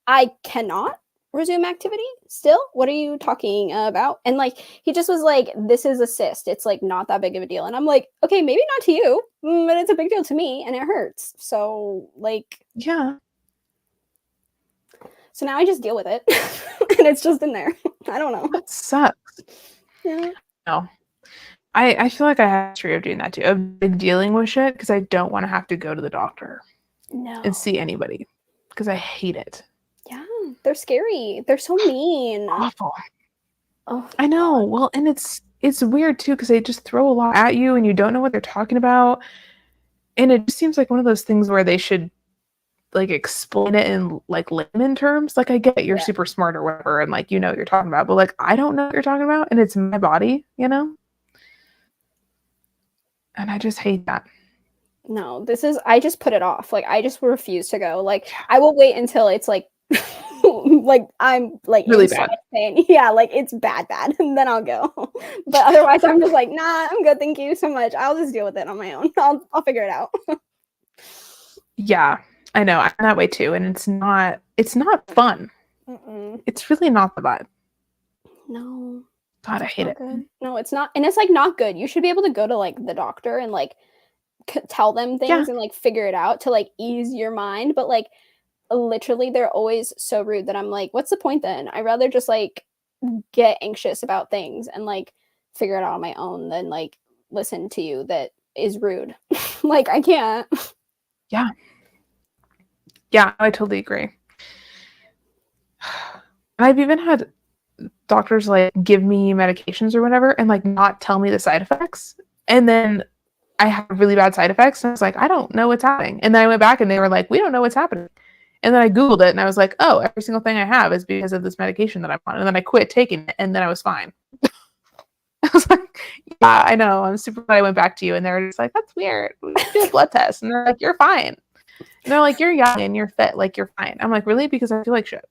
I cannot resume activity still? What are you talking about? And like, he just was like, this is a cyst. It's like not that big of a deal. And I'm like, okay, maybe not to you, but it's a big deal to me and it hurts. So like, Yeah. so now I just deal with it. And it's just in there. I don't know. That sucks. Yeah. No. I feel like I have a history of doing that too, of dealing with shit because I don't want to have to go to the doctor and see anybody because I hate it. Yeah, they're scary. They're so mean. Awful. Oh, I know. God. Well, and it's weird too because they just throw a lot at you and you don't know what they're talking about. And it just seems like one of those things where they should like explain it in like layman terms. Like, I get you're super smart or whatever and like you know what you're talking about, but like I don't know what you're talking about and it's my body, you know? And I just hate that. No, I just put it off. Like, I just refuse to go. Like, I will wait until it's like, like, I'm like really bad pain. Yeah, like it's bad, and then I'll go. But otherwise, I'm just like, nah, I'm good. Thank you so much. I'll just deal with it on my own. I'll figure it out. Yeah, I know. I'm that way too. And it's not fun. It's really not the vibe. No. God, I hate it. Good. No, it's not. And it's like not good. You should be able to go to like the doctor and like tell them things and like figure it out to like ease your mind. But like literally they're always so rude that I'm like, what's the point then? I'd rather just like get anxious about things and like figure it out on my own than like listen to you that is rude. Like, I can't. Yeah. Yeah, I totally agree. I've even had doctors like give me medications or whatever and like not tell me the side effects. And then I had really bad side effects. And I was like, I don't know what's happening. And then I went back and they were like, we don't know what's happening. And then I Googled it and I was like, oh, every single thing I have is because of this medication that I'm on. And then I quit taking it and then I was fine. I was like, yeah, I know. I'm super glad I went back to you. And they're just like, that's weird. We should do a blood test. And they're like, you're fine. And they're like, you're young and you're fit. Like, you're fine. I'm like, really? Because I feel like shit.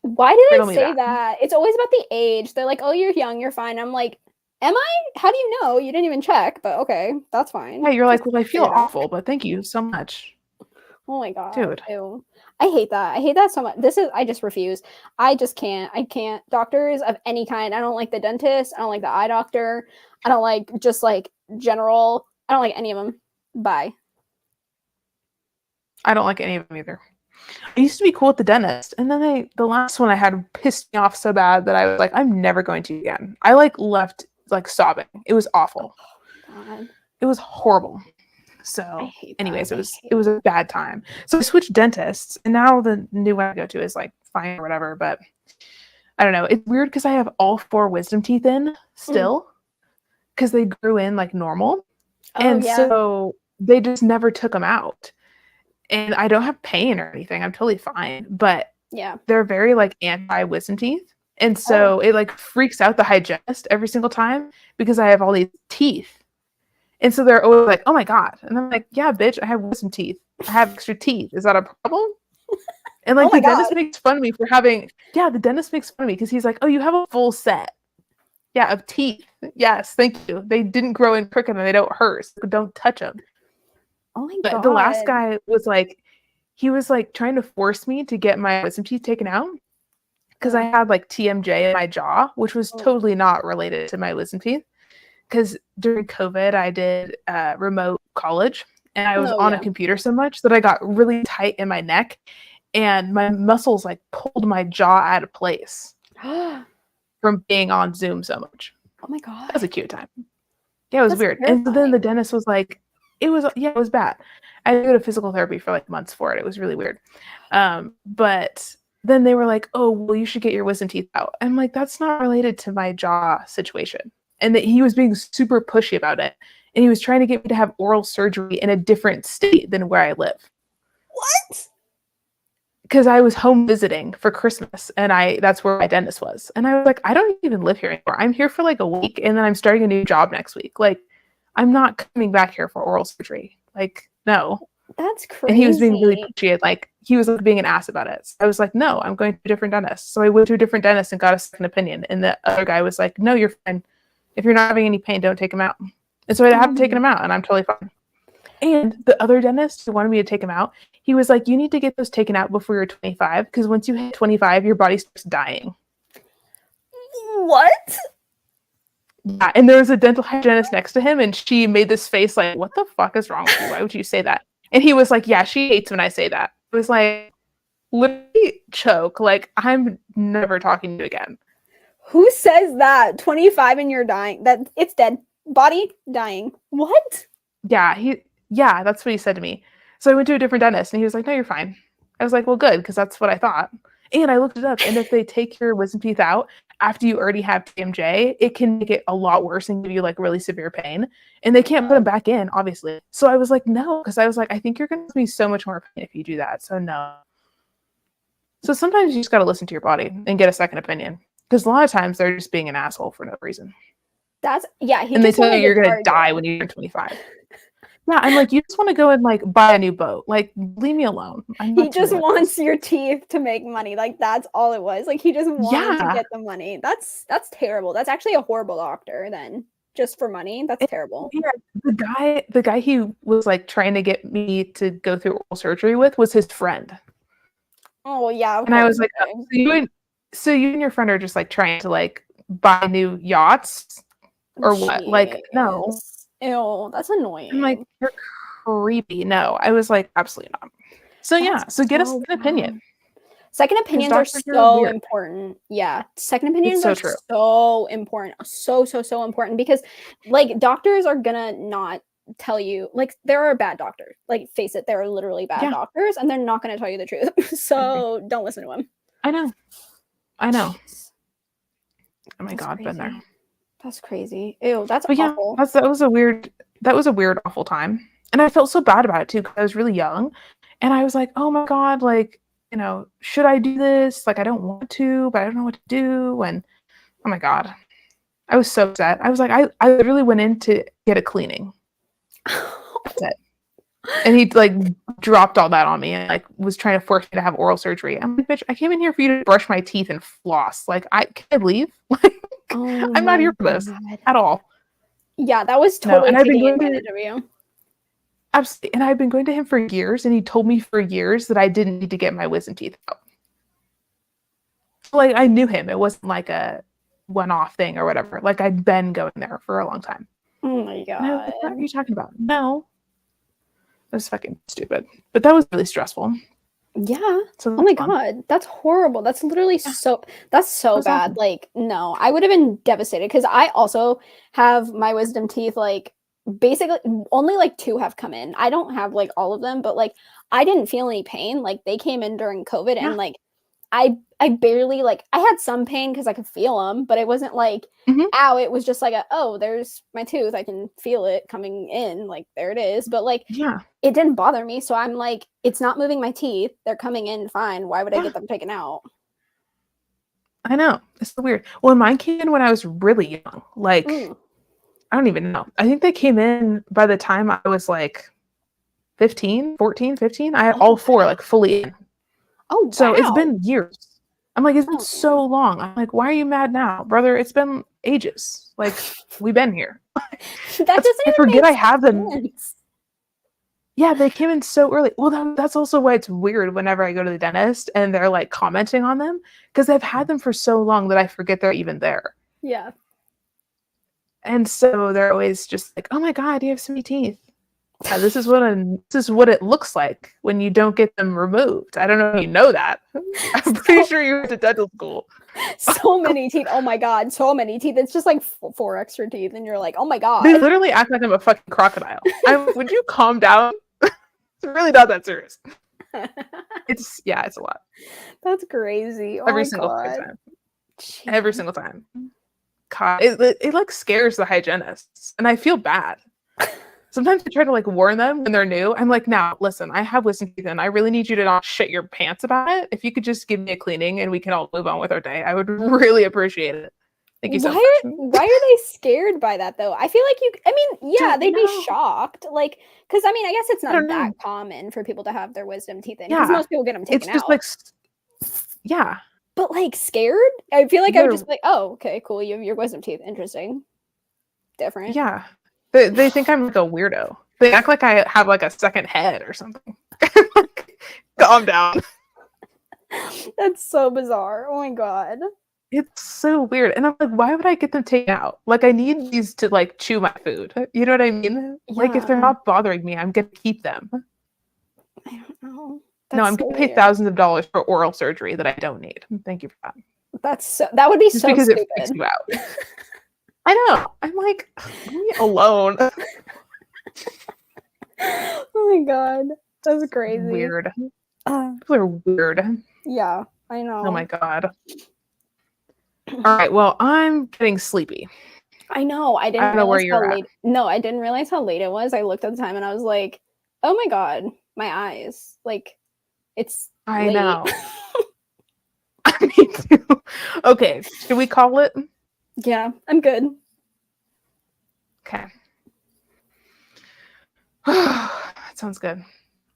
Why do they say that? It's always about the age. They're like, oh, you're young, you're fine. I'm like, am I? How do you know? You didn't even check, but okay, that's fine. Yeah, you're like, well, I feel awful, but thank you so much. Oh my God. Dude. Ew. I hate that. I hate that so much. I just refuse. I just can't. I can't. Doctors of any kind. I don't like the dentist. I don't like the eye doctor. I don't like just like general. I don't like any of them. Bye. I don't like any of them either. I used to be cool with the dentist, and then the last one I had pissed me off so bad that I was like, I'm never going to again. I like left like sobbing. It was awful. God. It was horrible. So anyways, it was a bad time. So I switched dentists, and now the new one I go to is like fine or whatever, but I don't know. It's weird because I have all 4 wisdom teeth in still because they grew in like normal. So they just never took them out. And I don't have pain or anything. I'm totally fine. But they're very like anti-wisdom teeth. And so it like freaks out the hygienist every single time because I have all these teeth. And so they're always like, oh my God. And I'm like, yeah, bitch, I have wisdom teeth. I have extra teeth. Is that a problem? And like the dentist makes fun of me for having, the dentist makes fun of me because he's like, oh, you have a full set. Yeah, of teeth. Yes, thank you. They didn't grow in crooked and they don't hurt. So don't touch them. Oh my God. God. The last guy was like, he was like trying to force me to get my wisdom teeth taken out because I had like TMJ in my jaw, which was totally not related to my wisdom teeth. Because during COVID, I did remote college and I was on a computer so much that I got really tight in my neck and my muscles like pulled my jaw out of place from being on Zoom so much. Oh my God. That was a cute time. Yeah, it was weird. Terrifying. And so then the dentist was like, it was bad. I had to go to physical therapy for like months for it. It was really weird. But then they were like, oh, well, you should get your wisdom teeth out. I'm like, that's not related to my jaw situation. And that he was being super pushy about it. And he was trying to get me to have oral surgery in a different state than where I live. What? Because I was home visiting for Christmas and that's where my dentist was. And I was like, I don't even live here anymore. I'm here for like a week and then I'm starting a new job next week. Like, I'm not coming back here for oral surgery. Like, no. That's And he was being really crazy. pushy, like he was like, being an ass about it. So I was like, no, I'm going to a different dentist. So I went to a different dentist and got a second opinion. And the other guy was like, no, you're fine. If you're not having any pain, don't take him out. And so I haven't taken him out, and I'm totally fine. And the other dentist who wanted me to take him out, he was like, you need to get those taken out before you're 25, because once you hit 25, your body starts dying. What? Yeah, and there was a dental hygienist next to him, and she made this face like, what the fuck is wrong with you? Why would you say that? And he was like, yeah, she hates when I say that. It was like, literally choke. Like, I'm never talking to you again. Who says that? 25 and you're dying. That it's dead. Body dying. What? Yeah, that's what he said to me. So I went to a different dentist, and he was like, no, you're fine. I was like, well, good, because that's what I thought. And I looked it up, and if they take your wisdom teeth out after you already have TMJ, it can make it a lot worse and give you like really severe pain. And they can't put them back in, obviously. So I was like, no, because I was like, I think you're going to give me so much more pain if you do that. So no. So sometimes you just got to listen to your body and get a second opinion, because a lot of times they're just being an asshole for no reason. That's yeah. And they tell you you're going to die when you're 25. Yeah, I'm like, you just want to go and like buy a new boat. Like, leave me alone. He just wants your teeth to make money. Like that's all it was. Like he just wanted to get the money. That's terrible. That's actually a horrible doctor then. Just for money. That's terrible. Yeah, the guy he was like trying to get me to go through oral surgery with was his friend. Oh yeah. And I was like, oh, so you and your friend are just like trying to like buy new yachts or what? Like, no. Ew, that's annoying. I'm like, you're creepy. No, I was like, absolutely not. So yeah, so get a second opinion. Second opinions are so important. Yeah, second opinions are so important. So important, because like doctors are gonna not tell you, like there are bad doctors. Like face it, there are literally bad doctors, and they're not gonna tell you the truth. So don't listen to them. I know. Oh my God, been there. That's crazy. Ew, that's but awful. Yeah, that was a weird, awful time. And I felt so bad about it too, because I was really young. And I was like, oh my God, like, you know, should I do this? Like, I don't want to, but I don't know what to do. And oh my God, I was so upset. I was like, I literally went in to get a cleaning. That's it. And he like dropped all that on me and like was trying to force me to have oral surgery. I'm like, bitch, I came in here for you to brush my teeth and floss. Like, can I leave? Like, I'm not here for this at all. Yeah, that was totally taking advantage of you. Absolutely. And I've been going to him for years, and he told me for years that I didn't need to get my wisdom teeth out. Like, I knew him. It wasn't like a one-off thing or whatever. Like, I'd been going there for a long time. Oh my God. Like, what are you talking about? No. It was fucking stupid. But that was really stressful. Yeah. So oh my God. That's horrible. That's literally that's so bad. Awful. Like, no, I would have been devastated, because I also have my wisdom teeth, like, basically only like 2 have come in. I don't have like all of them, but like I didn't feel any pain. Like they came in during COVID, and like I barely, like, I had some pain because I could feel them, but it wasn't like ow. It was just like oh, there's my tooth, I can feel it coming in, like there it is. But like it didn't bother me, so I'm like, it's not moving my teeth, they're coming in fine, why would I get them taken out? I know, it's so weird. Well, mine came in when I was really young, like I don't even know. I think they came in by the time I was like 15. I had all 4 like fully in. Oh, wow. So it's been years. I'm like, it's been so long. I'm like, why are you mad now, brother? It's been ages. Like, we've been here. I forget I have them. Yeah, they came in so early. Well, that's also why it's weird whenever I go to the dentist and they're like commenting on them, because I've had them for so long that I forget they're even there. Yeah. And so they're always just like, oh my God, you have so many teeth. This is what it looks like when you don't get them removed. I don't know if you know that. I'm pretty sure you went to dental school. So many teeth. Oh my God, so many teeth. It's just like 4 extra teeth, and you're like, oh my God. They literally act like I'm a fucking crocodile. Would you calm down? It's really not that serious. It's a lot. That's crazy. Oh Every single time. Every single time. God, it like scares the hygienists, and I feel bad. Sometimes I try to like warn them when they're new. I'm like, now listen, I have wisdom teeth, and I really need you to not shit your pants about it. If you could just give me a cleaning and we can all move on with our day, I would really appreciate it. Thank you so Why much. are they scared by that though? I feel like yeah, Don't they'd be know. shocked. Like, because I mean, I guess it's I not don't that know. common for people to have their wisdom teeth in because Yeah. most people get them It's taken just out. like, yeah. But like scared? I feel like I would They're, just be like, oh, okay, cool. You have your wisdom teeth. Interesting. Different. yeah. They think I'm like a weirdo. They act like I have like a second head or something. Like, calm down. That's so bizarre. Oh my god. It's so weird. And I'm like, why would I get them taken out? Like, I need these to like chew my food. You know what I mean? Like, if they're Yeah. not bothering me, I'm gonna keep them. I don't know. No, That's I'm so gonna pay weird. thousands of dollars for oral surgery that I don't need. Thank you for that. That would be Just so because stupid. it freaks you out. I know. I'm like, leave me alone. Oh my god. That's crazy. Weird. People are weird. Yeah, I know. Oh my god. All right. Well, I'm getting sleepy. I know. I didn't don't know where realize you're how at. late. No, I didn't realize how late it was. I looked at the time and I was like, "Oh my god, my eyes!" Like, it's I late. know. Me too. Okay. Should we call it? Yeah, I'm good. Okay. That sounds good.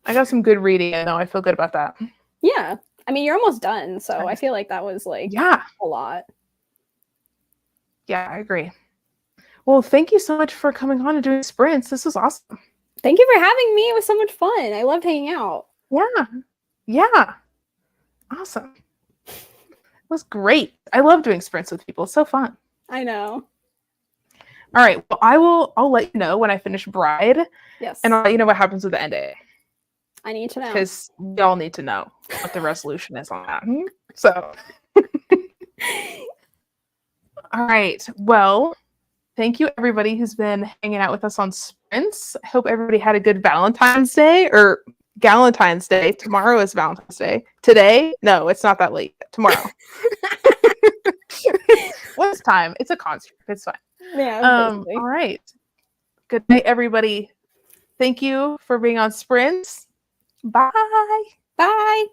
I got some good reading. I know. I feel good about that. Yeah, I mean, you're almost done, so I Nice. feel like that was like Yeah. a lot. Yeah, I agree. Well, thank you so much for coming on and doing sprints. This was awesome. Thank you for having me. It was so much fun. I loved hanging out. Yeah. Yeah. Awesome. It was great. I love doing sprints with people. It's so fun. I know. All right. Well, I'll let you know when I finish Bride. Yes. And I'll let you know what happens with the NDA. I need to know. Because we all need to know what the resolution is on that. So all right. Well, thank you everybody who's been hanging out with us on sprints. I hope everybody had a good Valentine's Day or Galentine's Day. Tomorrow is Valentine's Day. Today? No, it's not that late. Tomorrow. What's time? It's a concert. It's fine. Yeah. All right. Good night, everybody. Thank you for being on sprints. Bye. Bye.